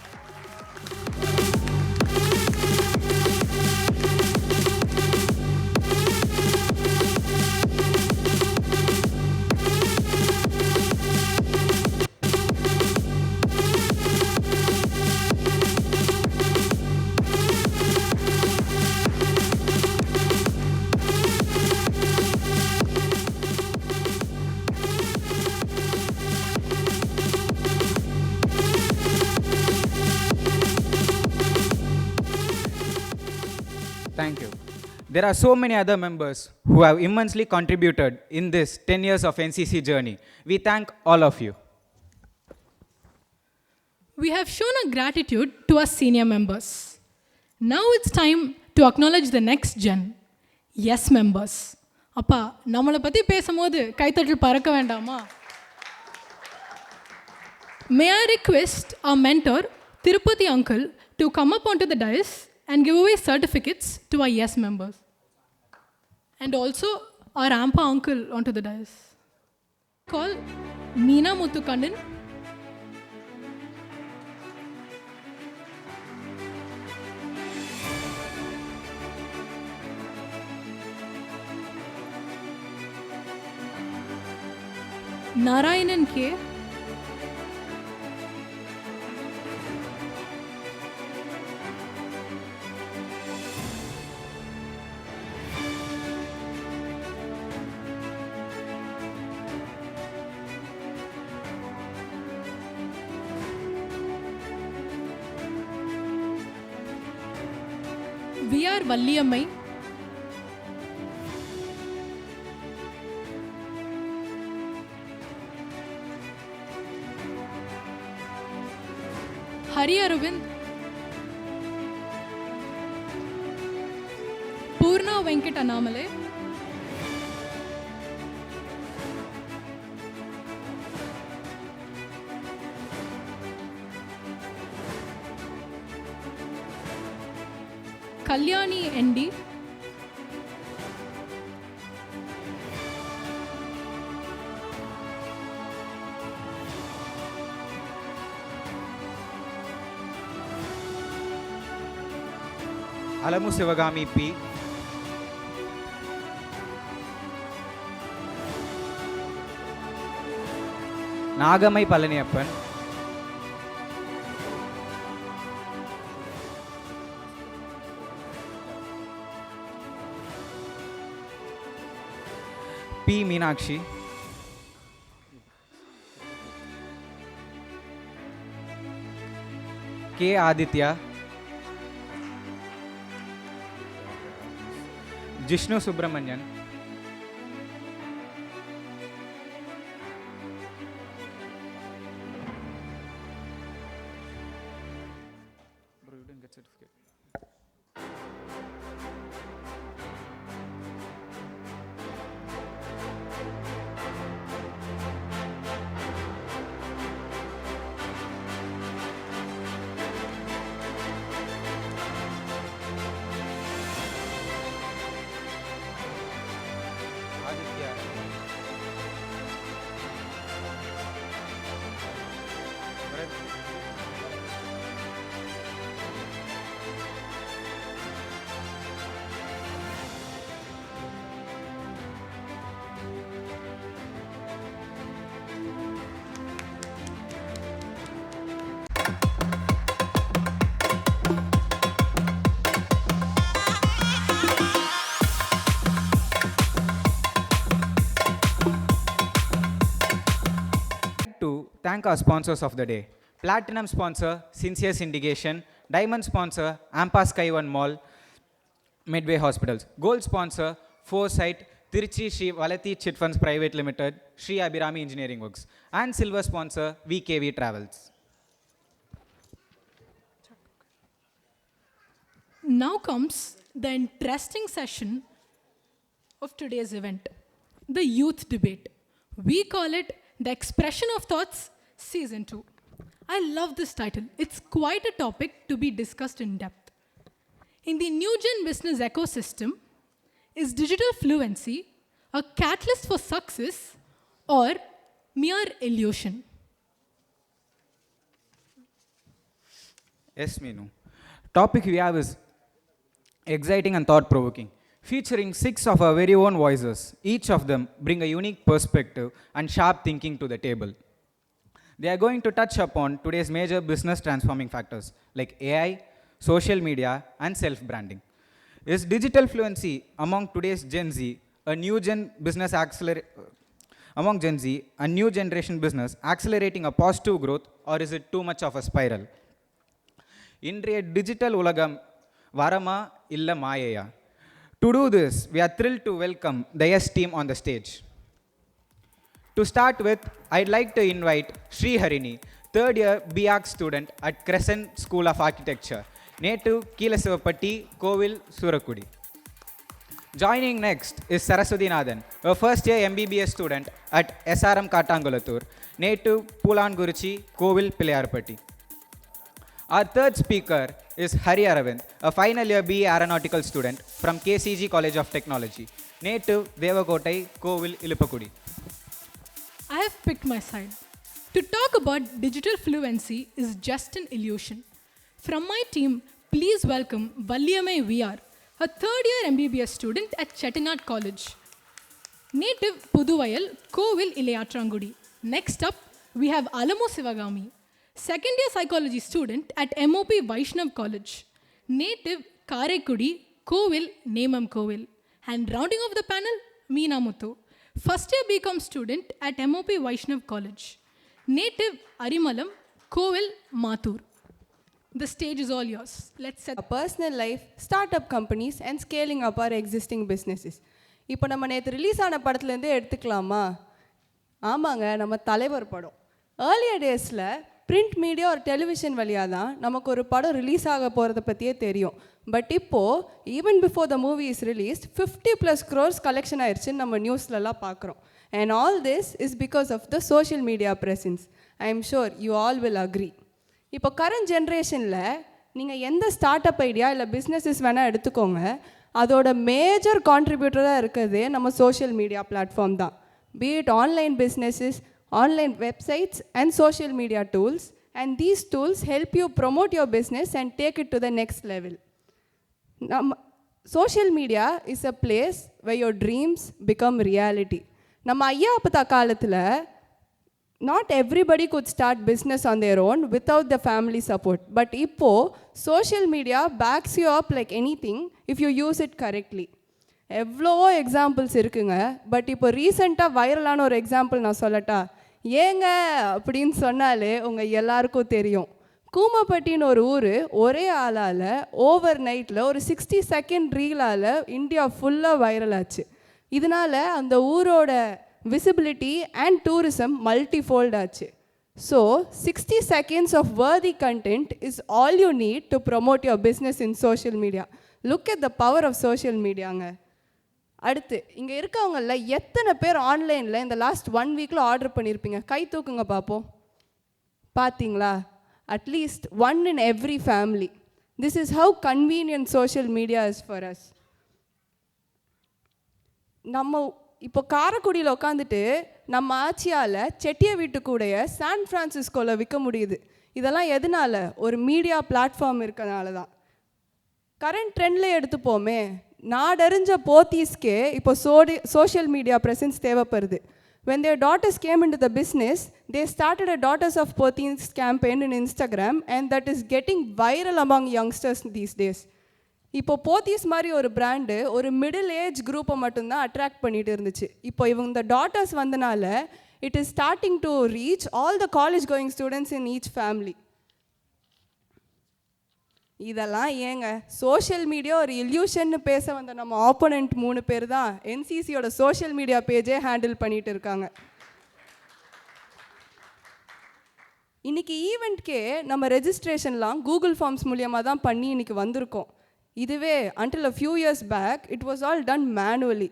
Thank you. There are so many other members who have immensely contributed in this 10 years of NCC journey. We thank all of you. We have shown our gratitude to our senior members. Now it's time to acknowledge the next gen. Yes members. அப்பா நம்மளை பற்றி பேசும்போது கைத்தட்டல் பறக்க வேண்டாமா? May I request our mentor, Tirupati uncle, to come up onto the dais and give away certificates to our yes members. And also our Ampa uncle onto the dais. Call Meena Muthukandan, Narayanan K, VR Valliyamai, Hari Aravind, Purna Venkat Anamale, Kalyani ND, Alamu Sivagami P, Nagamai Palaniyappan, P. Meenakshi, K. Aditya, Jishnu Subramanian, bro, you didn't get certificate. Aditya. To thank our sponsors of the day. Platinum sponsor, Sincere Syndication. Diamond sponsor, Ampa Sky One Mall, Midway Hospitals. Gold sponsor, Foresight, Tiruchi Sri Valati Chit Funds Private Limited, Sri Abhirami Engineering Works. And silver sponsor, VKV Travels. Now comes the interesting session of today's event, the youth debate. We call it the Expression of Thoughts Season 2. I love this title. It's quite a topic to be discussed in depth. In the new gen business ecosystem, is digital fluency a catalyst for success or mere illusion? Yes, Meenu. Topic we have is exciting and thought-provoking, featuring 6 of our very own voices. Each of them bring a unique perspective and sharp thinking to the table. They are going to touch upon today's major business transforming factors like AI, social media, and self-branding. Is digital fluency among today's Gen Z a new gen business among Gen Z, a new generation business accelerating a positive growth, or is it too much of a spiral? இன்றைய digital உலகம் Varama illa Mayaya. To do this, we are thrilled to welcome the YES team on the stage. To start with, I'd like to invite Sri Harini, third year BArch student at Crescent School of Architecture, native Keelasivapatti, Kovil, Surakudi. Joining next is Saraswati Nathan, a first year MBBS student at SRM Katangulathur, native Pulanguruchi, Kovil, Pilayarpatti. Our third speaker is Hari Aravind, a final year BA Aeronautical student from KCG College of Technology, native Devakotai, Kovil, Ilupakudi. I have picked my side. To talk about digital fluency is just an illusion. From my team, please welcome Valliyamai VR, a third year MBBS student at Chettinad College. Native Puduvayal, Kovil, Ilayathrangudi. Next up, we have Alamu Sivagami, second year psychology student at MOP Vaishnav College. Native Karekudi, Kovil, Nemam Kovil. And rounding off the panel, Meena Muthu, first year BCom student at MOP Vaishnav College. Native Arimalam, Kovil, Mathur. The stage is all yours. Let's set our personal life, startup companies and scaling up our existing businesses. இப்போ நம்ம நேற்று release ஆன படத்துலேருந்தே எடுத்துக்கலாமா? ஆமாங்க, நம்ம தலைவர் படம். Earlier டேஸில் பிரிண்ட் மீடியா ஒரு டெலிவிஷன் வழியாக தான் நமக்கு ஒரு படம் ரிலீஸ் ஆக போகிறத பற்றியே தெரியும். பட் இப்போது even before the movie is released 50+ crores collection ஆயிடுச்சுன்னு நம்ம நியூஸ்லலாம் பார்க்குறோம். And all this is because of the social media presence. I am sure you all will agree. இப்போ கரண்ட் ஜென்ரேஷனில் நீங்கள் எந்த ஸ்டார்ட் அப் ஐடியா இல்லை பிஸ்னஸஸ் வேணால் எடுத்துக்கோங்க, அதோட மேஜர் கான்ட்ரிபியூட்டராக இருக்கிறது நம்ம சோஷியல் மீடியா பிளாட்ஃபார்ம் தான். Be it online businesses, online websites and social media tools, and these tools help you promote your business and take it to the next level. Social media is a place where your dreams become reality. நம்ம ஐயா அப்பத்தா காலத்தில் not everybody could start business on their own without the family support, but இப்போ social media backs you up like anything if you use it correctly. எவ்வளவோ examples இருக்குங்க. But இப்போ ரீசெண்டாக வைரலான ஒரு எக்ஸாம்பிள் நான் சொல்லட்டா? ஏங்க அப்படின்னு சொன்னாலே உங்கள் எல்லாருக்கும் தெரியும். கூமப்பட்டின்னு ஒரு ஊர் ஒரே ஆளால் ஓவர் நைட்டில் ஒரு 60 செகண்ட் ரீலால் இந்தியா ஃபுல்லாக வைரல் ஆச்சு. இதனால் அந்த ஊரோட விசிபிலிட்டி அண்ட் டூரிசம் மல்டிஃபோல்ட் ஆச்சு. So 60 seconds of worthy content is all you need to promote your business in social media. Look at the power of social mediaங்க. அடுத்து இங்கே இருக்கவங்கள எத்தனை பேர் ஆன்லைனில் இந்த லாஸ்ட் 1 வீக்கில் ஆர்டர் பண்ணியிருப்பீங்க? கை தூக்குங்க பார்ப்போம். பார்த்தீங்களா? At least 1 in every family. This is how convenient social media is for us. நம்ம இப்போ காரைக்குடியில் உட்காந்துட்டு நம்ம ஆட்சியால் செட்டிய வீட்டுக்கூடைய சான் ஃப்ரான்சிஸ்கோவில் விற்க முடியுது. இதெல்லாம் எதனால? ஒரு மீடியா பிளாட்ஃபார்ம் இருக்கிறதுனால தான். கரண்ட் ட்ரெண்டில் எடுத்துப்போமே, நாடறிஞ்ச போத்தீஸ்க்கே இப்போ சோஷியல் மீடியா ப்ரெசன்ஸ் தேவைப்படுது. When their daughters came into the business, they started a Daughters of Pothys campaign in Instagram, and that is getting viral among youngsters these days. இப்போ போத்தீஸ் மாதிரி ஒரு brand ஒரு middle age குரூப்பை மட்டும்தான் attract பண்ணிட்டு இருந்துச்சு. இப்போ இவங்க டாட்டர்ஸ் வந்தனால it is starting to reach all the college going students in each family. இதெல்லாம் ஏங்க சோஷியல் மீடியா ஒரு இல்யூஷன்னு பேச வந்த நம்ம ஆப்போனண்ட் 3 பேர் தான் என்சிசியோட சோஷியல் மீடியா பேஜே ஹேண்டில் பண்ணிட்டு இருக்காங்க. இன்னைக்கு ஈவெண்ட்கே நம்ம ரெஜிஸ்ட்ரேஷன்லாம் கூகுள் ஃபார்ம்ஸ் மூலியமாக தான் பண்ணி இன்னைக்கு வந்திருக்கோம். இதுவே until a few years back it was all done manually.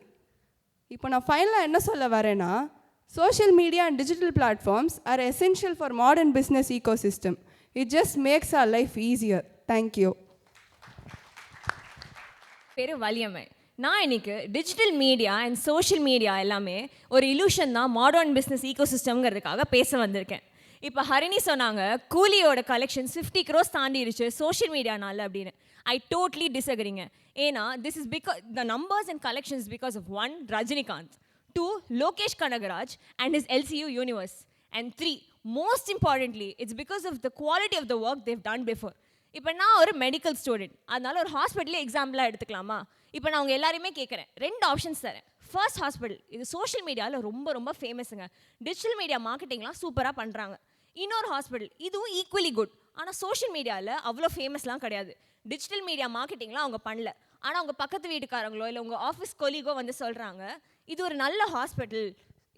இப்போ நான் ஃபைனலாக என்ன சொல்ல வரேன்னா, social media and digital platforms R essential for modern business ecosystem. It just makes our life easier. Thank you. பேரு வலியம்மை. நான் இன்னைக்கு digital media and social media எல்லாமே ஒரு இலூஷன் தான் மாடர்ன் பிஸ்னஸ் ஈகோசிஸ்டம்ங்கிறதுக்காக பேச வந்திருக்கேன். இப்போ ஹரிணி சொன்னாங்க கூலியோட கலெக்ஷன்ஸ் 50 crores தாண்டிடுச்சு சோஷியல் மீடியானால அப்படின்னு. I totally disagreeங்க. ஏன்னா this is because the numbers and collections because of 1 Rajinikanth, 2 Lokesh Kanagaraj and his LCU universe, and 3 most importantly it's because of the quality of the work they've done before. இப்போ நான் ஒரு medical student, அதனால ஒரு ஹாஸ்பிட்டலே எக்ஸாம்பிளாக எடுத்துக்கலாமா? இப்போ நான் அவங்க எல்லாருமே கேட்குறேன், 2 ஆப்ஷன்ஸ் தரேன். ஃபர்ஸ்ட் ஹாஸ்பிட்டல், இது சோஷியல் மீடியாவில் ரொம்ப ரொம்ப ஃபேமஸுங்க, டிஜிட்டல் மீடியா மார்க்கெட்டிங்லாம் சூப்பராக பண்ணுறாங்க. இன்னொரு ஹாஸ்பிட்டல், இதுவும் ஈக்குவலி குட், ஆனால் சோஷியல் மீடியாவில் அவ்வளோ ஃபேமஸ்லாம் கிடையாது. டிஜிட்டல் மீடியா மார்க்கெட்டிங்லாம் அவங்க பண்ணல. ஆனால் அவங்க பக்கத்து வீட்டுக்காரங்களோ இல்லை உங்கள் ஆஃபீஸ் கொலீகோ வந்து சொல்கிறாங்க, இது ஒரு நல்ல ஹாஸ்பிட்டல்,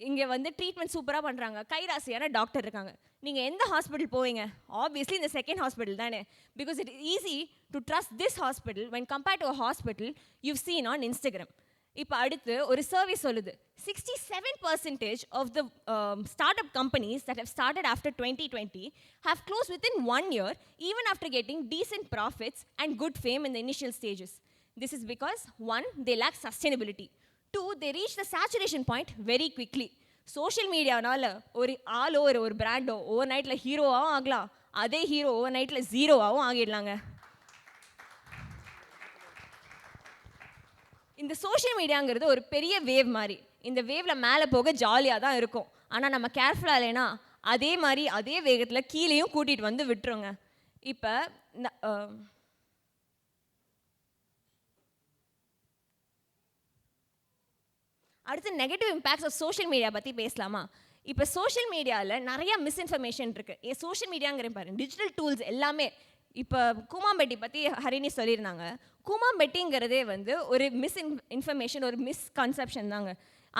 இங்கே வந்து ட்ரீட்மெண்ட் சூப்பராக பண்ணுறாங்க, கைராசியான டாக்டர் இருக்காங்க. நீங்கள் எந்த ஹாஸ்பிட்டல் போவீங்க? ஆப்வியஸ்லி இந்த செகண்ட் ஹாஸ்பிட்டல் தானே. Because it easy to trust this hospital when compared to a hospital you've seen on Instagram. இப்போ அடுத்து ஒரு சர்வே சொல்லுது 67% of the startup companies that have started after 2020 have closed within 1 year, even after getting decent profits and good fame in the initial stages. This is because 1, they lack sustainability. 2, they reach the saturation point very quickly. Social மீடியானால ஒரு ஆளோ ஒரு Brando over நைட்டில் ஹீரோவாகவும் ஆகலாம், அதே hero over நைட்டில் ஜீரோவாகவும் ஆகிடலாங்க. இந்த social மீடியாங்கிறது ஒரு பெரிய வேவ் மாதிரி. இந்த வேவில் மேலே போக ஜாலியாக தான் இருக்கும். ஆனால் நம்ம கேர்ஃபுல்லாக இல்லைன்னா அதே மாதிரி அதே வேகத்தில் கீழேயும் கூட்டிகிட்டு வந்து விட்டுருங்க. இப்போ அடுத்து negative impacts of social media பற்றி பேசலாமா? இப்போ சோஷியல் மீடியாவில் நிறைய மிஸ்இன்ஃபர்மேஷன் இருக்குது. சோஷியல் மீடியாங்கிற பாருங்க, டிஜிட்டல் டூல்ஸ் எல்லாமே. இப்போ கூமாம்பெட்டி பற்றி ஹரிணி சொல்லியிருந்தாங்க. கூமாம்பெட்டிங்கிறதே வந்து ஒரு இன்ஃபர்மேஷன், ஒரு மிஸ்கன்செப்ஷன் தாங்க.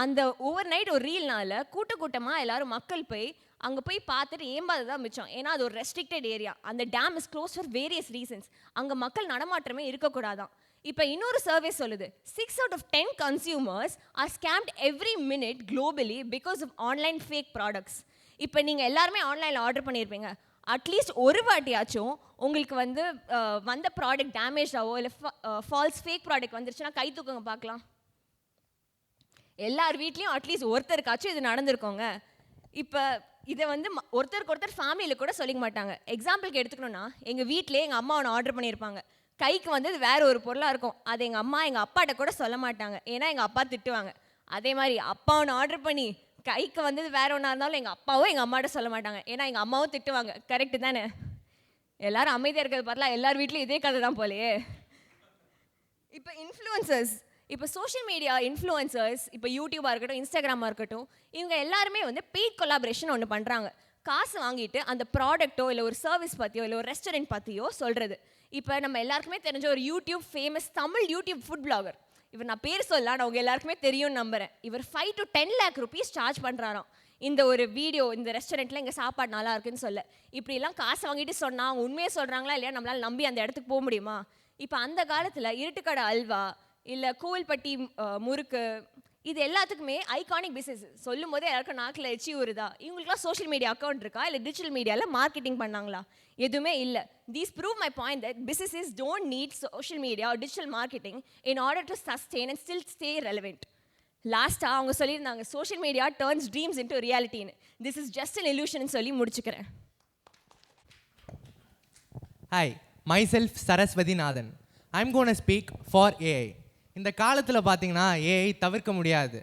அந்த ஓவர் நைட் ஒரு ரீல்னால கூட்டமாக எல்லாரும் மக்கள் போய் அங்கே போய் பார்த்துட்டு ஏம்பாது தான் மிச்சம். ஏன்னா அது ஒரு ரெஸ்ட்ரிக்டட் ஏரியா, அந்த dam is close for various reasons. அங்கே மக்கள் நடமாட்டமே இருக்கக்கூடாதான். இப்போ இன்னொரு சர்வே சொல்லுது 6 out of 10 consumers are scammed every minute globally because of online fake products. இப்போ நீங்கள் எல்லாருமே ஆன்லைனில் ஆர்டர் பண்ணியிருப்பீங்க. அட்லீஸ்ட் ஒரு வாட்டியாச்சும் உங்களுக்கு வந்து வந்த ப்ராடக்ட் டேமேஜ் ஆவோ இல்லை ஃபால்ஸ் ஃபேக் ப்ராடக்ட் வந்துருச்சுன்னா கை தூக்குங்க பார்க்கலாம். எல்லார் வீட்லேயும் அட்லீஸ்ட் ஒருத்தருக்காச்சும் இது நடந்திருக்கோங்க. இப்போ இதை வந்து ஒருத்தருக்கு ஃபேமிலியில் கூட சொல்லிக்க மாட்டாங்க. எக்ஸாம்பிளுக்கு எடுத்துக்கணுன்னா, எங்கள் வீட்டிலே எங்கள் அம்மா ஒன்று ஆர்டர் பண்ணியிருப்பாங்க. கைக்கு வந்து அது வேறு ஒரு பொருளாக இருக்கும். அது எங்கள் அம்மா எங்கள் அப்பாட்ட கூட சொல்ல மாட்டாங்க, ஏன்னா எங்கள் அப்பா திட்டுவாங்க. அதே மாதிரி அப்பா ஒன்று ஆர்டர் பண்ணி கைக்கு வந்து வேறு ஒன்றா இருந்தாலும் எங்கள் அப்பாவும் எங்கள் அம்மாட்ட சொல்ல மாட்டாங்க, ஏன்னா எங்கள் அம்மாவும் திட்டுவாங்க. கரெக்டு தானே? எல்லாரும் அமைதியாக இருக்கிறது பார்த்தலாம், எல்லார் வீட்லேயும் இதே கதை தான் போலையே. இப்போ இன்ஃப்ளூயன்சர்ஸ், இப்போ சோஷியல் மீடியா இன்ஃப்ளூயன்சர்ஸ், இப்போ யூடியூபாக இருக்கட்டும், இன்ஸ்டாகிராமாக இருக்கட்டும், இவங்க எல்லாருமே வந்து பெய்ட் கொலாபரேஷன் ஒன்று பண்ணுறாங்க. காசு வாங்கிட்டு அந்த ப்ராடக்ட்டோ இல்லை ஒரு சர்வீஸ் பற்றியோ இல்லை ஒரு ரெஸ்டாரண்ட் பற்றியோ சொல்கிறது. இப்போ நம்ம எல்லாருக்குமே தெரிஞ்ச ஒரு YouTube famous Tamil YouTube food blogger, இவர் நான் பேர் சொல்லலாம், நான் உங்கள் எல்லாருக்குமே தெரியும்னு நம்புகிறேன். இவர் 5 to 10 lakh rupees சார்ஜ் பண்ணுறாராம் இந்த ஒரு வீடியோ, இந்த ரெஸ்டாரண்ட்டில் இங்கே சாப்பாடு நல்லா இருக்குன்னு சொல்ல. இப்படிலாம் காசு வாங்கிட்டு சொன்னால் அவங்க உண்மையை சொல்கிறாங்களா இல்லையா, நம்மளால் நம்பி அந்த இடத்துக்கு போக முடியுமா? இப்போ அந்த காலத்தில் இருட்டுக்கடை அல்வா இல்லை கோவில்பட்டி முறுக்கு, இது எல்லாத்துக்குமே ஐகானிக் பிஸ்னஸ். சொல்லும் போதே எல்லாருக்கும் நாக்கில் எச்சி வருதா? இவங்களுக்குலாம் சோஷியல் மீடியா அக்கௌண்ட் இருக்கா இல்லை டிஜிட்டல் மீடியாவில் மார்க்கெட்டிங் பண்ணாங்களா? எதுவுமே இல்லை. These prove my point that businesses don't need social media or digital marketing in order to sustain and still stay relevant. லாஸ்ட்டாக அவங்க சொல்லியிருந்தாங்க, social media turns dreams into ரியாலிட்டின்னு. This is just an illusion சொல்லி முடிச்சுக்கிறேன். Hi, myself Saraswati Nathan. I'm going to speak for AI. இந்த காலத்தில் பார்த்தீங்கன்னா AI தவிர்க்க முடியாது.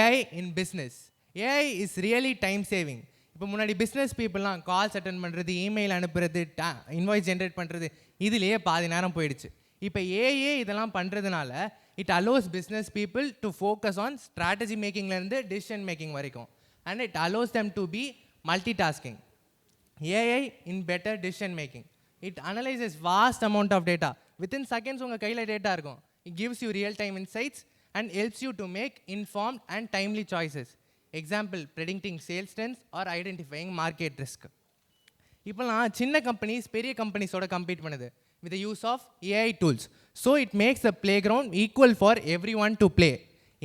AI in business, AI is really time saving. இப்போ முன்னாடி பிஸ்னஸ் பீப்புளெலாம் கால்ஸ் அட்டன் பண்ணுறது, இமெயில் அனுப்புறது, இன்வாய்ஸ் ஜென்ரேட் பண்ணுறது, இதுலேயே பாதி நேரம் போயிடுச்சு. இப்போ ஏஐ இதெல்லாம் பண்ணுறதுனால it allows business people to focus on strategy மேக்கிங்லேருந்து டிசிஷன் மேக்கிங் வரைக்கும். And it allows them to be multi tasking. AI in better decision making. It analyses vast amount of data. Within seconds உங்கள் கையில் data இருக்கும். It gives you real-time insights and helps you to make informed and timely choices. Example, predicting sales trends or identifying market risk. இப்போலாம் சின்ன companies பெரிய கம்பெனிஸோட compete பண்ணுது with the use of AI tools. So it makes the playground equal for everyone to play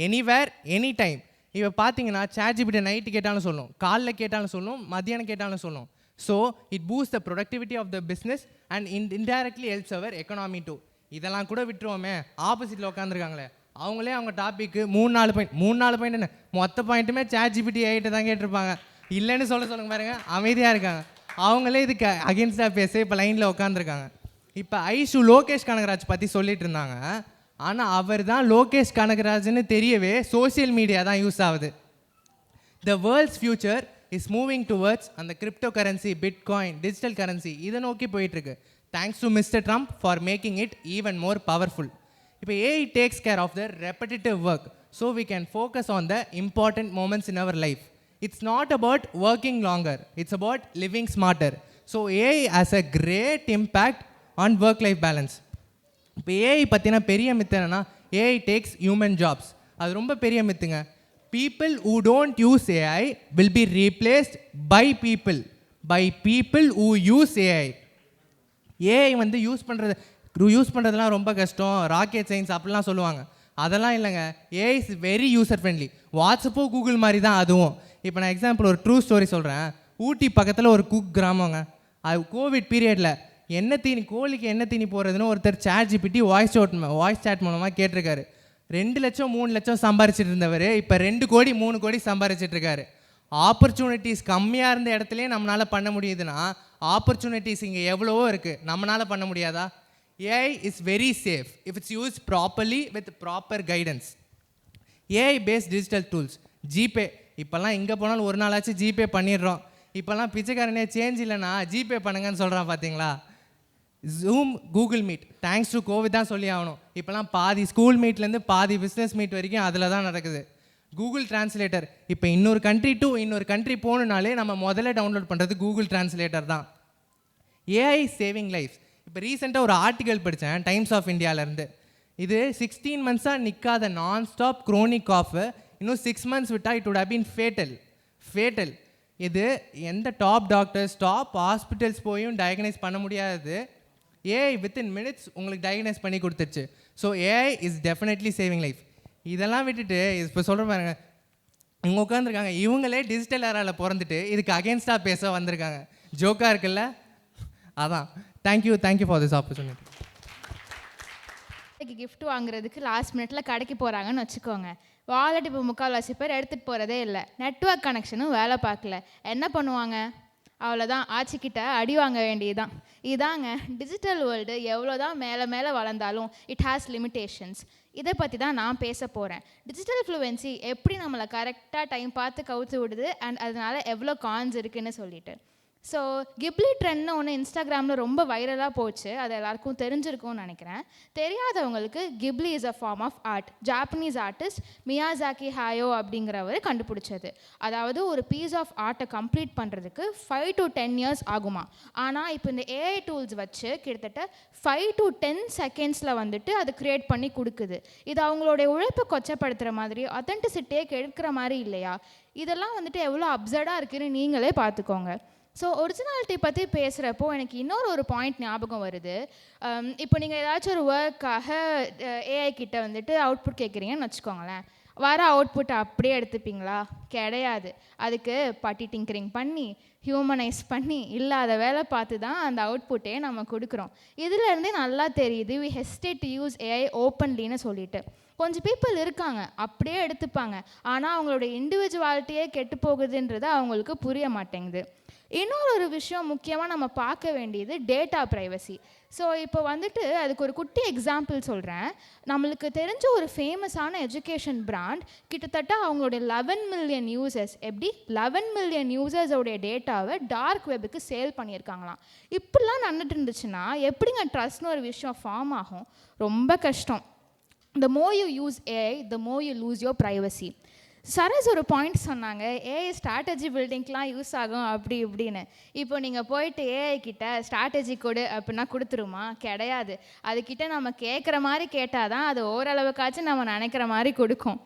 anywhere, anytime. இப்போ பார்த்தீங்கன்னா ChatGPT night கேட்டாலும் சொல்லும், காலைல கேட்டாலும் சொல்லும், மத்தியானம் கேட்டாலும் சொல்லும். So it boosts the productivity of the business and indirectly helps our economy too. இதெல்லாம் கூட விட்டுருவோமே, ஆப்போசிட்டில் உட்காந்துருக்காங்களே அவங்களே அவங்க டாப்பிக்கு 3-4 பாயிண்ட் என்ன மொத்த பாயிண்ட்டுமே ChatGPT AI தான் கேட்டிருப்பாங்க. இல்லைன்னு சொல்லுங்க பாருங்க, அமைதியாக இருக்காங்க. அவங்களே இதுக்கு அகேன்ஸ்டாக பேச இப்போ லைனில் உட்காந்துருக்காங்க. இப்போ ஐஷு லோகேஷ் கனகராஜ் பற்றி சொல்லிட்டு இருந்தாங்க. ஆனால் அவர் தான் லோகேஷ் கனகராஜ்னு தெரியவே சோசியல் மீடியா தான் யூஸ் ஆகுது. The world's future is moving towards அந்த crypto currency, bitcoin, digital currency இதை நோக்கி போயிட்டுருக்கு. Thanks to Mr. Trump for making it even more powerful. இப்போ AI takes care of the repetitive work, so we can focus on the important moments in our life. It's not about working longer, it's about living smarter. So AI has a great impact on work-life balance. இப்போ AI பார்த்தீங்கன்னா பெரிய மித்து என்னன்னா AI tax human jobs. அது ரொம்ப பெரிய மித்துங்க. People who don't use AI will be replaced by people who use AI. AI வந்து use பண்ணுறதுலாம் ரொம்ப கஷ்டம், ராக்கெட் சயின்ஸ் அப்படிலாம் சொல்லுவாங்க. அதெல்லாம் இல்லைங்க. AI is very user friendly. வாட்ஸ்அப்போ கூகுள் மாதிரி தான் அதுவும். இப்போ நான் எக்ஸாம்பிள் ஒரு ட்ரூ ஸ்டோரி சொல்கிறேன். ஊட்டி பக்கத்தில் ஒரு குக் கிராமங்க. அது கோவிட் பீரியடில் கோழிக்கு என்ன தீனி போகிறதுன்னு ஒருத்தர் ChatGPT வாய்ஸ் சேட் மூலமாக கேட்டிருக்காரு. 2 லட்சம் 3 லட்சம் சம்பாரிச்சிட்டு இருந்தவர் இப்போ 2 கோடி 3 கோடி சம்பாரிச்சிட்டு இருக்காரு. ஆப்பர்ச்சுனிட்டிஸ் கம்மியாக இருந்த இடத்துலையே நம்மளால் பண்ண முடியுதுன்னா ஆப்பர்ச்சுனிட்டிஸ் இங்கே எவ்வளவோ இருக்குது, நம்மளால் பண்ண முடியாதா? AI is very safe if it's used properly with proper guidance. AI based digital tools, GPay. இப்போல்லாம் எங்கே போனாலும் ஒரு நாளாச்சும் ஜிபே பண்ணிடுறோம். இப்போல்லாம் பிச்சைக்காரனே சேஞ்ச் இல்லைன்னா ஜிபே பண்ணுங்கன்னு சொல்கிறான் பார்த்தீங்களா? Zoom, Google meet, thanks to Covid தான் சொல்லி ஆகணும். இப்போல்லாம் பாதி ஸ்கூல் மீட்லேருந்து பாதி பிஸ்னஸ் மீட் வரைக்கும் அதில் தான் நடக்குது. Google translator. இப்போ இன்னொரு கண்ட்ரி போகணுனாலே நம்ம முதல்ல டவுன்லோட் பண்ணுறது கூகுள் டிரான்ஸ்லேட்டர் தான். AI saving life. இப்போ ரீசெண்டாக ஒரு ஆர்டிக்கல் படித்தேன் டைம்ஸ் ஆஃப் இந்தியாவிலேருந்து. இது 16 மந்த்ஸாக நிற்காத நான் ஸ்டாப் க்ரோனிக் காஃப் இன்னும் 6 மந்த்ஸ் விட்டால் it would have been fatal. இது எந்த டாப் டாக்டர்ஸ் டாப் ஹாஸ்பிட்டல்ஸ் போயும் டயக்னைஸ் பண்ண முடியாது. ஏஐ வித்தின் மினிட்ஸ் உங்களுக்கு டயக்னைஸ் பண்ணி கொடுத்துருச்சு. So AI is definitely saving life. இதெல்லாம் விட்டுட்டு இப்போ சொல்கிற பாருங்க, இவங்க உட்காந்துருக்காங்க, இவங்களே டிஜிட்டல் ஏராவில் பிறந்துட்டு இதுக்கு அகேன்ஸ்டாக பேச வந்திருக்காங்க. ஜோக்காக இருக்குல்ல? அதான். Thank you for this opportunity. Gift வாங்குறதுக்கு லாஸ்ட் மினிட்ல கடைக்கு போகிறாங்கன்னு வச்சுக்கோங்க. வாலெட் இப்போ 3/4 பேர் எடுத்துகிட்டு போகிறதே இல்லை. நெட்வொர்க் கனெக்ஷனும் வேலை பார்க்கல. என்ன பண்ணுவாங்க? அவ்வளோதான், ஆட்சிக்கிட்ட அடி வாங்க வேண்டியதுதான். இதாங்க டிஜிட்டல் வேர்ல்டு. எவ்வளோ தான் மேலே வளர்ந்தாலும் இட் ஹேஸ் லிமிட்டேஷன்ஸ். இதை பற்றி தான் நான் பேச போகிறேன். டிஜிட்டல் ஃப்ளூவன்சி எப்படி நம்மளை கரெக்டாக டைம் பார்த்து கவுத்து விடுது அண்ட் அதனால எவ்வளோ கான்ஸ் இருக்குதுன்னு சொல்லிட்டு. ஸோ கிப்லி ட்ரெண்ட்னு ஒன்று இன்ஸ்டாகிராமில் ரொம்ப வைரலாக போச்சு. அது எல்லாருக்கும் தெரிஞ்சிருக்கும்னு நினைக்கிறேன். தெரியாதவங்களுக்கு Ghibli is a form of art. Japanese artist Miyazaki Hayao அப்படிங்கிறவர் கண்டுபிடிச்சது. அதாவது ஒரு பீஸ் ஆஃப் ஆர்ட்டை கம்ப்ளீட் பண்ணுறதுக்கு 5 to 10 years ஆகுமா. ஆனால் இப்போ இந்த ஏஐ டூல்ஸ் வச்சு கிட்டத்தட்ட 5 to 10 seconds வந்துட்டு அது க்ரியேட் பண்ணி கொடுக்குது. இது அவங்களுடைய உழைப்பை கொச்சப்படுத்துகிற மாதிரி, அத்தென்டிசிட்டியே கெடுக்கிற மாதிரி இல்லையா? இதெல்லாம் வந்துட்டு எவ்வளோ அப்சர்டாக இருக்குதுன்னு நீங்களே பார்த்துக்கோங்க. ஸோ ஒரிஜினாலிட்டி பற்றி பேசுகிறப்போ எனக்கு இன்னொரு பாயிண்ட் ஞாபகம் வருது. இப்போ நீங்கள் ஏதாச்சும் ஒரு ஒர்க்காக ஏஐ கிட்ட வந்துட்டு அவுட்புட் கேட்குறீங்கன்னு வச்சுக்கோங்களேன். வர அவுட்புட்டை அப்படியே எடுத்துப்பீங்களா? கிடையாது. அதுக்கு பட்டி டிங்கரிங் பண்ணி ஹியூமனைஸ் பண்ணி இல்லாத வேலை பார்த்து தான் அந்த அவுட்புட்டே நம்ம கொடுக்குறோம். இதுலேருந்தே நல்லா தெரியுது we hesitate to use AI ஓப்பன்லின்னு சொல்லிட்டு. கொஞ்சம் பீப்புள் இருக்காங்க அப்படியே எடுத்துப்பாங்க. ஆனால் அவங்களோட இண்டிவிஜுவாலிட்டியே கெட்டு போகுதுன்றது அவங்களுக்கு புரிய மாட்டேங்குது. இன்னொரு விஷயம் முக்கியமாக நம்ம பார்க்க வேண்டியது டேட்டா ப்ரைவசி. ஸோ இப்போ வந்துட்டு அதுக்கு ஒரு குட்டி எக்ஸாம்பிள் சொல்கிறேன். நம்மளுக்கு தெரிஞ்ச ஒரு ஃபேமஸான எஜுகேஷன் பிராண்ட் கிட்டத்தட்ட அவங்களுடைய 11 million யூசர்ஸ், எப்படி 11 million யூசர்ஸோடைய டேட்டாவை டார்க் வெப்புக்கு சேல் பண்ணியிருக்காங்களாம். இப்படிலாம் நடந்துட்டு இருந்துச்சுன்னா எப்படிங்க ட்ரஸ்ட்னு ஒரு விஷயம் ஃபார்ம் ஆகும்? ரொம்ப கஷ்டம். The more you use AI, the more you lose your privacy. சரஸ் ஒரு பாயிண்ட் சொன்னாங்க, ஏஐ ஸ்ட்ராட்டஜி பில்டிங்க்கெலாம் யூஸ் ஆகும் அப்படி இப்படின்னு. இப்போ நீங்கள் போயிட்டு ஏஐ கிட்ட ஸ்ட்ராட்டஜி கொடு அப்படின்னா கொடுத்துருமா? கிடையாது. அதுக்கிட்ட நம்ம கேட்குற மாதிரி கேட்டால் தான் அது ஓரளவுக்காச்சும் நம்ம நினைக்கிற மாதிரி கொடுக்கும்.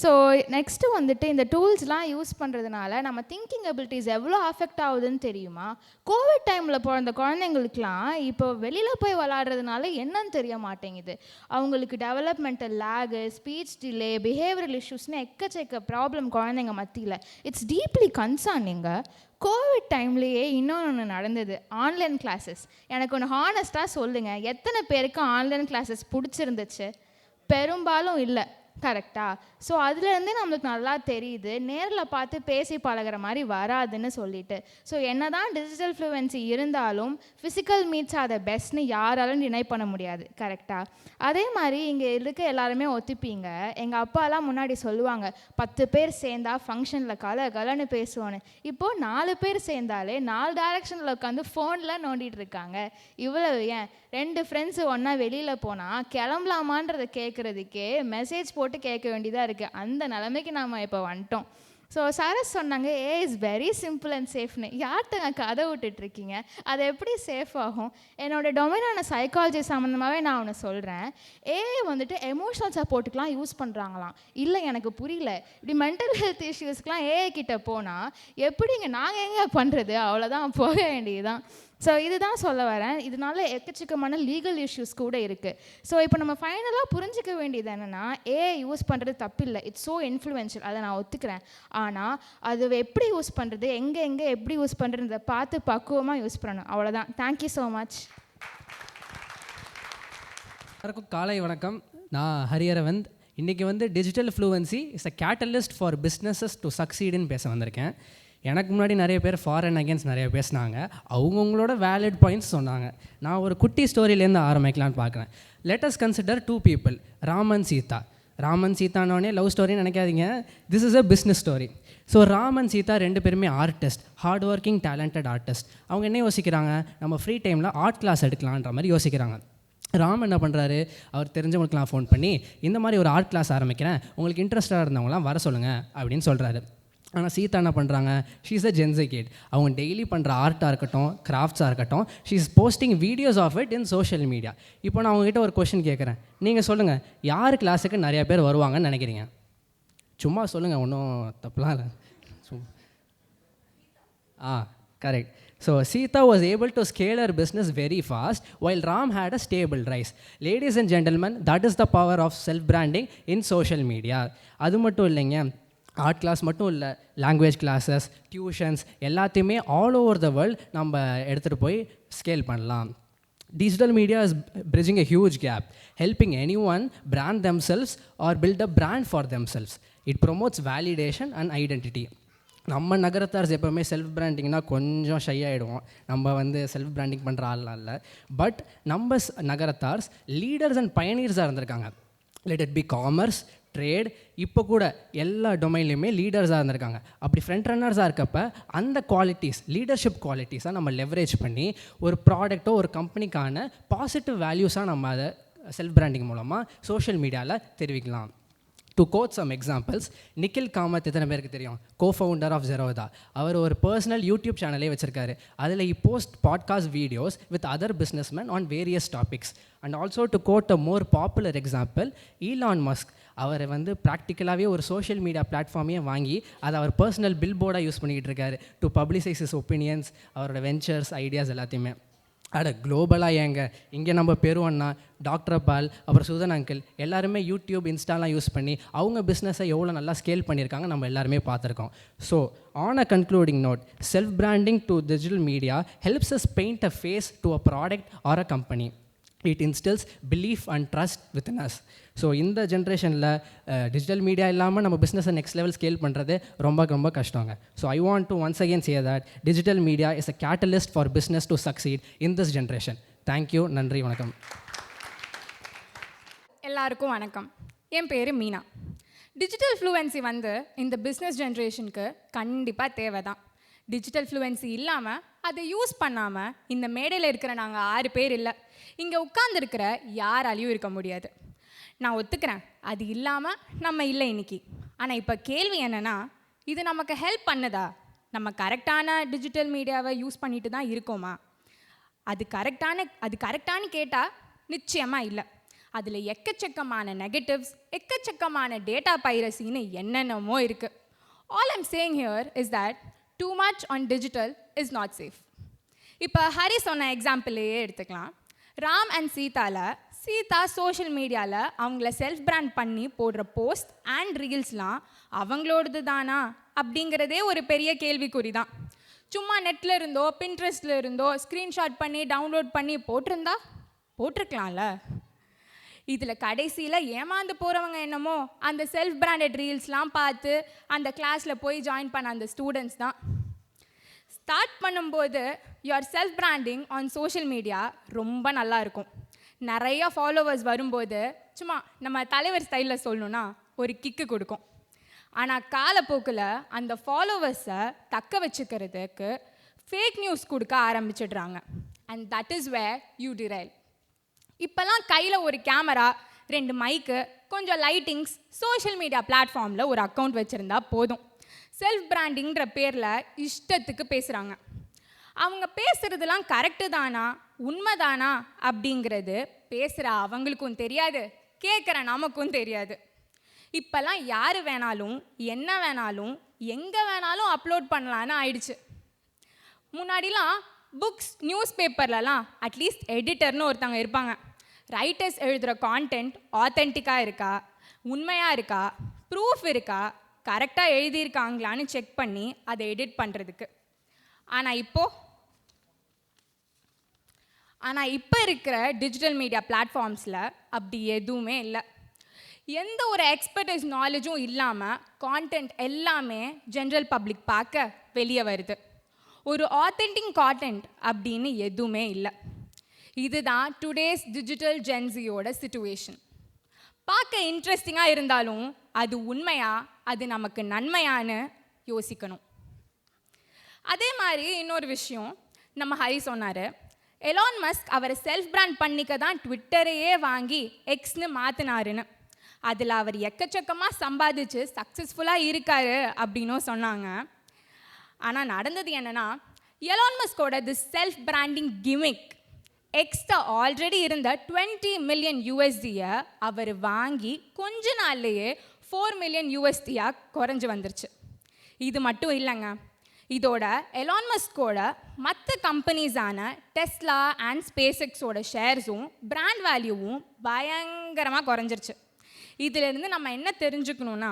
ஸோ நெக்ஸ்ட்டு வந்துட்டு இந்த டூல்ஸ்லாம் யூஸ் பண்ணுறதுனால நம்ம திங்கிங் அபிலிட்டிஸ் எவ்வளோ அஃபெக்ட் ஆகுதுன்னு தெரியுமா? கோவிட் டைமில் பிறந்த குழந்தைங்களுக்குலாம் இப்போ வெளியில் போய் விளாட்றதுனால என்னன்னு தெரிய மாட்டேங்குது. அவங்களுக்கு developmental lag, speech delay, behavioural இஷ்யூஸ்னு எக்கச்சக்க ப்ராப்ளம் குழந்தைங்க மத்தியில். It's deeply கன்சர்னிங்க. கோவிட் டைம்லேயே இன்னொன்று நடந்தது, ஆன்லைன் கிளாஸஸ். எனக்கு ஒன்று ஹானஸ்ட்டாக சொல்லுங்கள், எத்தனை பேருக்கு ஆன்லைன் கிளாஸஸ் பிடிச்சிருந்துச்சு? பெரும்பாலும் இல்லை. கரெக்டாக? ஸோ அதுலேருந்தே நம்மளுக்கு நல்லா தெரியுது நேரில் பார்த்து பேசி பழகிற மாதிரி வராதுன்னு சொல்லிட்டு. ஸோ என்ன தான் டிஜிட்டல் ஃப்ளூவன்சி இருந்தாலும் ஃபிசிக்கல் மீட்ஸ் அதை பெஸ்ட்னு யாராலும் டினை பண்ண முடியாது. கரெக்டாக? அதே மாதிரி இங்கே இருக்க எல்லாருமே ஒத்துப்பீங்க. எங்கள் அப்பாலாம் முன்னாடி சொல்லுவாங்க 10 பேர் சேர்ந்தா ஃபங்க்ஷனில் கலன்னு பேசுவோன்னு. இப்போது 4 பேர் சேர்ந்தாலே 4 டைரக்ஷனில் உட்காந்து ஃபோனில் நோண்டிகிட்டு இருக்காங்க. இவ்வளவு ஏன் 2 ஃப்ரெண்ட்ஸு ஒன்றா வெளியில் போனால் கிளம்பலாமான்றதை கேட்குறதுக்கே மெசேஜ் போட்டு கேட்க வேண்டியதாக இருக்குது. அந்த நிலைமைக்கு நாம் இப்போ வந்துட்டோம். ஸோ சரஸ் சொன்னாங்க இஸ் வெரி சிம்பிள் அண்ட் சேஃப்னு. யார்கிட்ட கதை விட்டுட்ருக்கீங்க, அது எப்படி சேஃப் ஆகும்? என்னோட டொமைனான சைக்காலஜி சம்மந்தமாகவே நான் ஒன்று சொல்கிறேன். வந்துட்டு எமோஷனல் சப்போர்ட்டுக்கெலாம் யூஸ் பண்ணுறாங்களாம். இல்லை எனக்கு புரியல, இப்படி மென்டல் ஹெல்த் இஷ்யூஸ்க்கெலாம் கிட்ட போனால் எப்படிங்க நாங்கள் எங்கே பண்ணுறது? அவ்வளோதான், போக வேண்டியதுதான். ஸோ இதுதான் சொல்ல வரேன். இதனால எக்கச்சக்கமான லீகல் இஷ்யூஸ் கூட இருக்குது. ஸோ இப்போ நம்ம ஃபைனலாக புரிஞ்சிக்க வேண்டியது என்னென்னா, யூஸ் பண்ணுறது தப்பில்லை, இட்ஸ் ஸோ இன்ஃப்ளூயன்ஷியல், அதை நான் ஒத்துக்கிறேன். ஆனால் அது எப்படி யூஸ் பண்ணுறது, எங்கே எப்படி யூஸ் பண்ணுறதை பார்த்து பக்குவமாக யூஸ் பண்ணணும், அவ்வளோதான். Thank you so much. எல்லாருக்கும் காலை வணக்கம். நான் ஹரியரவந்த். இன்றைக்கி digital fluency is a catalyst for businesses to சக்சீடுன்னு பேச வந்திருக்கேன். எனக்கு முன்னாடி நிறைய பேர் ஃபார் அண்ட் அகேன்ஸ்ட் நிறைய பேசினாங்க, அவங்கவுங்களோட வேலிட் பாயிண்ட்ஸ் சொன்னாங்க. நான் ஒரு குட்டி ஸ்டோரியிலேருந்து ஆரம்பிக்கலான்னு பார்க்குறேன். Let us consider 2 people, Raman Sita. Raman சீதானோடனே லவ் ஸ்டோரின்னு நினைக்காதீங்க, this is a business story. So Raman Sita 2 பேருமே artist, hard working talented artist. அவங்க என்ன யோசிக்கிறாங்க, நம்ம ஃப்ரீ டைமில் ஆர்ட் கிளாஸ் எடுக்கலான்ற மாதிரி யோசிக்கிறாங்க. ராம் என்ன பண்ணுறாரு, அவர் தெரிஞ்சவங்களுக்குலாம் ஃபோன் பண்ணி இந்த மாதிரி ஒரு ஆர்ட் கிளாஸ் ஆரம்பிக்கிறேன், உங்களுக்கு இன்ட்ரெஸ்டாக இருந்தவங்களாம் வர சொல்லுங்கள் அப்படின்னு சொல்கிறாரு. ஆனால் சீதா என்ன பண்ணுறாங்க, she is a Gen Z kid. அவங்க டெய்லி பண்ணுற ஆர்ட்டாக இருக்கட்டும், கிராஃப்ட்ஸாக இருக்கட்டும், she is posting videos of it in social media. இப்போ நான் அவங்ககிட்ட ஒரு கொஷின் கேட்குறேன், நீங்கள் சொல்லுங்கள், யார் கிளாஸுக்கு நிறைய பேர் வருவாங்கன்னு நினைக்கிறீங்க? சும்மா சொல்லுங்கள், ஒன்றும் தப்புலாம் இல்லை. Correct. So Sita was able to scale her business very fast while Ram had a stable rise. Ladies and gentlemen, that is the power of self-branding in social media. அது மட்டும் இல்லைங்க, ஆர்ட் கிளாஸ் மட்டும் இல்லை, language classes, tuitions எல்லாத்தையுமே all over the world நம்ம எடுத்துகிட்டு போய் scale பண்ணலாம். Digital media is bridging a huge gap, helping anyone brand themselves or build a brand for themselves. It promotes validation and identity. நம்ம நகரத்தார்ஸ் எப்போவுமே self பிராண்டிங்னா கொஞ்சம் shy ஆகிடுவோம். நம்ம செல்ஃப் பிராண்டிங் பண்ணுற ஆள்லாம் இல்லை. பட் நம்ம நகரத்தார்ஸ் லீடர்ஸ் அண்ட் பயனீர்ஸாக இருந்திருக்காங்க. Let it be commerce, trade, இப்போ கூட எல்லா டொமைன்லையுமே லீடர்ஸாக இருந்திருக்காங்க. அப்படி ஃப்ரண்ட் ரன்னர்ஸாக இருக்கப்போ அந்த குவாலிட்டிஸ், லீடர்ஷிப் குவாலிட்டிஸாக நம்ம லெவரேஜ் பண்ணி ஒரு ப்ராடக்ட்டோ ஒரு கம்பெனிக்கான பாசிட்டிவ் வேல்யூஸாக நம்ம அதை செல்ஃப் பிராண்டிங் மூலமாக சோஷியல் மீடியாவில் தெரிவிக்கலாம். To quote some examples, Nikhil Kamath எத்தனை பேருக்கு தெரியும், co-founder of Zerodha. அவர் ஒரு பர்சனல் யூடியூப் சேனலே வச்சுருக்காரு. அதில் post podcast videos with other businessman on various topics. And also to quote a more popular example, Elon Musk. அவர் ப்ராக்டிக்கலாகவே ஒரு சோஷியல் மீடியா பிளாட்ஃபார்மையே வாங்கி அதை அவர் பர்சனல் பில் போர்டாக யூஸ் பண்ணிக்கிட்டு இருக்காரு டு பப்ளிசைஸ் இஸ் ஒப்பீனியன்ஸ், அவரோட வெஞ்சர்ஸ், ஐடியாஸ் எல்லாத்தையுமே. குளோபலாக ஏங்க இங்கே நம்ம பெருவண்ணா, டாக்டர் பால், அப்புறம் சுதன் அங்கிள் எல்லாருமே யூடியூப், இன்ஸ்டாலாம் யூஸ் பண்ணி அவங்க பிஸ்னஸை எவ்வளோ நல்லா ஸ்கேல் பண்ணியிருக்காங்க நம்ம எல்லாருமே பார்த்துருக்கோம். So on a concluding note, self branding to digital media helps us paint a face to a product or a company. It instills belief and trust within us. So இந்த ஜென்ரேஷனில் டிஜிட்டல் மீடியா இல்லாமல் நம்ம பிஸ்னஸை next level scale பண்ணுறது ரொம்ப கஷ்டங்க. So I want to once again say that digital media is a catalyst for business to succeed in this generation. Thank you, நன்றி, வணக்கம். எல்லாருக்கும் வணக்கம். என் பேர் மீனா. டிஜிட்டல் ஃப்ளூவன்சி இந்த பிஸ்னஸ் ஜென்ரேஷனுக்கு கண்டிப்பாக தேவை தான். டிஜிட்டல் ஃப்ளூவன்சி இல்லாமல் அதை யூஸ் பண்ணாமல் இந்த மேடையில் இருக்கிற நாங்கள் 6 பேர் இல்லை, இங்கே உட்கார்ந்துருக்கிற யாராலையும் இருக்க முடியாது. நான் ஒத்துக்கிறேன், அது இல்லாமல் நம்ம இல்லை இன்னைக்கு. ஆனால் இப்போ கேள்வி என்னென்னா, இது நமக்கு ஹெல்ப் பண்ணுதா? நம்ம கரெக்டான டிஜிட்டல் மீடியாவை யூஸ் பண்ணிட்டு தான் இருக்கோமா? அது கரெக்டானு கேட்டால் நிச்சயமாக இல்லை. அதில் எக்கச்சக்கமான நெகட்டிவ்ஸ், எக்கச்சக்கமான டேட்டா பைரசின்னு என்னென்னமோ இருக்குது. All I'm saying here is that too much on digital is not safe. இப்போ ஹரி சொன்ன எக்ஸாம்பிளையே எடுத்துக்கலாம். ராம் அண்ட் சீதா சோஷியல் மீடியாவில் அவங்கள செல்ஃப் பிராண்ட் பண்ணி போடுற போஸ்ட் அண்ட் ரீல்ஸ்லாம் அவங்களோடது தானா அப்படிங்கிறதே ஒரு பெரிய கேள்விக்குறி தான். சும்மா நெட்டில் இருந்தோ பின்ட்ரெஸ்ட்டில் இருந்தோ ஸ்க்ரீன்ஷாட் பண்ணி டவுன்லோட் பண்ணி போட்டிருக்கலாம்ல. இதில் கடைசியில் ஏமாந்து போகிறவங்க என்னமோ அந்த செல்ஃப் பிராண்டட் ரீல்ஸ்லாம் பார்த்து அந்த கிளாஸில் போய் ஜாயின் பண்ண அந்த ஸ்டூடெண்ட்ஸ் தான். ஸ்டார்ட் பண்ணும்போது your self branding on social media ரொம்ப நல்லாயிருக்கும். நிறையா ஃபாலோவர்ஸ் வரும்போது சும்மா நம்ம தலைவர் ஸ்டைலில் சொல்லணுன்னா ஒரு கிக்கு கொடுக்கும். ஆனால் காலப்போக்கில் அந்த ஃபாலோவர்ஸை தக்க வச்சுக்கிறதுக்கு ஃபேக் நியூஸ் கொடுக்க ஆரம்பிச்சிடுறாங்க. And that is where you drive. இப்போல்லாம் கையில் ஒரு கேமரா, 2 மைக்கு, கொஞ்சம் லைட்டிங்ஸ், சோஷியல் மீடியா பிளாட்ஃபார்மில் ஒரு அக்கௌண்ட் வச்சுருந்தா போதும். செல்ஃப் பிராண்டிங்கிற பேரில் இஷ்டத்துக்கு பேசுகிறாங்க. அவங்க பேசுகிறதுலாம் கரெக்டு தானா, உண்மைதானா அப்படிங்கிறது பேசுகிற அவங்களுக்கும் தெரியாது, கேட்குற நமக்கும் தெரியாது. இப்போல்லாம் யார் வேணாலும் என்ன வேணாலும் எங்கே வேணாலும் அப்லோட் பண்ணலான்னு ஆயிடுச்சு. முன்னாடிலாம் புக்ஸ் நியூஸ் பேப்பர்லலாம் அட்லீஸ்ட் எடிட்டர்னு ஒருத்தவங்க இருப்பாங்க. ரைட்டர்ஸ் எழுதுகிற கான்டென்ட் ஆத்தென்டிக்காக இருக்கா, உண்மையாக இருக்கா, ப்ரூஃப் இருக்கா, கரெக்டாக எழுதியிருக்காங்களான்னு செக் பண்ணி அதை எடிட் பண்ணுறதுக்கு. ஆனால் இப்போ இருக்கிற டிஜிட்டல் மீடியா பிளாட்ஃபார்ம்ஸில் அப்படி எதுவுமே இல்லை. எந்த ஒரு எக்ஸ்பர்டைஸ் நாலேஜும் இல்லாமல் கான்டென்ட் எல்லாமே ஜென்ரல் பப்ளிக் பார்க்க வெளியே வருது. ஒரு ஆத்தென்டிக் கான்டென்ட் அப்படின்னு எதுவுமே இல்லை. இதுதான் டுடேஸ் டிஜிட்டல் ஜென்சியோட சிச்சுவேஷன். பார்க்க இன்ட்ரெஸ்டிங்காக இருந்தாலும் அது உண்மையா, அது நமக்கு நன்மையான்னு யோசிக்கணும். அதே மாதிரி இன்னொரு விஷயம் நம்ம ஹரி சொன்னார். எலான் மஸ்க் அவரை செல்ஃப் பிராண்ட் பண்ணிக்க தான் ட்விட்டரையே வாங்கி எக்ஸ்னு மாற்றினாருன்னு. அதில் அவர் எக்கச்சக்கமாக சம்பாதிச்சு சக்ஸஸ்ஃபுல்லாக இருக்காரு அப்படின்னும் சொன்னாங்க. ஆனால் நடந்தது என்னென்னா, எலான் மஸ்கோட the self branding gimmick extra already இருந்த $20 million அவர் வாங்கி கொஞ்ச நாள்லேயே $4 million குறைஞ்சி வந்துருச்சு. இது மட்டும் இல்லைங்க, இதோட எலான் மஸ்கோட மற்ற கம்பெனிஸான டெஸ்லா அண்ட் ஸ்பேஸ்எக்ஸோட ஷேர்ஸும் பிராண்ட் வேல்யூவும் பயங்கரமாக குறைஞ்சிருச்சு. இதிலிருந்து நம்ம என்ன தெரிஞ்சுக்கணுன்னா,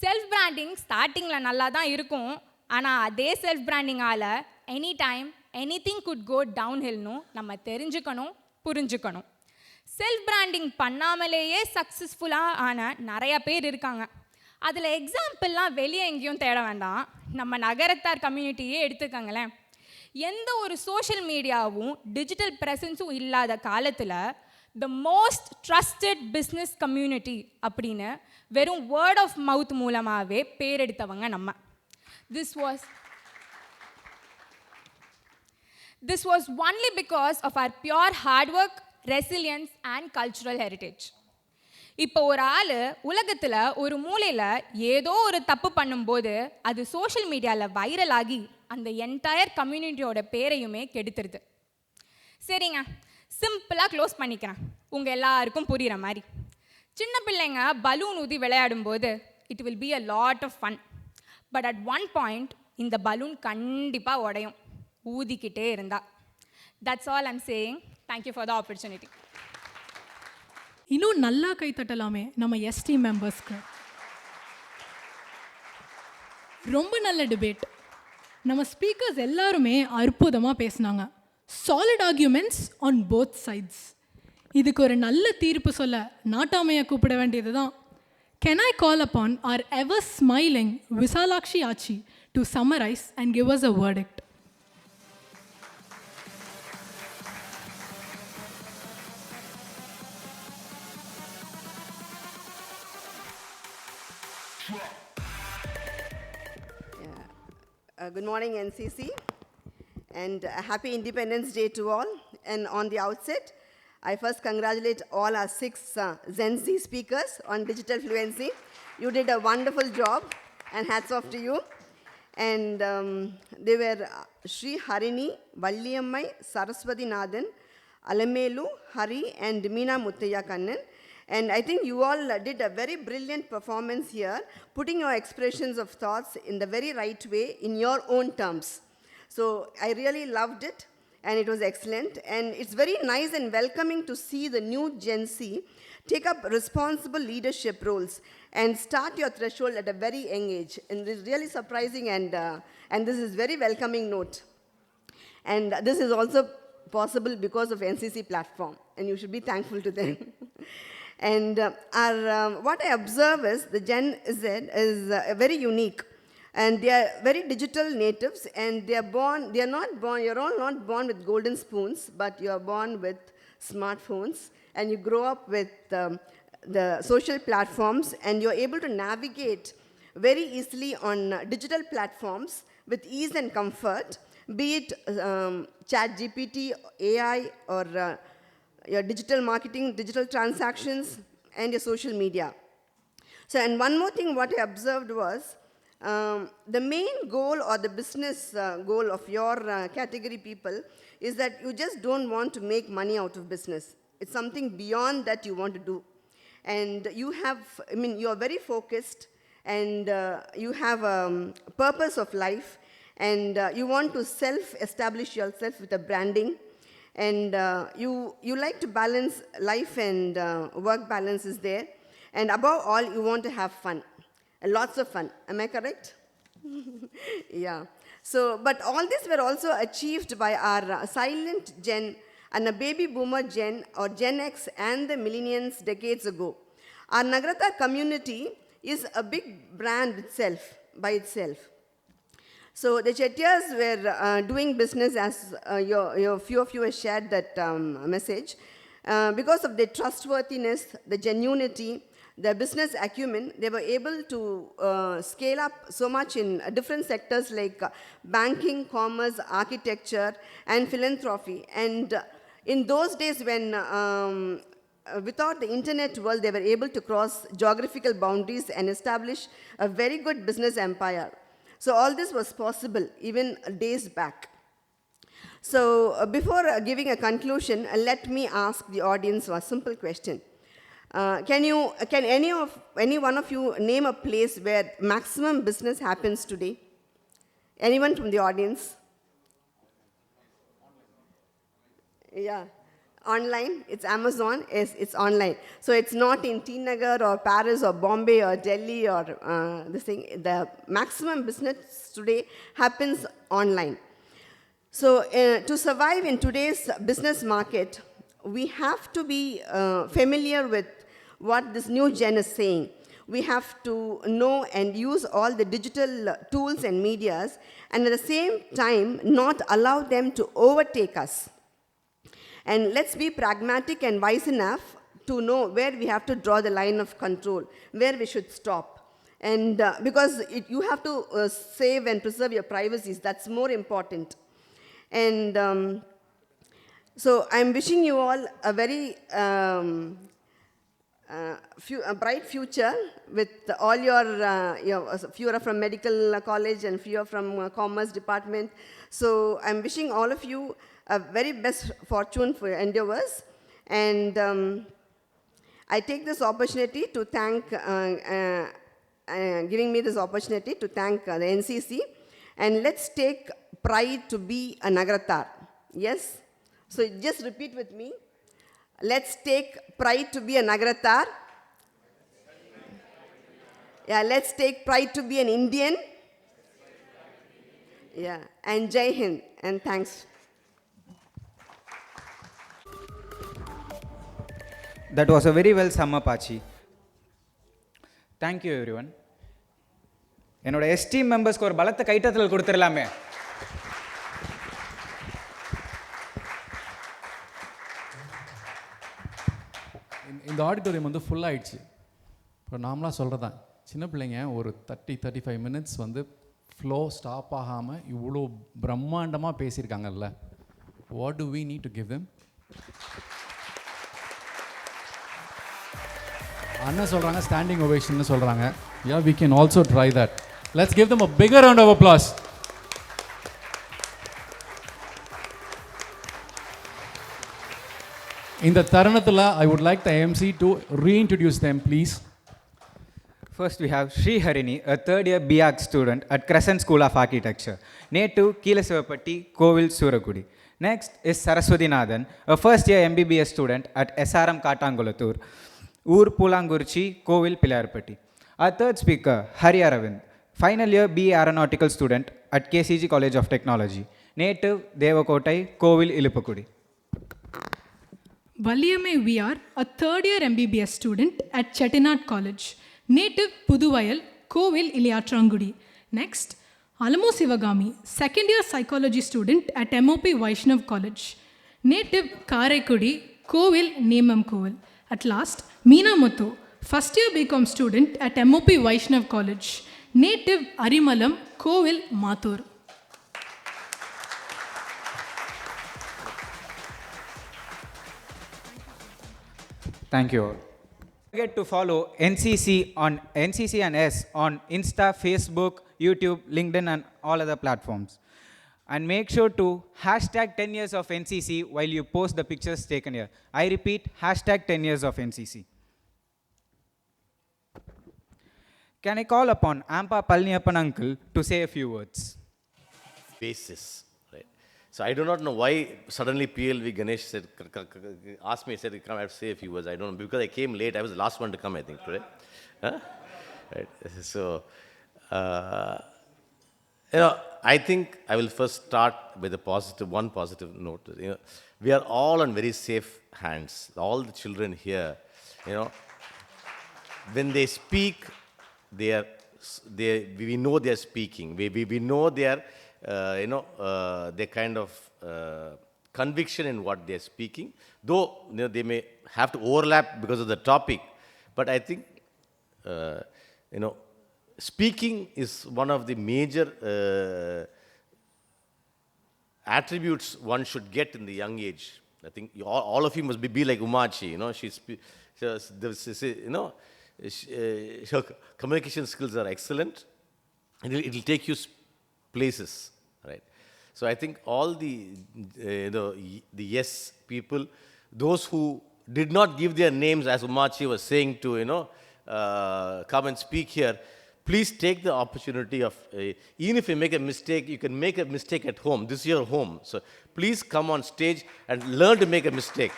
செல்ஃப் பிராண்டிங் ஸ்டார்டிங்கில் நல்லா தான் இருக்கும், ஆனால் அதே செல்ஃப் பிராண்டிங்கால் any time anything good go down ஹில்னும் நம்ம தெரிஞ்சுக்கணும், புரிஞ்சுக்கணும். செல்ஃப் பிராண்டிங் பண்ணாமலேயே சக்ஸஸ்ஃபுல்லாக ஆன நிறையா பேர் இருக்காங்க. அதில் எக்ஸாம்பிள்லாம் வெளியே எங்கேயும் தேட வேண்டாம், நம்ம நகரத்தார் கம்யூனிட்டியே எடுத்துக்கங்களேன். எந்த ஒரு சோஷியல் மீடியாவும் டிஜிட்டல் ப்ரெசன்ஸும் இல்லாத காலத்தில் the most trusted business community அப்படின்னு வெறும் வேர்ட் ஆஃப் மவுத் மூலமாகவே பேர் எடுத்தவங்க நம்ம. This was only because of our pure hard work, resilience and cultural heritage. இப்போ ஒரு ஆள் உலகத்தில் ஒரு மூலையில் ஏதோ ஒரு தப்பு பண்ணும்போது அது சோஷியல் மீடியாவில் வைரல் ஆகி அந்த என்டையர் கம்யூனிட்டியோட பேரையுமே கெடுத்துருது. சரிங்க, சிம்பிளாக க்ளோஸ் பண்ணிக்கிறேன் உங்கள் எல்லாருக்கும் புரிகிற மாதிரி. சின்ன பிள்ளைங்க பலூன் ஊதி விளையாடும்போது it will be a lot of fun. But at one point இந்த பலூன் கண்டிப்பாக உடையும், ஊதிக்கிட்டே இருந்தா. That's all I'm saying. Thank you for the opportunity. இன்னும் நல்லா கை தட்டலாமே நம்ம எஸ்டி மெம்பர்ஸ்க்கு. ரொம்ப நல்ல டிபேட். நம்ம ஸ்பீக்கர்ஸ் எல்லாருமே அற்புதமாக பேசினாங்க. Solid arguments on both sides. இதுக்கு ஒரு நல்ல தீர்ப்பு சொல்ல நாட்டாமையை கூப்பிட வேண்டியது தான். Can I call upon our ever smiling Visalakshi Achi to summarize and give us a verdict? Good morning, NCC, and happy Independence Day to all. And on the outset, I first congratulate all our 6 Gen Z speakers on digital fluency. You did a wonderful job, and hats off to you. And they were Sri Harini, Valliyammai, Saraswati Nathan, Alamelu, Hari, and Meena Muttaya Kannan. And I think you all did a very brilliant performance here, putting your expressions of thoughts in the very right way in your own terms. So I really loved it, and it was excellent. And it's very nice and welcoming to see the new Gen Z take up responsible leadership roles and start your threshold at a very young age. And it's really surprising, and this is very welcoming note. And this is also possible because of NCC platform, and you should be thankful to them. And what I observe is the Gen Z is very unique, and they are very digital natives, and you're all not born with golden spoons, but you are born with smartphones, and you grow up with the social platforms, and you're able to navigate very easily on digital platforms with ease and comfort, be it ChatGPT, AI, or your digital marketing, digital transactions, and your social media. So, and one more thing what I observed was, The main goal or the business goal of your category people is that you just don't want to make money out of business. It's something beyond that you want to do. And you have, you are very focused, and you have a purpose of life, and you want to self-establish yourself with a branding, and you like to balance life and work balance is there, and above all, you want to have fun, lots of fun. Am I correct? Yeah. So, but all this were also achieved by our silent gen and a baby boomer gen or Gen X and the millennials decades ago. Our Nagarathar community is a big brand itself, by itself. So the Chettiars were doing business, as few of you have shared that message. Because of their trustworthiness, the genuinity, their business acumen, they were able to scale up so much in different sectors like banking, commerce, architecture, and philanthropy. And in those days when, without the internet world, they were able to cross geographical boundaries and establish a very good business empire. So all this was possible even days back. So before giving a conclusion, let me ask the audience a simple question. Can any one of you name a place where maximum business happens today? Anyone from the audience? Yeah, online. It's Amazon. It's online. So it's not in T Nagar or Paris or Bombay or Delhi or this thing. The maximum business today happens online. So to survive in today's business market, we have to be familiar with what this new gen is saying. We have to know and use all the digital tools and medias, and at the same time, not allow them to overtake us. And let's be pragmatic and wise enough to know where we have to draw the line of control, where we should stop. And because you have to save and preserve your privacies, that's more important. And so I'm wishing you all a very a bright future with all your few are from medical college and few are from commerce department. So I'm wishing all of you a very best fortune for your endeavors. And I take this opportunity to thank, giving me this opportunity to thank the NCC. And let's take pride to be a Nagarathar. Yes? So just repeat with me. Let's take pride to be a Nagarathar. Yeah, let's take pride to be an Indian. Yeah, and Jai Hind, and thanks. That was a very well sum up, Achi. Thank you, everyone. என்னோட esteem மெம்பர்ஸ்க்கு ஒரு பலத்த கைத்தட்டல் கொடுத்துடலாமே. இந்த auditorium வந்து full ஆயிடுச்சு. இப்போ நாமளாக சொல்கிறதான், சின்ன பிள்ளைங்க ஒரு 35 மினிட்ஸ் வந்து ஃப்ளோ ஸ்டாப் ஆகாமல் இவ்வளோ பிரம்மாண்டமாக பேசியிருக்காங்கல்ல. What do we need to give them? அண்ணன் சொல்கிறாங்க ஸ்டாண்டிங் ஓவேஷன்னு சொல்கிறாங்க. Yeah, we can also try that. Let's give them a bigger round of applause. இந்த தருணத்தில் I would like the MC to reintroduce them, please. First we have Sri Harini, a third year BArch student at Crescent School of Architecture, native Keelasivapatti, Kovil, Suragudi. Next is Saraswati Nathan, a first year MBBS student at SRM Katangulathur, Ur Pulangurchi, Kovil, Pilarpatti. Our third speaker, Hari Aravind, final year BA Aeronautical student at KCG College of Technology, native Devakotai, Kovil, Ilipakudi. Valiyame VR, a third year MBBS student at Chettinad College, native Puduvayal, Kovil, Iliyatrangudi. Next, Alamo Sivagami, second year psychology student at MOP Vaishnav College, native Karaikudi, Kovil, Nemam Kovil. At last, Meena Muthu, first year BCom student at MOP Vaishnav College, native Arimalam, Kovil, Mathur. Thank you all. Don't forget to follow NCC and S on Insta, Facebook, YouTube, LinkedIn, and all other platforms. And make sure to hashtag 10 years of NCC while you post the pictures taken here. I repeat, hashtag 10 years of NCC. Can I call upon Ampa Palniappan uncle to say a few words? Basis, right? So I do not know why suddenly PLV Ganesh said, asked me, said, come, I have to say a few words. I don't know, because I came late. I was the last one to come, I think, today. Huh? Right. So, I think I will first start with one positive note. We are all on very safe hands. All the children here, when they speak, we know they are speaking. We know their kind of conviction in what they are speaking. Though they may have to overlap because of the topic, but I think speaking is one of the major attributes one should get in the young age. I think all of you must be like Umachi. Her communication skills are excellent. It will take you places, right? So I think all the yes people, those who did not give their names, as Umachi was saying, to come and speak here, please take the opportunity of, even if you make a mistake, you can make a mistake at home. This is your home. So please come on stage and learn to make a mistake.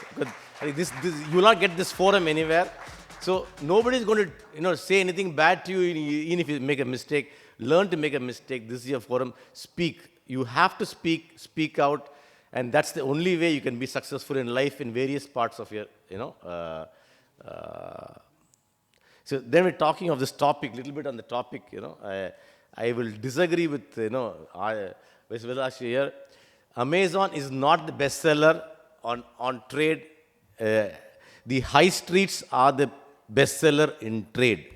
Because you will not get this forum anywhere. So nobody is going to say anything bad to you, even if you make a mistake. Learn to make a mistake. This is your forum. Speak. You have to speak out. And that's the only way you can be successful in life in various parts of your, So then we're talking of this topic, little bit on the topic, I will disagree with, Vilash here. Amazon is not the bestseller on trade. The high streets are the bestseller in trade.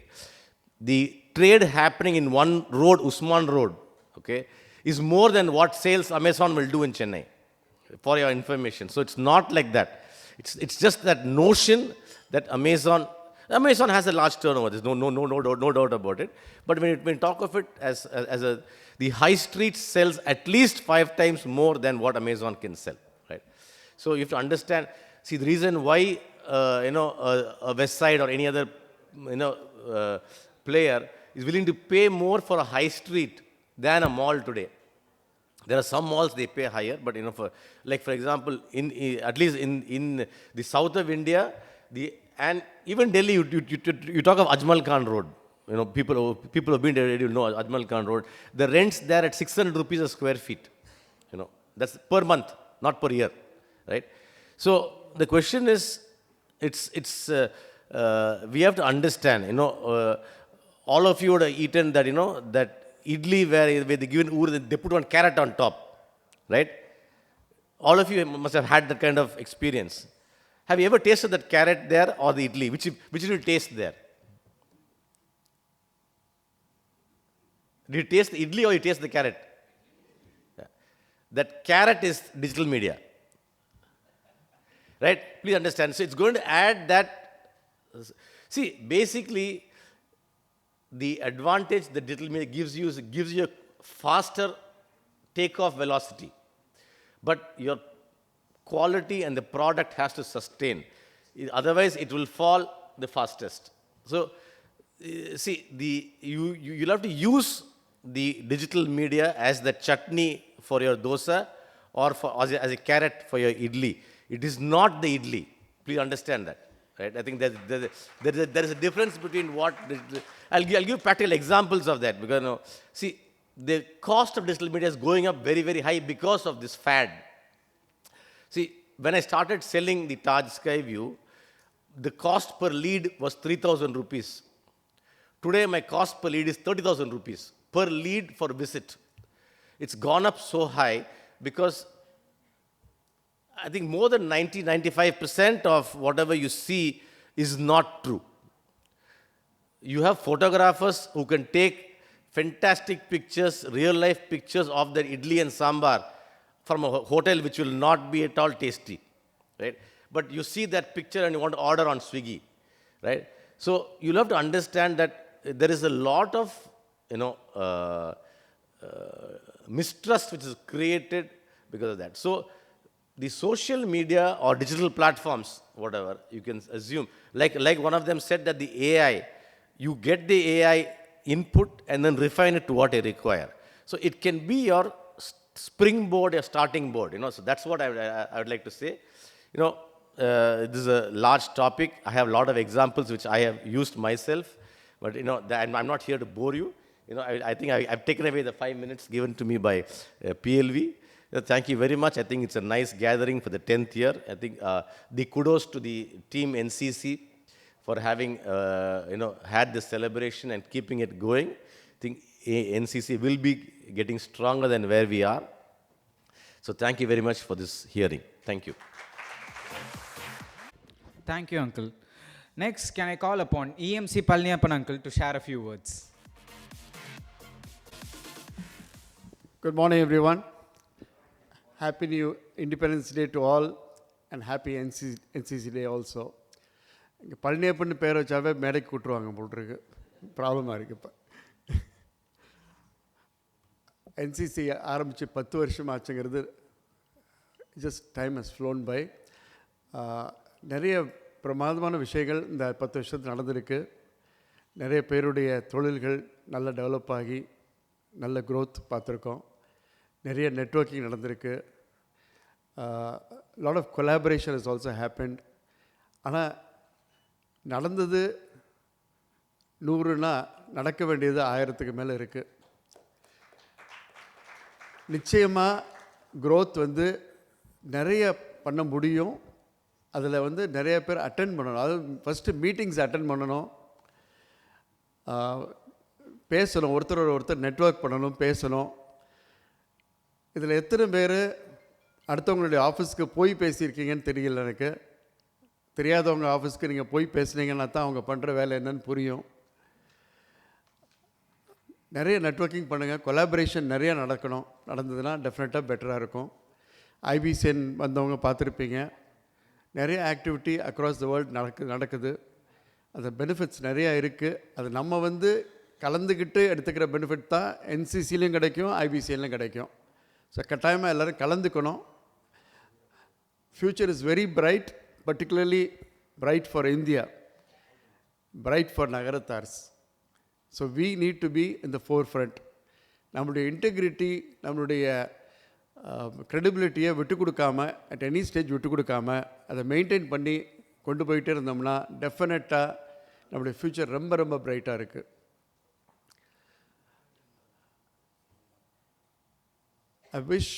The trade happening in one road, Usman Road, okay, is more than what sales Amazon will do in Chennai, for your information. So it's not like that. It's just that notion that Amazon has a large turnover. There's no doubt about it. But when we talk of it as the high street sells at least 5 times more than what Amazon can sell, right? So you have to understand. See, the reason why a West Side or any other player is willing to pay more for a high street than a mall today. There are some malls they pay higher, but for example, at least in the south of India, and even Delhi, you talk of Ajmal Khan Road. People who have been there, you know Ajmal Khan Road. The rents there at 600 rupees a square feet. That's per month, not per year, right? So the question is, we have to understand. All of you would have eaten that, that idli where they give they put one carrot on top, right? All of you must have had that kind of experience. Have you ever tasted that carrot there or the idli? Which did you taste there? Did you taste the idli or you taste the carrot? Yeah. That carrot is digital media. Right? Please understand. So it's going to add that. See, basically, the advantage that digital media gives you is it gives you a faster takeoff velocity. But your quality and the product has to sustain. Otherwise, it will fall the fastest. So, see, you'll have to use the digital media as the chutney for your dosa or as a carrot for your idli. It is not the idli. Please understand that. Right? I think there is a difference between what... I'll give practical examples of that. Because, see, the cost of digital media is going up very, very high because of this fad. See, when I started selling the Taj Skyview, the cost per lead was 3,000 rupees. Today, my cost per lead is 30,000 rupees per lead for visit. It's gone up so high because I think more than 95% of whatever you see is not true. You have photographers who can take fantastic pictures, real-life pictures of the idli and sambar from a hotel which will not be at all tasty, right? But you see that picture and you want to order on Swiggy, right? So you'll have to understand that there is a lot of, mistrust which is created because of that. So the social media or digital platforms, whatever you can assume, like one of them said that the AI, you get the AI input and then refine it to what you require. So it can be your springboard, your starting board. So that's what I would like to say. This is a large topic. I have a lot of examples which I have used myself, but I'm not here to bore you. I think I've taken away the 5 minutes given to me by PLV. Thank you very much. I think it's a nice gathering for the 10th year. I think the kudos to the team NCC for having had this celebration and keeping it going. I think NCC will be getting stronger than where we are. So thank you very much for this hearing. Thank you. Thank you, Uncle. Next, can I call upon EMC Palniyappan Uncle to share a few words? Good morning, everyone. Happy New Independence Day to all, and happy NCC Day also. இங்கே பழனியப்பன் பேரை வச்சாவே மேடைக்கு கூட்டுருவாங்க போட்டிருக்கு, ப்ராப்ளமாக இருக்குது. இப்போ NCC ஆரம்பித்து 10 வருஷம் ஆச்சுங்கிறது just time has flown by. நிறைய பிரமாதமான விஷயங்கள் இந்த 10 வருஷத்தில் நடந்திருக்கு. நிறைய பேருடைய தொழில்கள் நல்லா டெவலப் ஆகி நல்ல க்ரோத் பார்த்துருக்கோம். நிறைய நெட்வொர்க்கிங் நடந்திருக்கு. Lot of collaboration is also happened. ஆனால் நடந்தது 100னா நடக்க வேண்டியது 1000க்கு மேலே இருக்குது. நிச்சயமாக க்ரோத் நிறைய பண்ண முடியும். அதில் நிறைய பேர் அட்டென்ட் பண்ணணும். அதாவது ஃபஸ்ட்டு மீட்டிங்ஸ் அட்டென்ட் பண்ணணும், பேசணும், ஒருத்தர் நெட்வொர்க் பண்ணணும், பேசணும். இதில் எத்தனை பேர் அடுத்தவங்களுடைய ஆஃபீஸ்க்கு போய் பேசியிருக்கீங்கன்னு தெரியல எனக்கு. தெரியாதவங்க ஆஃபீஸ்க்கு நீங்கள் போய் பேசுனீங்கன்னா தான் அவங்க பண்ணுற வேலை என்னன்னு புரியும். நிறைய நெட்வொர்க்கிங் பண்ணுங்கள், கொலாபரேஷன் நிறைய நடந்ததுன்னா டெஃபினட்டாக பெட்டராக இருக்கும். ஐபிசிஎன் வந்தவங்க பார்த்துருப்பீங்க, நிறைய ஆக்டிவிட்டி அக்ராஸ் த வேர்ல்டு நடக்குது. அந்த பெனிஃபிட்ஸ் நிறையா இருக்குது. அது நம்ம கலந்துக்கிட்டு எடுத்துக்கிற பெனிஃபிட் தான் என்சிசிலையும் கிடைக்கும், ஐபிசிஎன்லையும் கிடைக்கும். ஸோ கட்டாயமாக எல்லோரும் கலந்துக்கணும். Future is very bright, particularly bright for India, bright for Nagarathars. So we need to be in the forefront. நம்மளுடைய இன்டெகிரிட்டி, நம்மளுடைய credibility-யை விட்டு கொடுக்காம, at any stage விட்டு கொடுக்காம அதை மெயின்டைன் பண்ணி கொண்டு போயிட்டே இருந்தோம்னா டெஃபினட்டாக நம்மளுடைய ஃப்யூச்சர் ரொம்ப ரொம்ப பிரைட்டாக இருக்குது. I wish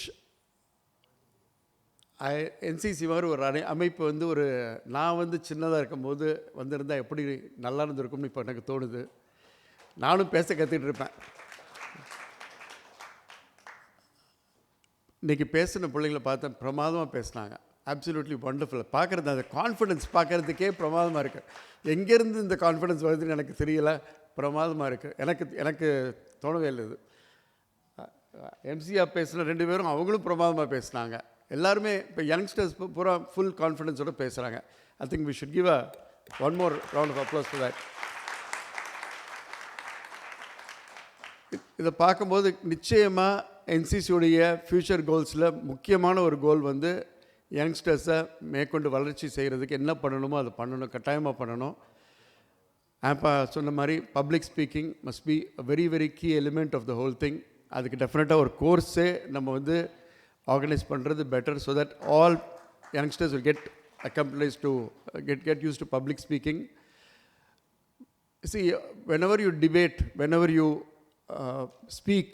என்சிசி மாதிரி ஒரு அமைப்பு ஒரு நான் சின்னதாக இருக்கும்போது வந்திருந்தால் எப்படி நல்லா இருந்திருக்கும்னு இப்போ எனக்கு தோணுது. நானும் பேச கற்றுக்கிட்டு இருப்பேன். இன்றைக்கி பேசின பிள்ளைங்களை பார்த்தேன், பிரமாதமாக பேசினாங்க. Absolutely wonderful. பார்க்குறது அந்த கான்ஃபிடென்ஸ் பார்க்குறதுக்கே பிரமாதமாக இருக்குது. எங்கேருந்து இந்த கான்ஃபிடென்ஸ் வருதுன்னு எனக்கு தெரியல, பிரமாதமாக இருக்குது. எனக்கு தோணவே இல்லை. இது எம்சிஆர் பேசின 2 பேரும் அவங்களும் பிரமாதமாக பேசினாங்க. எல்லாருமே இப்போ யங்ஸ்டர்ஸ் பூரா ஃபுல் கான்ஃபிடென்ஸோடு பேசுகிறாங்க. I think we should give one more round of applause for that. இதை பார்க்கும்போது நிச்சயமாக என்சிசியுடைய ஃப்யூச்சர் கோல்ஸில் முக்கியமான ஒரு கோல் யங்ஸ்டர்ஸை மேற்கொண்டு வளர்ச்சி செய்கிறதுக்கு என்ன பண்ணணுமோ அதை பண்ணணும், கட்டாயமாக பண்ணணும். ஆப்பா சொன்ன மாதிரி public speaking must be a very very key element of the whole thing. அதுக்கு டெஃபினட்டாக ஒரு கோர்ஸே நம்ம organize பண்ணுறது better, so that all youngsters will get accomplished to get used to public speaking. See, whenever you debate, whenever you speak,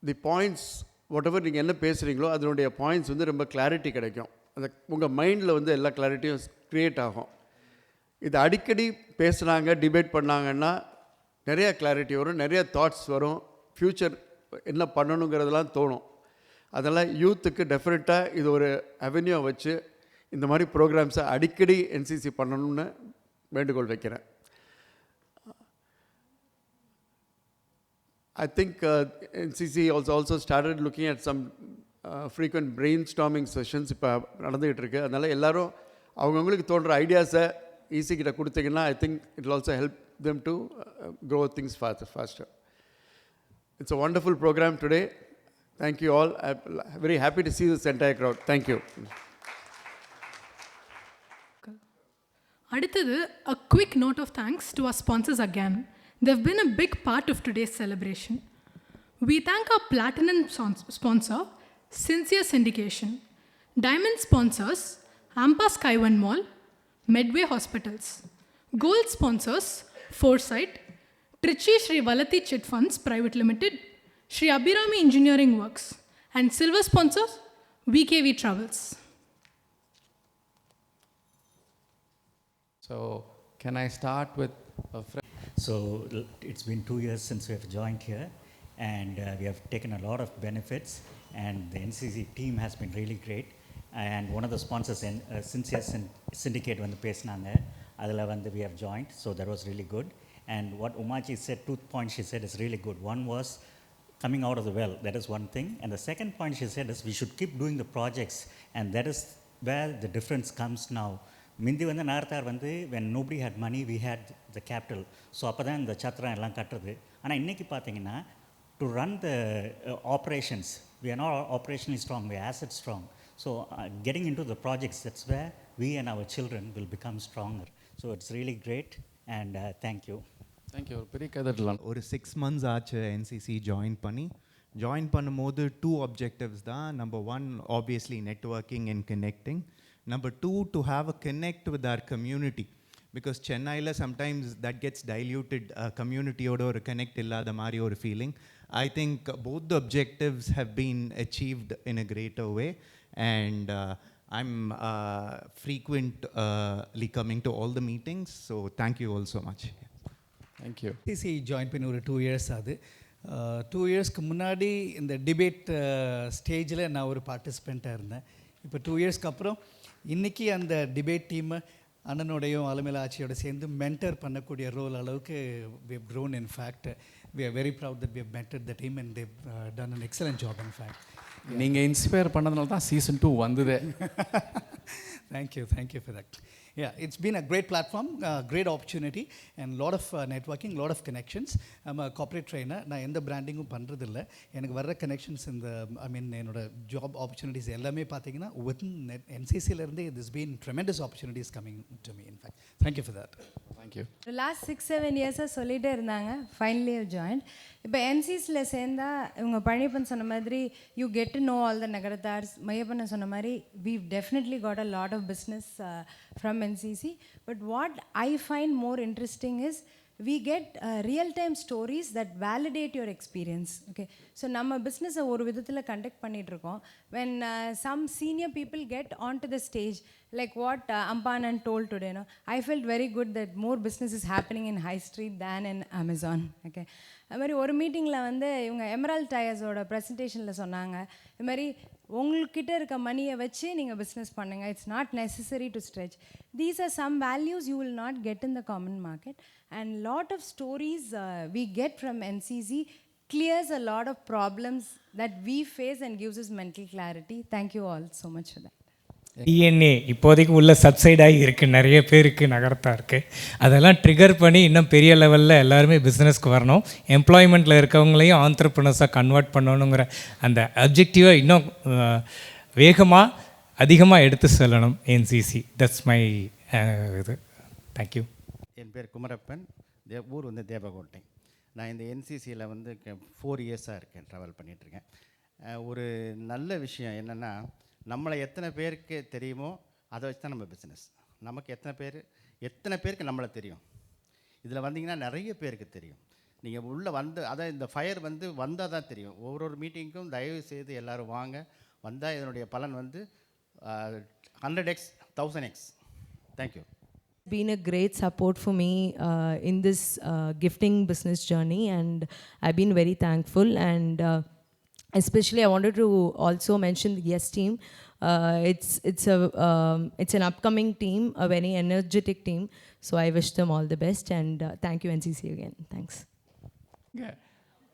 the points, whatever நீங்கள் என்ன பேசுகிறீங்களோ அதனுடைய points ரொம்ப clarity கிடைக்கும். அந்த உங்கள் மைண்டில் எல்லா கிளாரிட்டியும் க்ரியேட் ஆகும். இது அடிக்கடி பேசுனாங்க, டிபேட் பண்ணாங்கன்னா நிறையா கிளாரிட்டி வரும், நிறைய தாட்ஸ் வரும், ஃப்யூச்சர் என்ன பண்ணணுங்கிறதெல்லாம் தோணும். அதெல்லாம் யூத்துக்கு டெஃபினட்டாக இது ஒரு அவென்யூ வச்சு இந்த மாதிரி ப்ரோக்ராம்ஸை அடிக்கடி என்சிசி பண்ணணும்னு வேண்டுகோள் வைக்கிறேன். I think NCC also started looking at some frequent brainstorming sessions இப்போ நடந்துகிட்டு இருக்குது. அதனால் எல்லோரும் அவங்கவுங்களுக்கு தோன்ற ஐடியாஸை ஈஸி கிட்ட கொடுத்தீங்கன்னா I think it will also help them to grow things faster. It's a wonderful program today. Thank you all. I'm very happy to see this entire crowd. Thank you. அடுத்தது a quick note of thanks to our sponsors again. They've been a big part of today's celebration. We thank our platinum sponsor, Sincere Syndication. Diamond sponsors, Ampa Skyone Mall, Medway Hospitals. Gold sponsors, Foresight, Trichy Sri Valati Chit Funds Private Limited, Sri Abhirami Engineering Works. And silver sponsors, VKV Travels. So, can I start with a So, it's been 2 years since we have joined here, and we have taken a lot of benefits, and the NCC team has been really great. And one of the sponsors, Sincere Syndicate, when the pesnanga, adala vandu we have joined, so that was really good. And what Umaji said, 2 points she said is really good. One was coming out of the well, that is one thing. And the second point she said is we should keep doing the projects, and that is where the difference comes now. Mindi வந்து Nagarathar வந்து when nobody had money, we had the capital. So அப்போ தான் இந்த சத்திரம் எல்லாம் கட்டுறது. ஆனால் இன்றைக்கி பார்த்தீங்கன்னா to run the operations, we are not operationally strong, we are asset strong. So getting into the projects, that's where we and our children will become stronger. So it's really great, and thank you. Thank you. பெரிய கதறலாம். ஒரு 6 months ஆச்சு NCC join பண்ணும்போது 2 objectives தான். Number 1 obviously networking and connecting. Number 2, to have a connect with our community, because Chennai sometimes that gets diluted, community oda or connect illada mari or feeling. I think both the objectives have been achieved in a greater way, and I'm frequently coming to all the meetings, so thank you all so much. Thank you. NCC join பண்ணி ஒரு 2 years ஆகுது. 2 yearsக்கு முன்னாடி இந்த debate ஸ்டேஜில் நான் ஒரு பார்ட்டிசிபெண்ட்டாக இருந்தேன். இப்போ 2 yearsக்கு அப்புறம் இன்றைக்கி அந்த டிபேட் டீம் அண்ணனோடையும் அலமேலா ஆட்சியோட சேர்ந்து மென்டர் பண்ணக்கூடிய ரோல் அளவுக்கு we have grown. In fact, we are very proud that we have mentored the team, and they've done an excellent job. In fact, நீங்கள் இன்ஸ்பயர் பண்ணதுனால தான் season 2 வந்ததே. Thank you for that. Yeah, it's been a great platform, great opportunity, and lot of networking, lot of connections. I'm a corporate trainer. நான் எந்த பிராண்டிங்கும் பண்ணுறதில்ல. எனக்கு வர்ற connections இந்த என்னோட ஜாப் ஆப்பர்ச்சுனிட்டிஸ் எல்லாமே பார்த்தீங்கன்னா within NCCலேருந்தே there's been tremendous opportunities coming to me. In fact, thank you for that. Thank you. Last 6-7 இயர்ஸாக சொல்லிகிட்டே இருந்தாங்க. Finally join. இப்போ என்சிசியில் சேர்ந்தா இவங்க பழனிப்பன் சொன்ன மாதிரி you get to know all the நகரத்தார்ஸ். மையப்பன் சொன்ன மாதிரி we've definitely got a lot of business from NCC. But what I find more interesting is we get real-time stories that validate your experience. Okay, so நம்ம business ஒரு விதத்தில் conduct பண்ணிகிட்ருக்கோம். When some senior people get onto the stage, like what Ampanan told today, no, I felt very good that more business is happening in high street than in Amazon. Okay, அது மாதிரி ஒரு மீட்டிங்கில் வந்து இவங்க emerald டயர்ஸோட ப்ரெசன்டேஷனில் சொன்னாங்க, இது மாதிரி உங்கள்கிட்ட இருக்க மணியை வச்சு நீங்கள் பிஸ்னஸ் பண்ணுங்கள். It's not necessary to stretch. These are some values you will not get in the common market, and lot of stories we get from NCC clears a lot of problems that we face and gives us mental clarity. Thank you all so much for that. DNA இப்போதைக்கு உள்ள சப்சைடாகி இருக்குது, நிறைய பேருக்கு நகரத்தாருக்கு. அதெல்லாம் trigger பண்ணி இன்னும் பெரிய லெவலில் எல்லாருமே பிஸ்னஸ்க்கு வரணும், எம்ப்ளாய்மெண்ட்டில் இருக்கவங்களையும் ஆண்டர்ப்ரனர்ஸாக கன்வெர்ட் பண்ணணுங்கிற அந்த அப்ஜெக்டிவை இன்னும் வேகமாக அதிகமாக எடுத்து செல்லணும் NCC. தட்ஸ் மை இது. தேங்க்யூ. என் பேர் குமரப்பன், ஊர் வந்து தேவகோட்டை. நான் இந்த NCCயில் வந்து 4 இயர்ஸாக இருக்கேன், ட்ராவல் பண்ணிகிட்ருக்கேன். ஒரு நல்ல விஷயம் என்னென்னா, நம்மளை எத்தனை பேருக்கு தெரியுமோ அதை வச்சு தான் நம்ம பிஸ்னஸ். நமக்கு எத்தனை பேருக்கு நம்மளை தெரியும். இதில் வந்தீங்கன்னா நிறைய பேருக்கு தெரியும். நீங்கள் உள்ளே வந்து அதான் இந்த ஃபயர் வந்து வந்தால் தான் தெரியும். ஒவ்வொரு மீட்டிங்க்கும் தயவு செய்து எல்லோரும் வாங்க. வந்தால் இதனுடைய பலன் வந்து 100x 1000x. Thank you. Been a great support for me in this gifting business journey, and I've been very thankful. And especially I wanted to also mention the guest team. It's an upcoming team, a very energetic team. So I wish them all the best, and thank you NCC again. Thanks.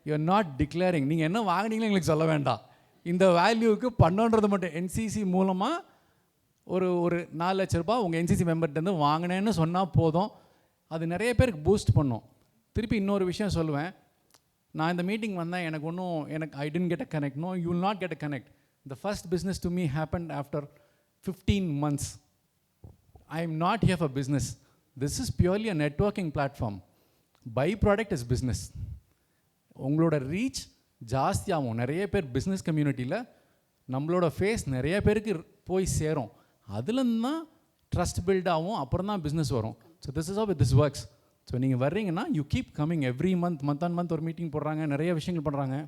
You are not declaring. நீங்கள் என்ன வாங்கினீங்களோ எங்களுக்கு சொல்ல வேண்டாம். இந்த வேல்யூவுக்கு பண்ணுன்றது மட்டும் NCC மூலமாக ஒரு 4 லட்ச ரூபாய் உங்கள் NCC மெம்பர்கிட்டருந்து வாங்கினேன்னு சொன்னால் போதும். அது நிறைய பேருக்கு பூஸ்ட் பண்ணும். திருப்பி இன்னொரு விஷயம் சொல்லுவேன், நான் இந்த மீட்டிங் வந்தேன், எனக்கு I didn't get a connect. No, you will not get a connect. The first business to me happened after 15 months. I am not here for business. This is purely a networking platform. Byproduct is business. உங்களோட reach ஜாஸ்தியாகும். நிறைய பேர் business கம்யூனிட்டியில் நம்மளோட face நிறைய பேருக்கு போய் சேரும். அதுலேருந்து தான் ட்ரஸ்ட் பில்ட் ஆகும், அப்புறம் தான் பிஸ்னஸ் வரும். So this is how this works. So நீங்கள் வர்றீங்கன்னா you keep coming every month on month ஒரு மீட்டிங் போடுறாங்க, நிறைய விஷயங்கள் பண்ணுறாங்க.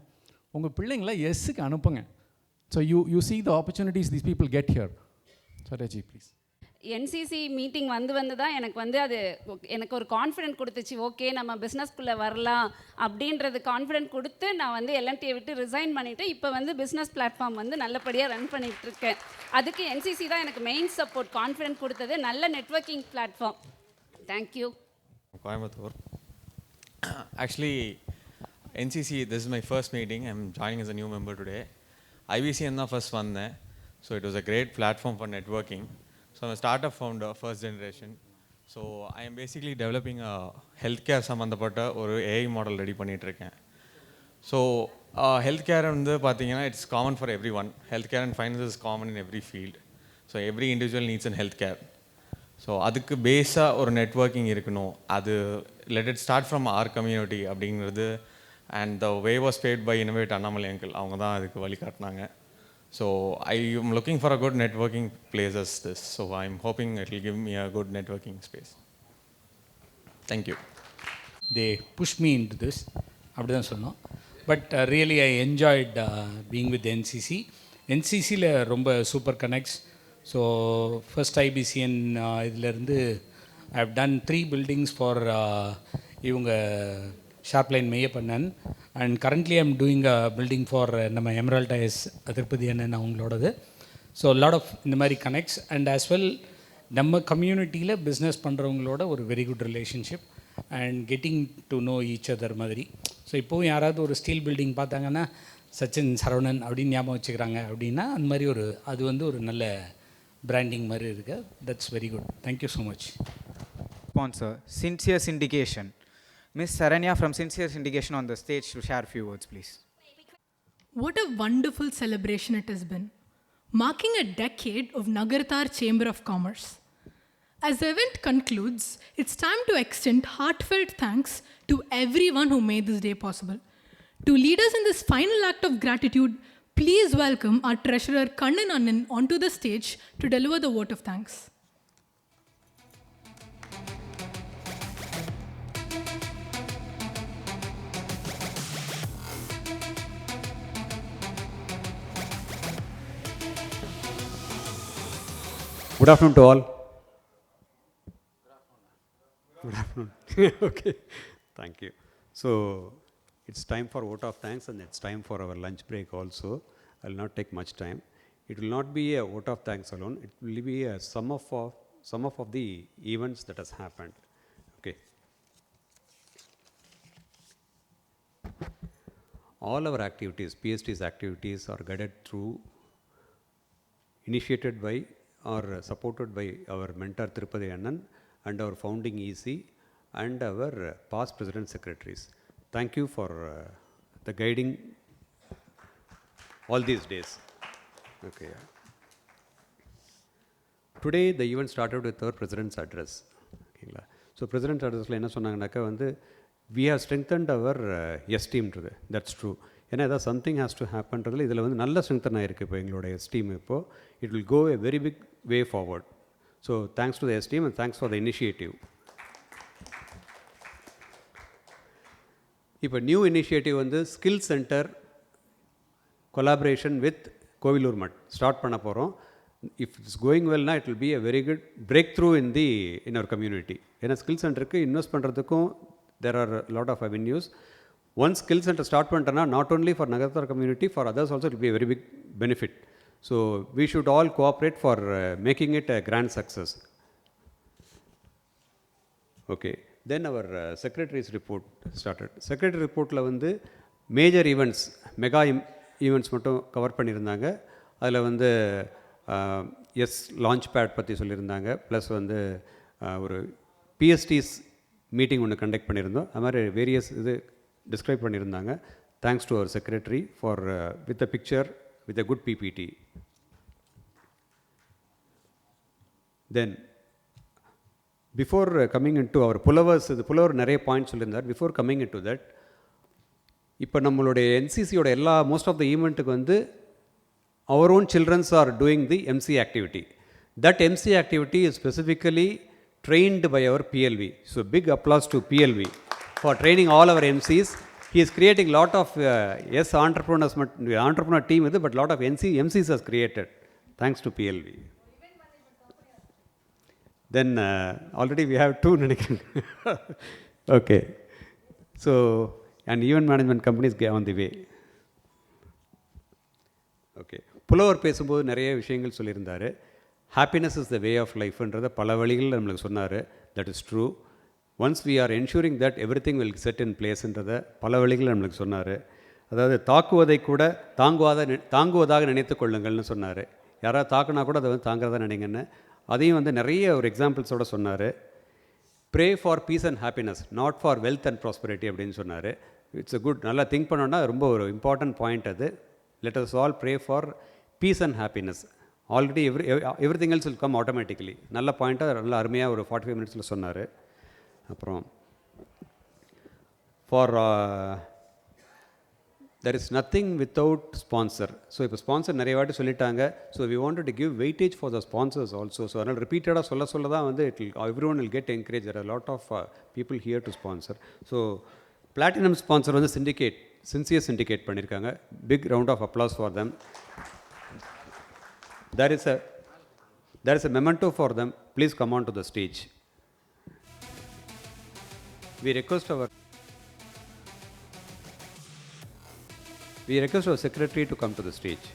உங்கள் பிள்ளைங்களை எஸ்ஸுக்கு அனுப்புங்க. So you see the opportunities these people get here. So Raji, please. NCC meeting வந்து தான் எனக்கு ஒரு கான்ஃபிடென்ட் கொடுத்துச்சு. ஓகே, நம்ம பிஸ்னஸ்க்குள்ளே வரலாம் அப்படின்றது கான்ஃபிடென்ட் கொடுத்து நான் எல்என்டியை விட்டு ரிசைன் பண்ணிவிட்டு இப்போ பிஸ்னஸ் பிளாட்ஃபார்ம் நல்லபடியாக ரன் பண்ணிகிட்ருக்கேன். அதுக்கு என்சிசி தான் எனக்கு மெயின் சப்போர்ட், கான்ஃபிடென்ட் கொடுத்தது, நல்ல networking platform. Thank you. Coimbatore. Actually, NCC, this is my first meeting. I'm joining as a new member today. IBCN தான் first வந்தேன். So it was a great platform for networking. So I'm a startup founder, first generation. So I am basically developing a healthcare சம்மந்தப்பட்ட ஒரு AI model ready பண்ணிகிட்ருக்கேன். So healthcare பார்த்தீங்கன்னா it's common for every one. Healthcare and finance is common in every field. So every individual needs and healthcare. So அதுக்கு பேஸாக ஒரு networking இருக்கணும். அது let it start from our community அப்படிங்கிறது. And the way was paved by innovate Annamalai uncle, அவங்க தான் அதுக்கு வழிகாட்டினாங்க. So I am looking for a good networking place as this. So I'm hoping it will give me a good networking space. Thank you. They pushed me into this. அப்படிதான் சொன்னோம். But really I enjoyed being with NCC. NCCல ரொம்ப super connects. So first IBCN இதிலேருந்து I have done 3 buildings for இவங்க Sharpline மெய்யப்பண்ணன். And currently I'm doing a building for நம்ம Emerald IS Tirupati அண்ணன் அவங்களோடது. ஸோ லாட் ஆஃப் இந்த மாதிரி கனெக்ட்ஸ் அண்ட் ஆஸ் வெல் நம்ம கம்யூனிட்டியில் பிஸ்னஸ் பண்ணுறவங்களோட ஒரு very good relationship and getting to know each other மாதிரி. ஸோ இப்போவும் யாராவது ஒரு ஸ்டீல் பில்டிங் பார்த்தாங்கன்னா சச்சின் சரவணன் அப்படின்னு ஞாபகம் வச்சுக்கிறாங்க அப்படின்னா அந்த மாதிரி அது ஒரு நல்ல பிராண்டிங் மாதிரி இருக்குது. That's very good. Thank you so much. Sponsor, Sincere Syndication. Miss Saranya from Sincere Syndication on the stage to share a few words, please. What a wonderful celebration it has been, marking a decade of Nagarathar Chamber of Commerce. As the event concludes, it's time to extend heartfelt thanks to everyone who made this day possible. To lead us in this final act of gratitude, please welcome our treasurer Kannan Annan onto the stage to deliver the vote of thanks. Good afternoon to all. Good afternoon. Okay, thank you. So it's time for vote of thanks and it's time for our lunch break also. I will not take much time. It will not be a vote of thanks alone. It will be a sum of the events that has happened. Okay. All our activities, PST's activities, are guided through, initiated by or supported by our mentor Tirupati Annan and our founding EC and our past president secretaries. Thank you for the guiding all these days. Okay. Today the event started with our president's address. Okay. So president's address la enna sonnanga we have strengthened our esteem today. That's true. ஏன்னா ஏதாவது something has to ஹேப்பன்றதில் இதில் நல்ல strengthen ஆகிருக்கு. இப்போ எங்களோட esteem it will go a very big way forward. So thanks to the esteem and thanks for the initiative. இப்போ new initiative skill centre collaboration with Kovilur Mutt start பண்ண போகிறோம். இஃப் இட்ஸ் கோயிங் வெல்னா it will be a very good breakthrough in our community. ஏன்னா skill சென்டருக்கு invest பண்ணுறதுக்கும் there are lot of avenues. Once skill center start pantana, not only for Nagarathar community, for others also it will be a very big benefit. So we should all cooperate for making it a grand success. Okay. Then our secretary's report started. Secretary report la major events, mega events மட்டும் cover பண்ணியிருந்தாங்க. அதில் S launch bad பற்றி சொல்லியிருந்தாங்க. Plus ஒரு PSTs meeting ஒன்று conduct பண்ணியிருந்தோம். அது மாதிரி வேரியஸ் இது டிஸ்கிரைப் பண்ணியிருந்தாங்க. Thanks to our secretary for with a picture with a good PPT. Then before coming in to our புலவர்ஸ், இது புலவர் நிறைய பாயிண்ட்ஸ் சொல்லியிருந்தார். Before coming in to that, இப்போ நம்மளுடைய என்சிசியோட மோஸ்ட் ஆஃப் த ஈவெண்ட்டுக்கு வந்து our own children are doing the MC activity. That MC activity is specifically trained by our PLV. So big applause to PLV for training all our MCs. He is creating lot of entrepreneur team with it, but lot of MCs has created. Thanks to PLV. Then already we have 2 okay. So and event management companies get on the way. Okay. புலவர் பேசும்போது நிறைய விஷயங்கள் சொல்லியிருந்தார். Happiness is the way of லைஃப்ன்றதை பல வழிகளில் நம்மளுக்கு சொன்னார். That is true. Once we are ensuring that every thing will set in பிளேஸ்ன்றதை பல வழிகளில் நம்மளுக்கு சொன்னார். அதாவது தாக்குவதை கூட தாங்குவதாக நினைத்து கொள்ளுங்கள்னு சொன்னார். யாராவது தாக்குனா கூட அதை வந்து தாங்கிறதா நினைங்கன்னு. அதையும் வந்து நிறைய ஒரு எக்ஸாம்பிள்ஸோடு சொன்னார். Pray for peace and happiness, not for wealth and prosperity அப்படின்னு சொன்னார். இட்ஸ் அ குட், நல்லா திங்க் பண்ணோன்னா ரொம்ப ஒரு இம்பார்ட்டன்ட் பாயிண்ட் அது. Let us all pray for peace and happiness. Already everything else will come automatically. நல்ல பாயிண்ட்டாக நல்லா அருமையாக ஒரு 45 minutes சொன்னார். அப்புறம் for there is nothing without sponsor. So இப்போ ஸ்பான்சர் நிறைய வாட்டி சொல்லிட்டாங்க. So we wanted to give weightage for the sponsors also. So அதனால் ரிப்பீட்டடாக சொல்ல தான் வந்து everyone will get encouraged. There are a lot of people here to sponsor. So platinum sponsor வந்து சின்சியர் சிண்டிகேட் பண்ணியிருக்காங்க. Big round of applause for them. There is a memento for them. Please come on to the stage. We request our secretary to come to the stage.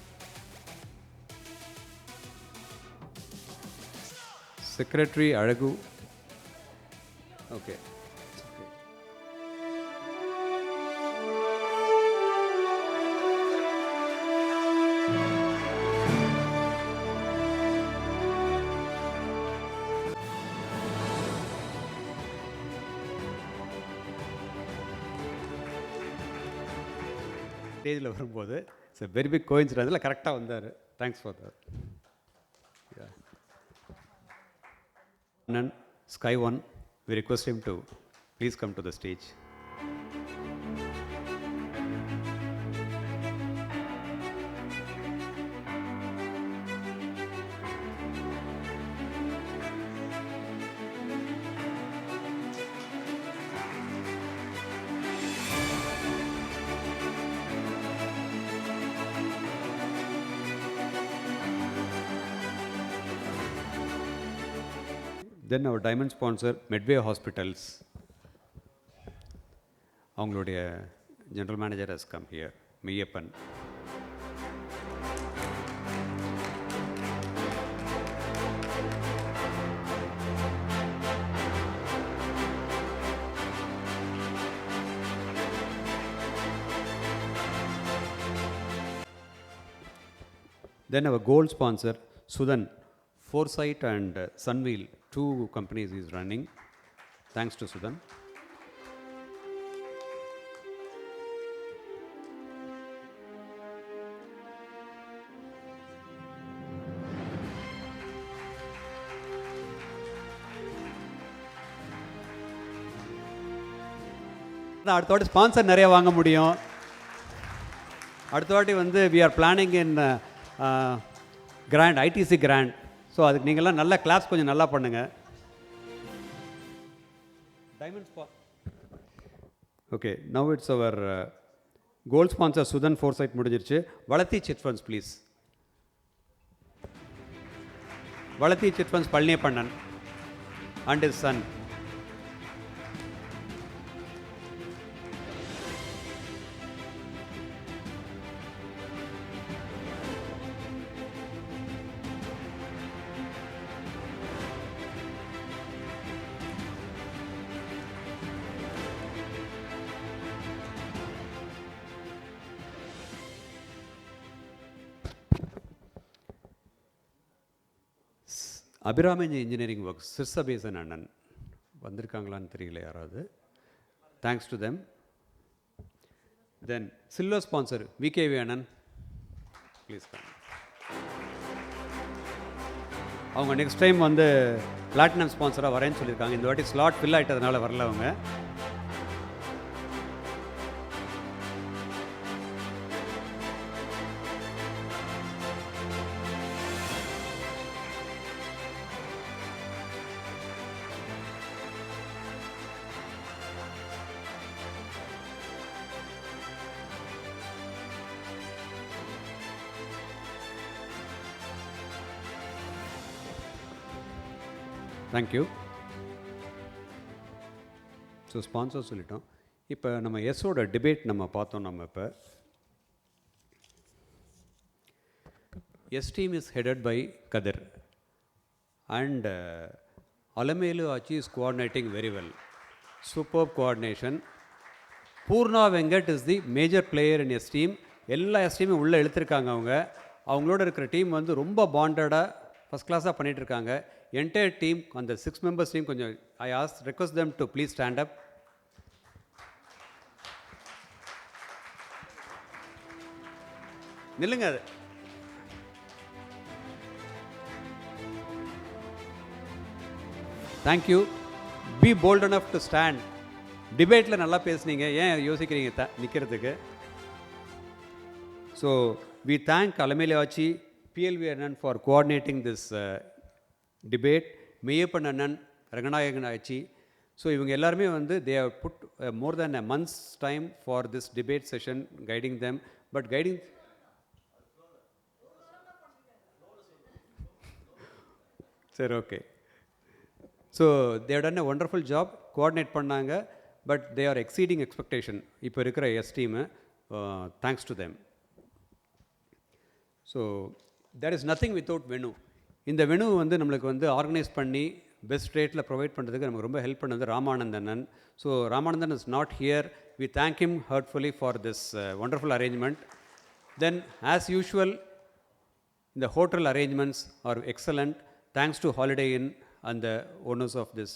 Secretary Alagu. Okay. ஸ்டேஜில் வரும்போது it's very big coincidence. அதில் கரெக்டாக வந்தார். Thanks for that. Sky One, we request him to please come to the stage. Then our diamond sponsor, Medway Hospitals. அவங்களுடைய general manager has come here, Meiyappan. Then our gold sponsor, Sudan, Foresight and Sunwheel, 2 companies he is running. Thanks to Sudan. அடுத்த வாட்டி sponsor நிறைய வாங்க முடியும். அடுத்த வாட்டி வந்து we are planning in grant, ITC grant. So அதுக்கு நீங்கள்லாம் நல்ல கிளாஸ் கொஞ்சம் நல்லா பண்ணுங்கள். Diamond spot. Okay, now it's our gold sponsor Sudhan Foresight முடிஞ்சிருச்சு. Valathi chit funds please. Valathi chit funds பழனியப்பண்ணன் and his son. Abhirama Engineering Works, Sirsa Basin Annan, வந்திருக்காங்களான்னு தெரியல யாராவது. Thanks to them. Then silver sponsor VKV அண்ணன், please come. அவங்க next time வந்து platinum ஸ்பான்சராக வரேன்னு சொல்லியிருக்காங்க. இந்த வாட்டி ஸ்லாட் ஃபில் ஆகிட்டதுனால வரல அவங்க. தேங்க்யூ. ஸோ ஸ்பான்சர் சொல்லிட்டோம். இப்போ நம்ம எஸ்ஸோட டிபேட் நம்ம பார்த்தோம். நம்ம இப்போ S team is headed by Kathir and Alamelu Aachi is coordinating very well. Super coordination. Poorna Venkat is the major player in S team. எல்லா எஸ் டீமும் உள்ளே இழுத்துருக்காங்க. அவங்களோட இருக்கிற டீம் வந்து ரொம்ப பாண்டடாக ஃபஸ்ட் கிளாஸாக பண்ணிகிட்ருக்காங்க. என்டையர் டீம், அந்த 6 members டீம் கொஞ்சம் I request them to please stand up. நில்லுங்க. அது thank you. Be bold enough to stand. டிபேட்டில் நல்லா பேசுனீங்க, ஏன் யோசிக்கிறீங்க நிற்கிறதுக்கு? ஸோ வி தேங்க் அலமேலு ஆச்சி, PLV அண்ணன் for coordinating this debate, Meiyappan அண்ணன், ரங்கநாயகன் ஆச்சி. ஸோ இவங்க எல்லாருமே வந்து they have put more than a month's time for this debate session, guiding them. But guiding சரி, okay. So they have done a wonderful job, coordinate பண்ணாங்க. But they are exceeding expectation. இப்போ இருக்கிற S team, thanks to them. So there is nothing without Venu. இந்த வெனு வந்து நம்மளுக்கு வந்து organise பண்ணி best ரேட்டில் ப்ரொவைட் பண்ணுறதுக்கு நமக்கு ரொம்ப ஹெல்ப் பண்ணது Ramanandan. So Ramanandan is not here. We thank him heartfully for this wonderful arrangement. Then as usual இந்த hotel arrangements are excellent. Thanks to Holiday Inn and the owners of this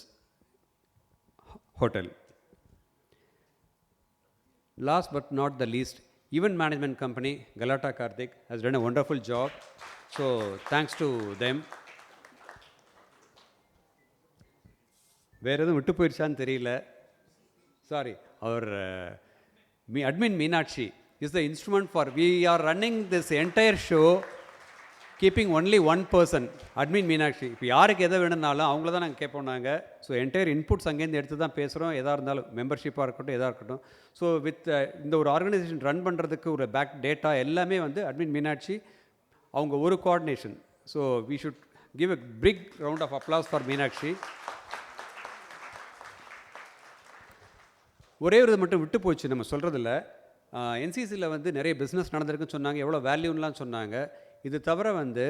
hotel. Last but not the least, event management company Galata Karthik has done a wonderful job. So thanks to them. வேறு எதுவும் விட்டு போயிடுச்சான்னு தெரியல. Sorry. அவர் admin Meenakshi is the instrument for, we are running this entire show keeping only one person, admin Meenakshi. இப்போ யாருக்கு எதை வேணும்னாலும் அவங்கள தான் நாங்கள் கேட்போம். நாங்கள் ஸோ என்டையர் இன்புட்ஸ் அங்கேருந்து எடுத்து தான் பேசுகிறோம். எதாக இருந்தாலும் மெம்பர்ஷிப்பாக இருக்கட்டும், எதாக இருக்கட்டும். ஸோ வித் இந்த ஒரு ஆர்கனைசேஷன் ரன் பண்ணுறதுக்கு ஒரு பேக் டேட்டா எல்லாமே வந்து admin Meenakshi, அவங்க ஒரு coordination. So we should give a big round of applause for Meenakshi. ஒரே ஒரு இது மட்டும் விட்டு போச்சு நம்ம சொல்கிறதில்ல. என்சிசியில் வந்து நிறைய பிஸ்னஸ் நடந்திருக்குன்னு சொன்னாங்க, எவ்வளோ வேல்யூன்லாம் சொன்னாங்க. இது தவிர வந்து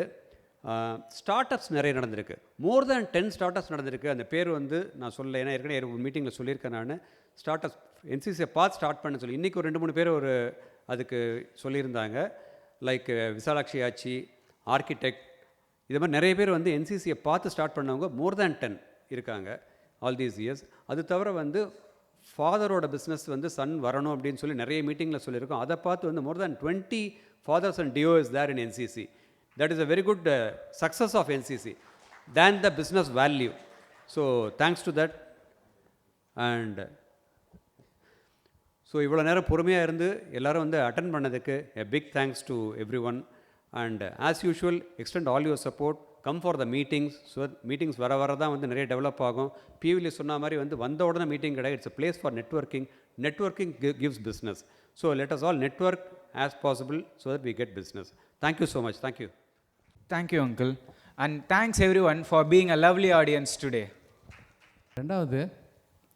ஸ்டார்ட் அப்ஸ் நிறைய நடந்திருக்கு. மோர் தேன் 10 ஸ்டார்ட் அப்ஸ் நடந்திருக்கு. அந்த பேர் வந்து நான் சொல்ல, ஏன்னா ஏற்கனவே ஒரு மீட்டிங்கில் சொல்லியிருக்கேன் நான். ஸ்டார்ட் அப்ஸ் என்சிசியை பார்த்து ஸ்டார்ட் பண்ண சொல்லி இன்றைக்கி ஒரு 2-3 பேர் ஒரு அதுக்கு சொல்லியிருந்தாங்க. லைக் விசாலாட்சி ஆச்சி, ஆர்கிடெக்ட், இது மாதிரி நிறைய பேர் வந்து என்சிசியை பார்த்து ஸ்டார்ட் பண்ணவங்க மோர் தேன் 10 இருக்காங்க ஆல் தீஸ் இயர்ஸ். அது தவிர வந்து ஃபாதரோட பிஸ்னஸ் வந்து சன் வரணும் அப்படின்னு சொல்லி நிறைய மீட்டிங்கில் சொல்லியிருக்கோம். அதை பார்த்து வந்து மோர் தேன் 20 fathers and DO is there in NCC. That is a very good success of NCC than the business value. So thanks to that. And so இவ்வளோ நேரம் பொறுமையாக இருந்து எல்லோரும் வந்து அட்டன் பண்ணதுக்கு a big thanks to everyone. And as usual, extend all your support. Come for the meetings. So meetings வர வர தான் வந்து நிறைய டெவலப் ஆகும். பிவிலி சொன்ன மாதிரி வந்து வந்த உடனே மீட்டிங் கிடையாது. It's a place for networking. Networking gives business. So let us all network as possible so that we get business. Thank you so much. Thank you. Thank you, uncle. And thanks everyone for being a lovely audience today. ரெண்டாவது,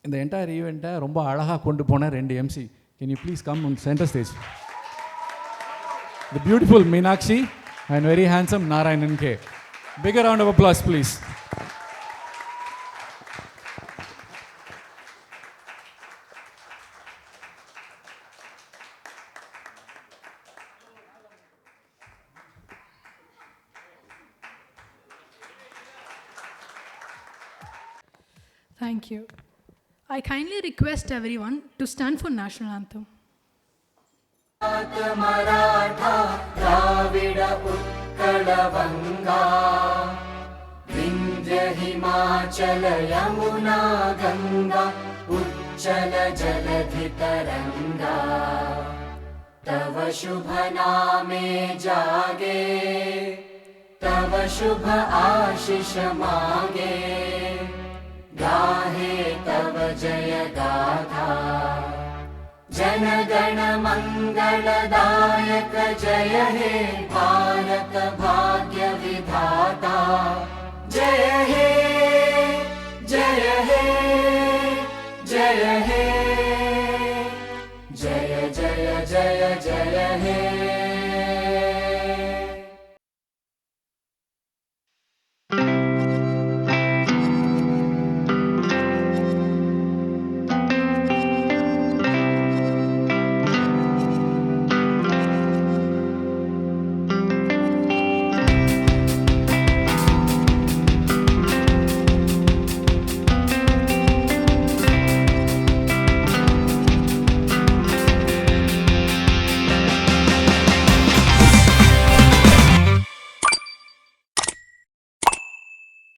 இந்த entire ஈவெண்ட்டை ரொம்ப அழகாக கொண்டு போன 2 MC. Can you please come on center stage? The beautiful Meenakshi and very handsome Narayanan K. Bigger round of applause, please. Thank you. I kindly request everyone to stand for national anthem. Maratha Dravid Utkal वंगा विंध्य हिमाचल यमुना गंगा उच्चल जलधि तरंगा तव शुभ नामे जागे तव शुभ आशीष मागे गाहे तव जय गाथा जन गण मंगलदायक जय हे भारत भाग्य विधाता जय हे जय हे जय हे जय जय जय जय हे